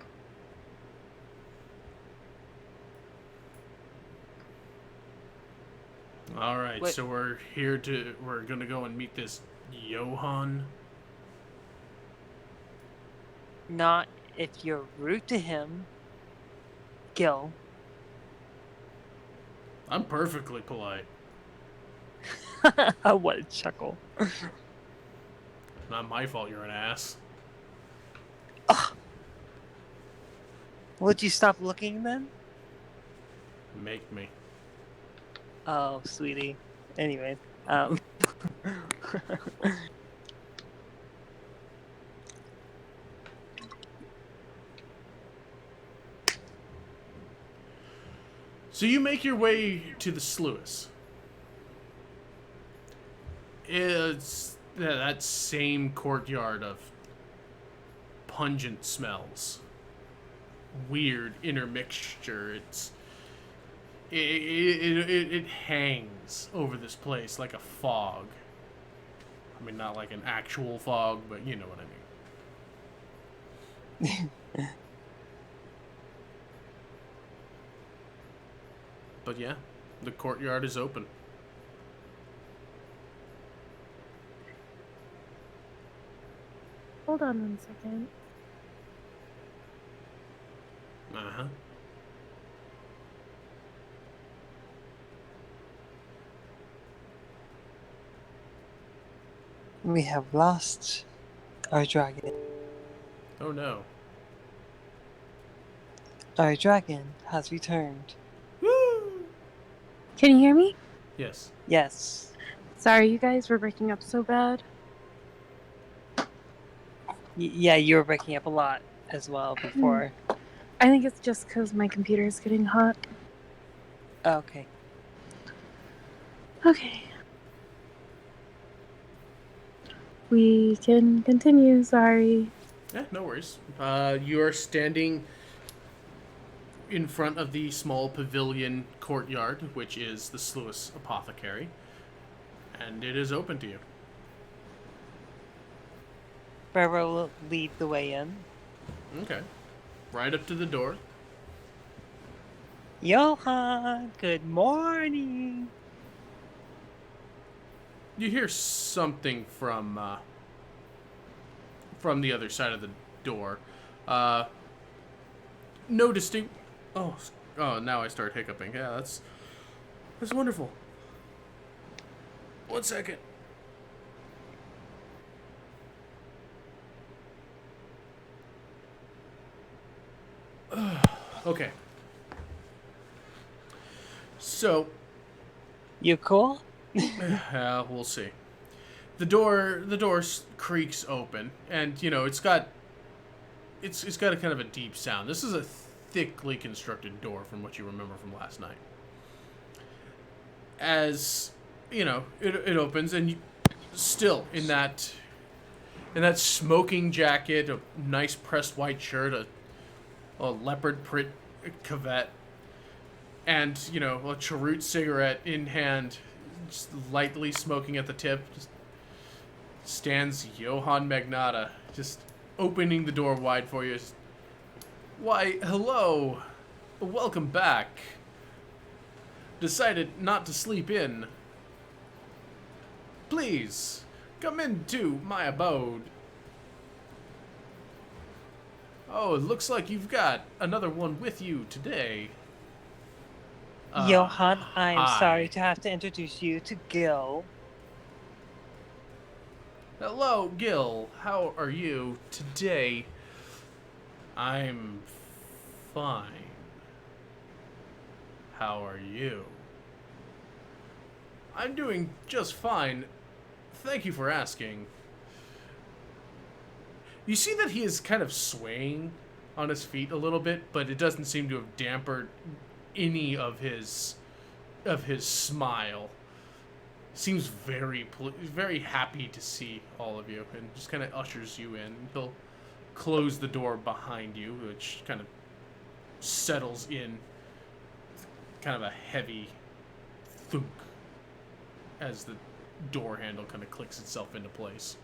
All right, Wait. so we're gonna go and meet this Johan. Not if you're rude to him, Gil. I'm perfectly polite. What a chuckle. Not my fault you're an ass. Would you stop looking then? Make me. Oh, sweetie. Anyway, So you make your way to the sluice. It's that same courtyard of pungent smells. Weird intermixture. It hangs over this place like a fog. I mean, not like an actual fog, but you know what I mean. But yeah, the courtyard is open. Hold on 1 second. Uh-huh. we have lost our dragon. Oh no. Our dragon has returned. Woo! Can you hear me? Yes. Yes. Sorry, you guys were breaking up so bad. Yeah, you were breaking up a lot as well before. I think it's just because my computer is getting hot. Okay. Okay. We can continue, sorry. Yeah, no worries. You are standing in front of the small pavilion courtyard, which is the Sluis Apothecary, and it is open to you. Barbara will lead the way in. Okay. Right up to the door. Johan, good morning. You hear something from the other side of the door. Uh, no distinct. Oh, now I start hiccuping. Yeah, that's wonderful. 1 second. Okay. So, You cool? we'll see. The door creaks open, and it's got a kind of a deep sound. This is a thickly constructed door from what you remember from last night. As it opens, and still in that smoking jacket, a nice pressed white shirt, a leopard print cavette, and a cheroot cigarette in hand, just lightly smoking at the tip, just stands Johann Magnata, just opening the door wide for you. Why, hello, welcome back. Decided not to sleep in. Please, come into my abode. Oh, it looks like you've got another one with you today. Johan, I'm Hi. sorry to have to introduce you to Gil. Hello, Gil. How are you today? I'm fine. How are you? I'm doing just fine. Thank you for asking. You see that he is kind of swaying on his feet a little bit, but it doesn't seem to have dampened any of his smile. Seems very happy to see all of you, and just kind of ushers you in. He'll close the door behind you, which kind of settles in kind of a heavy thunk as the door handle kind of clicks itself into place.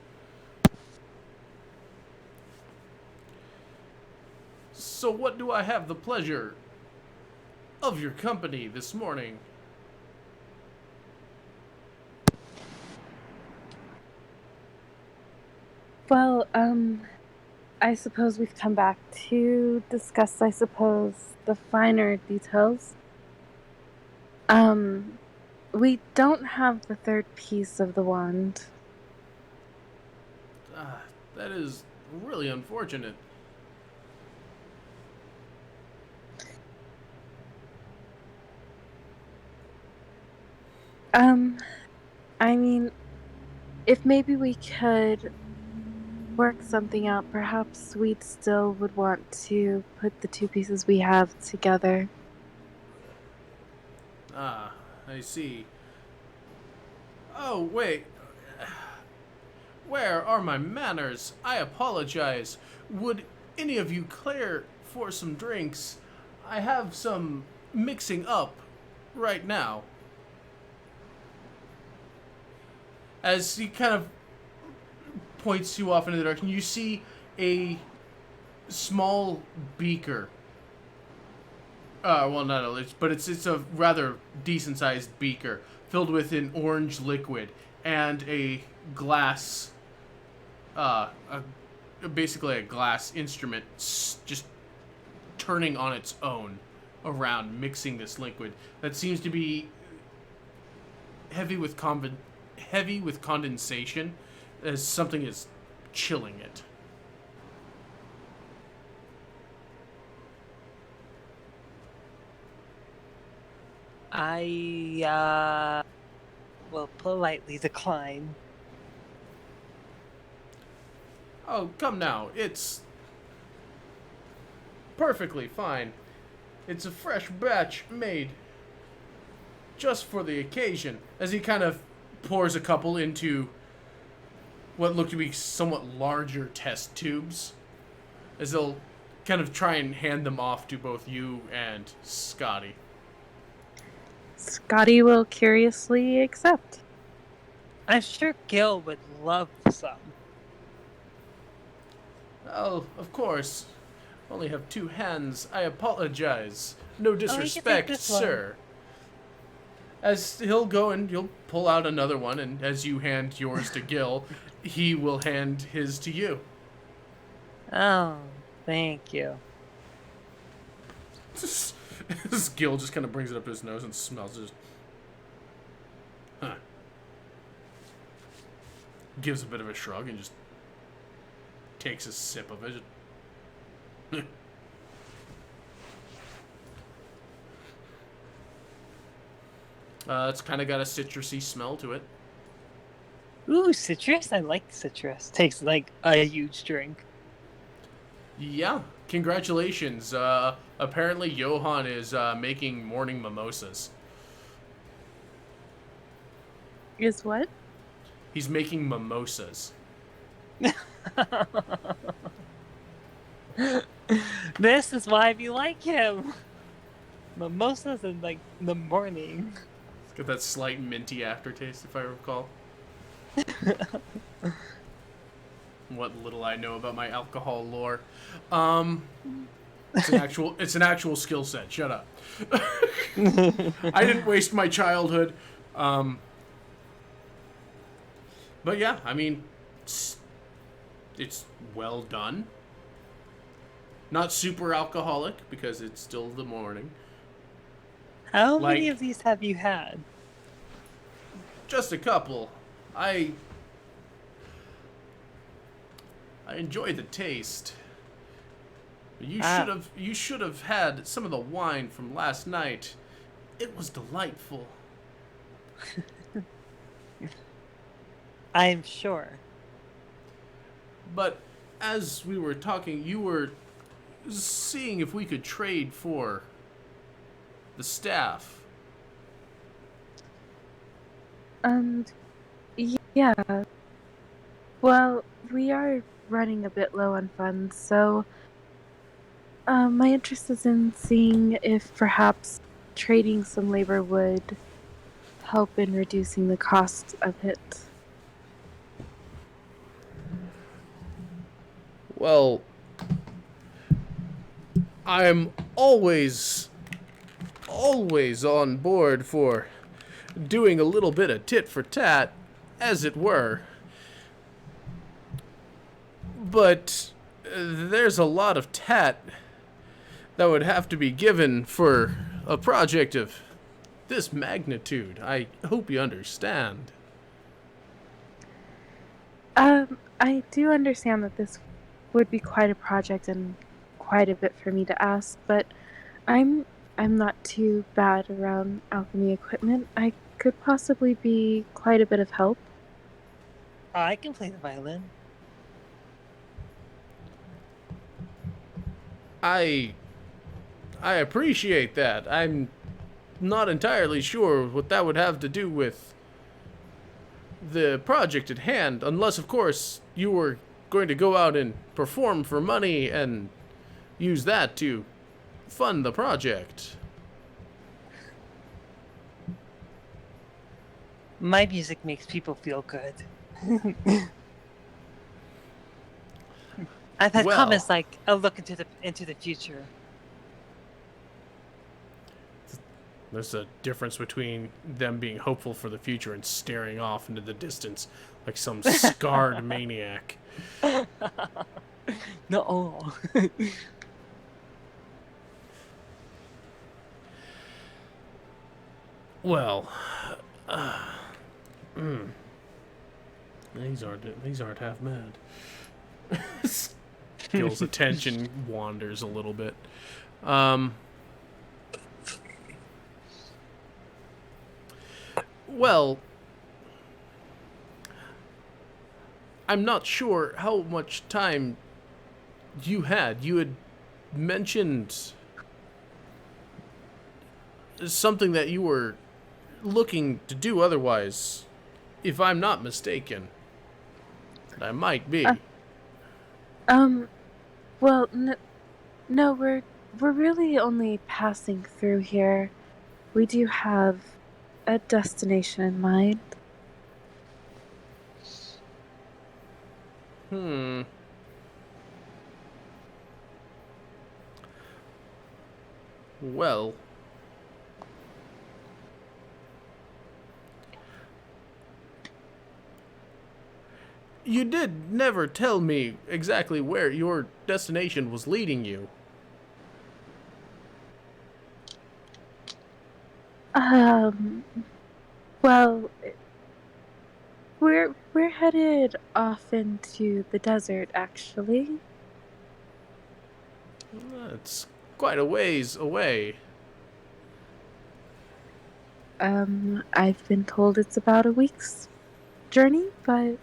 So what do I have the pleasure of your company this morning? Well, I suppose we've come back to discuss, the finer details. We don't have the third piece of the wand. That is really unfortunate. I mean, if maybe we could work something out, perhaps we'd still would want to put the two pieces we have together. Ah, I see. Oh, wait. Where are my manners? I apologize. Would any of you care for some drinks? I have some mixing up right now. As he kind of points you off in the direction, you see a small beaker. Well, not a, but it's a rather decent sized beaker filled with an orange liquid and a glass, basically a glass instrument just turning on its own around mixing this liquid that seems to be heavy with condensation, as something is chilling it. I will politely decline. Oh, come now. It's perfectly fine. It's a fresh batch made just for the occasion. As he kind of pours a couple into what look to be somewhat larger test tubes, as they'll kind of try and hand them off to both you and Scotty. Scotty will curiously accept. I'm sure Gil would love some. Oh, of course. Only have two hands. I apologize. No take disrespect, this one. sir. As he'll go and you'll pull out another one, and as you hand yours to Gil, he will hand his to you. Oh, thank you. Gil just kind of brings it up to his nose and smells it. Huh. Gives a bit of a shrug and just takes a sip of it. It's kind of got a citrusy smell to it. Ooh, citrus? I like citrus. Tastes like a huge drink. Yeah, congratulations. Apparently Johan is making morning mimosas. Is what? He's making mimosas. This is why we like him. Mimosas in like the morning. It's got that slight minty aftertaste, if I recall. What little I know about my alcohol lore. It's an actual skill set. Shut up. I didn't waste my childhood. But yeah, I mean, it's well done. Not super alcoholic because it's still the morning. How many of these have you had? Just a couple. I enjoy the taste. You should have had some of the wine from last night. It was delightful. I'm sure. But as we were talking, you were seeing if we could trade for the staff. Yeah. Well, we are running a bit low on funds, so my interest is in seeing if perhaps trading some labor would help in reducing the cost of it. Well, I'm always on board for doing a little bit of tit for tat, as it were. But there's a lot of tat that would have to be given for a project of this magnitude. I hope you understand. I do understand that this would be quite a project and quite a bit for me to ask, but I'm not too bad around alchemy equipment. I could possibly be quite a bit of help. I can play the violin. I appreciate that. I'm not entirely sure what that would have to do with the project at hand, unless, of course, you were going to go out and perform for money and use that to fund the project. My music makes people feel good. I've had comments like, "Oh, look into the future." There's a difference between them being hopeful for the future and staring off into the distance like some scarred maniac. No. Well, these aren't half mad. Gil's attention wanders a little bit. Well, I'm not sure how much time you had. You had mentioned something that you were looking to do otherwise, if I'm not mistaken. I might be. Uh, Um, well, no, we're really only passing through here. We do have a destination in mind. Hmm. Well, you did never tell me exactly where your destination was leading you. Um, well, we're headed off into the desert, actually. It's quite a ways away. I've been told it's about a week's journey, but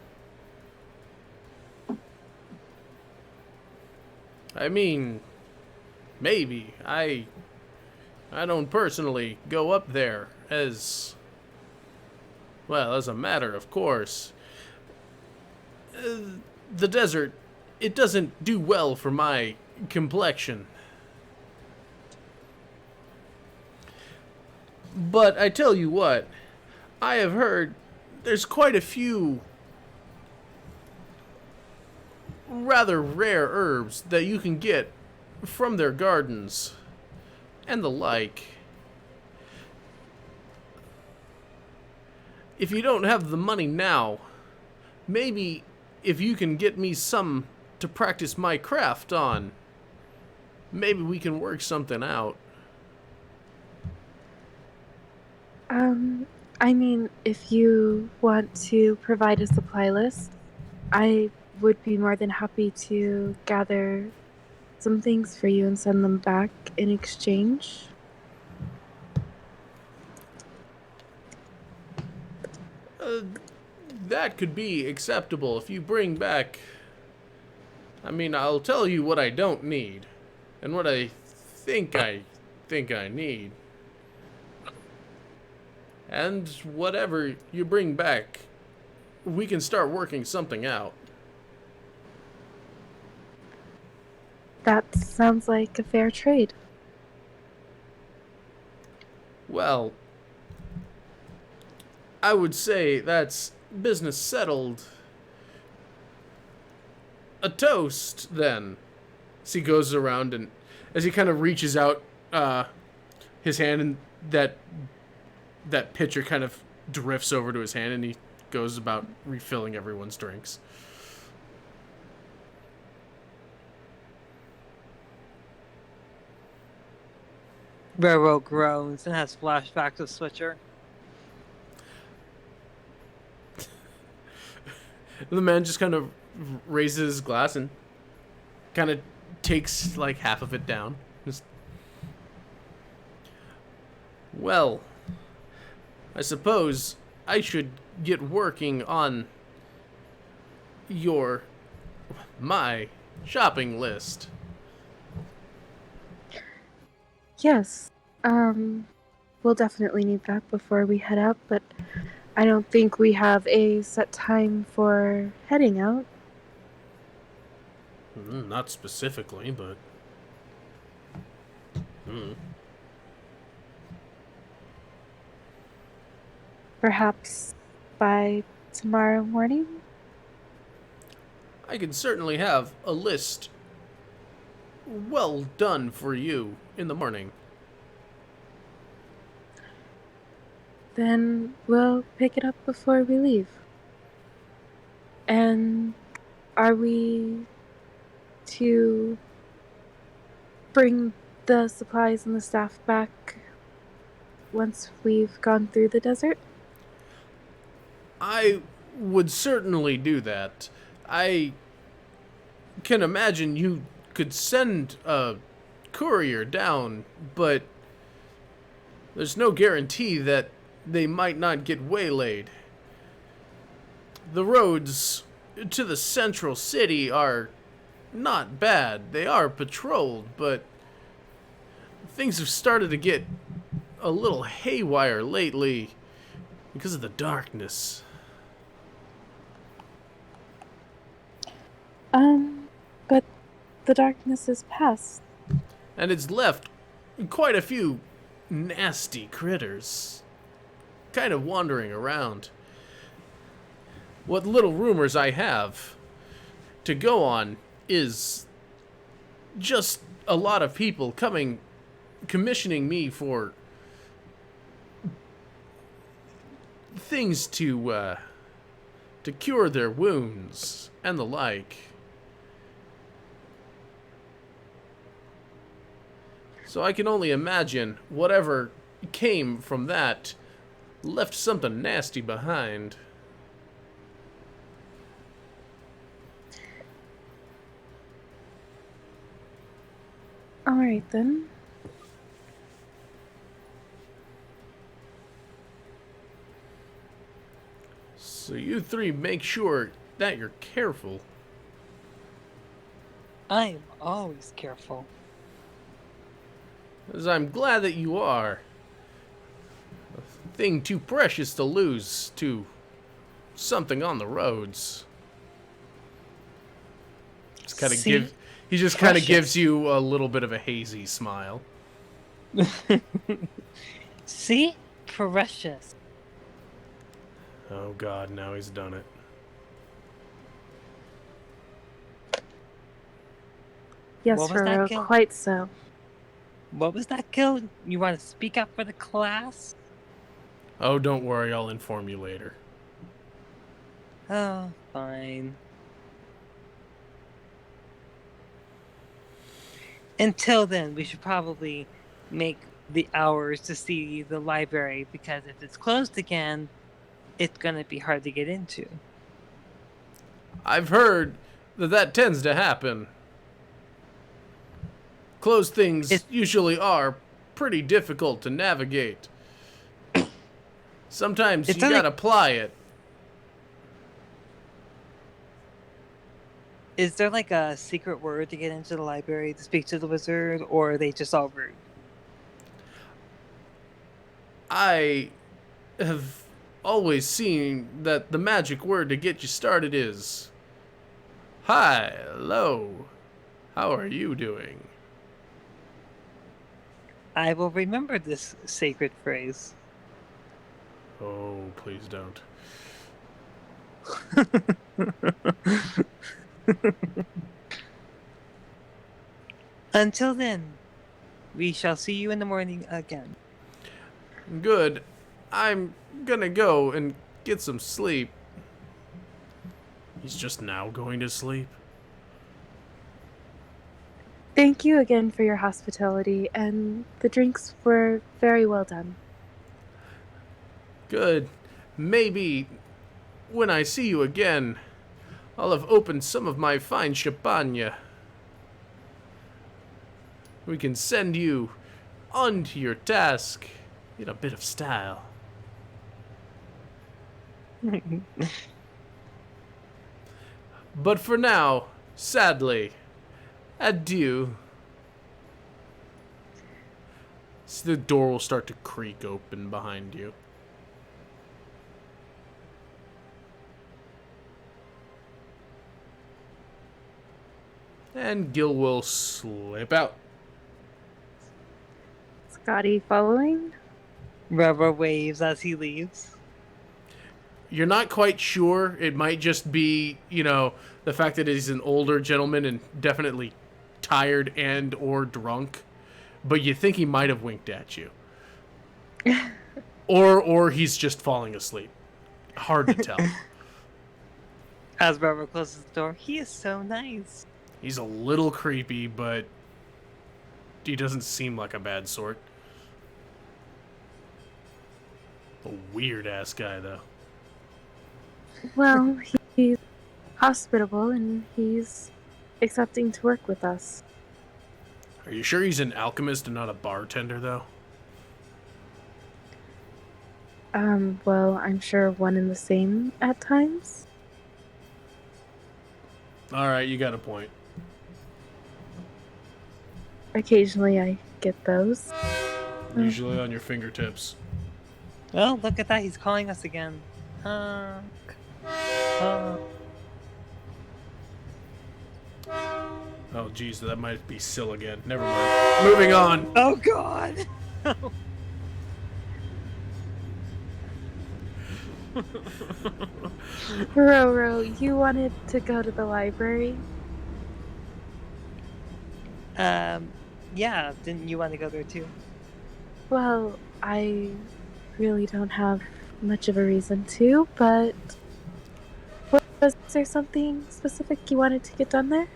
I mean, maybe. I don't personally go up there as well, as a matter of course. The desert, it doesn't do well for my complexion. But I tell you what, I have heard there's quite a few rather rare herbs that you can get from their gardens and the like. If you don't have the money now, maybe if you can get me some to practice my craft on, maybe we can work something out. I mean, if you want to provide a supply list, I would be more than happy to gather some things for you and send them back in exchange. That could be acceptable if you bring back. I mean, I'll tell you what I don't need, and what I think I need. And whatever you bring back, we can start working something out. That sounds like a fair trade. Well, I would say that's business settled. A toast, then. As he goes around and as he kind of reaches out his hand, and that pitcher kind of drifts over to his hand, and he goes about refilling everyone's drinks. Roro groans and has flashbacks of Switcher. The man just kind of raises his glass and kind of takes like half of it down. Just, well, I suppose I should get working on my shopping list. Yes. We'll definitely need that before we head out, but I don't think we have a set time for heading out. Not specifically, but. Perhaps by tomorrow morning? I can certainly have a list well done for you in the morning. Then we'll pick it up before we leave. And are we to bring the supplies and the staff back once we've gone through the desert? I would certainly do that. I can imagine you could send a courier down, but there's no guarantee that they might not get waylaid. The roads to the central city are not bad. They are patrolled, but things have started to get a little haywire lately because of the darkness. But the darkness is past. And it's left quite a few nasty critters kind of wandering around. What little rumors I have to go on is just a lot of people commissioning me for things to cure their wounds and the like. So I can only imagine whatever came from that left something nasty behind. Alright then. So you three make sure that you're careful. I am always careful. As I'm glad that you are. A thing too precious to lose to something on the roads. Just kind of See? he just kind of Precious. gives you a little bit of a hazy smile. See? Precious. Oh god, now he's done it. Yes, What was that, Roro, Gil? quite so. What was that, Gil? You want to speak up for the class? Oh, don't worry, I'll inform you later. Oh, fine. Until then, we should probably make the hours to see the library, because if it's closed again, it's going to be hard to get into. I've heard that tends to happen. Closed things usually are pretty difficult to navigate. Sometimes It's you only- gotta ply it. Is there like a secret word to get into the library to speak to the wizard, or are they just all rude? I have always seen that the magic word to get you started is hi, hello, how are you doing? I will remember this sacred phrase. Oh, please don't. Until then, we shall see you in the morning again. Good. I'm gonna go and get some sleep. He's just now going to sleep. Thank you again for your hospitality, and the drinks were very well done. Good. Maybe when I see you again, I'll have opened some of my fine champagne. We can send you on to your task in a bit of style. But for now, sadly, adieu. So the door will start to creak open behind you. And Gil will slip out. Scotty following? Rubber waves as he leaves. You're not quite sure. It might just be, the fact that he's an older gentleman and definitely tired and or drunk. But you think he might have winked at you. or he's just falling asleep. Hard to tell. As Rubber closes the door, he is so nice. He's a little creepy, but he doesn't seem like a bad sort. A weird-ass guy, though. Well, he's hospitable and he's accepting to work with us. Are you sure he's an alchemist and not a bartender, though? Well, I'm sure one and the same at times. Alright, you got a point. occasionally I get those. Usually on your fingertips. Well, look at that. He's calling us again. Honk. Honk. Oh, geez, that might be Syl again. Never mind. Moving on. Oh, God. Roro, you wanted to go to the library? Yeah, didn't you want to go there too? Well, I really don't have much of a reason to, but was there something specific you wanted to get done there?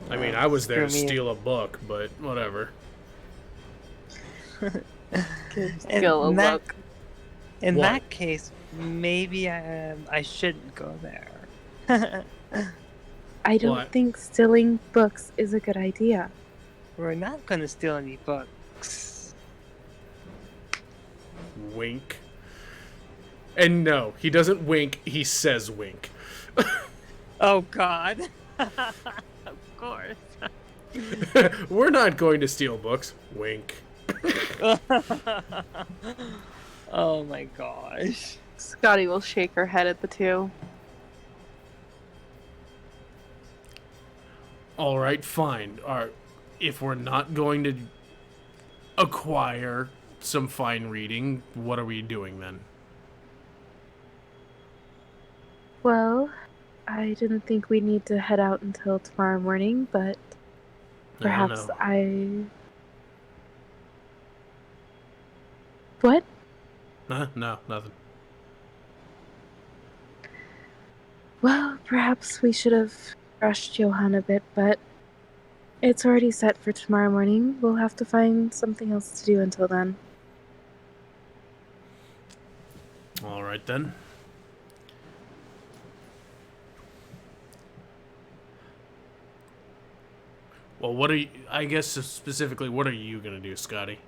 I mean, I was there to Screw me. steal a book, but whatever. In that case, maybe I shouldn't go there. I don't What? think stealing books is a good idea. We're not gonna steal any books. Wink. And no, he doesn't wink, he says wink. Oh, God. Of course. We're not going to steal books. Wink. Oh my gosh. Scotty will shake her head at the two. Alright, fine. If we're not going to acquire some fine reading, what are we doing then? Well, I didn't think we'd need to head out until tomorrow morning, but perhaps What? No, nothing. Well, perhaps we should have rushed Johann a bit, but it's already set for tomorrow morning. We'll have to find something else to do until then. Alright then. Well, what are you... I guess specifically, what are you gonna do, Scotty?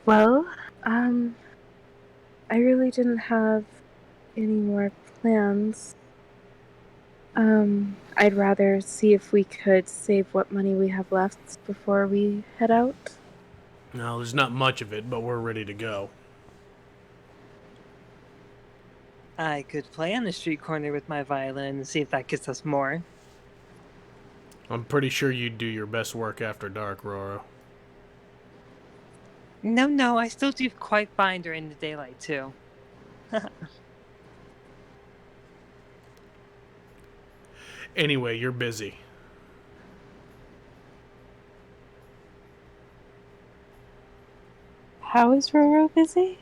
Well, I really didn't have any more plans. I'd rather see if we could save what money we have left before we head out. No, there's not much of it, but we're ready to go. I could play on the street corner with my violin and see if that gets us more. I'm pretty sure you'd do your best work after dark, Roro. No, I still do quite fine during the daylight too. Anyway, you're busy. How is Roro busy?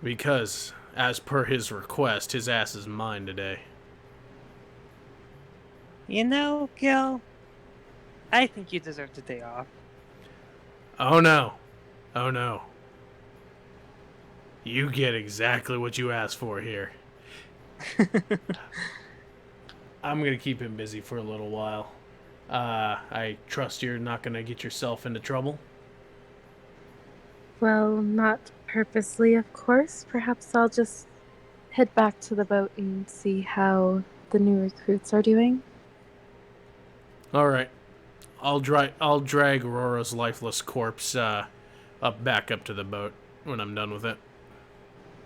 Because, as per his request, his ass is mine today. You know, Gil, I think you deserve the day off. Oh no. Oh no. You get exactly what you asked for here. I'm gonna keep him busy for a little while. I trust you're not gonna get yourself into trouble? Well, not purposely, of course. Perhaps I'll just head back to the boat and see how the new recruits are doing. Alright. I'll drag Aurora's lifeless corpse back up to the boat when I'm done with it.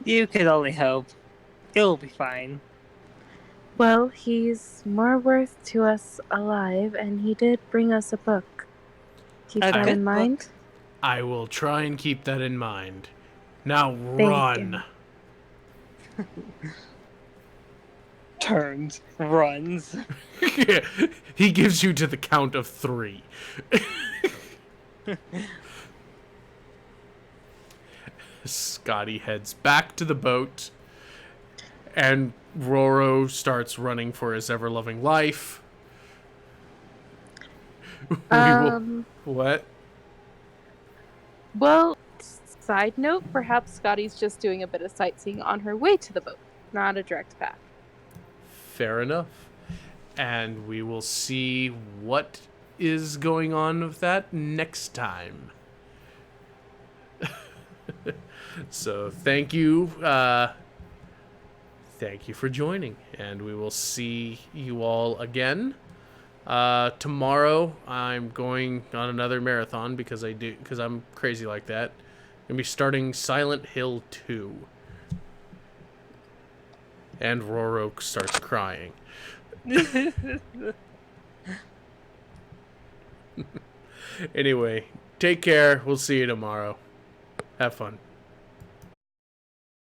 You could only hope. It'll be fine. Well, he's more worth to us alive, and he did bring us a book. Keep A that good in mind. I will try and keep that in mind. Now Thank run! Turns, runs. He gives you to the count of 3. Scotty heads back to the boat, and Roro starts running for his ever-loving life. What? Well, side note, perhaps Scotty's just doing a bit of sightseeing on her way to the boat, not a direct path. Fair enough. And we will see what is going on with that next time. So thank you thank you for joining, and we will see you all again. Tomorrow I'm going on another marathon because I'm crazy like that. I'm gonna be starting Silent Hill 2. And Roro starts crying. Anyway, take care. We'll see you tomorrow. Have fun.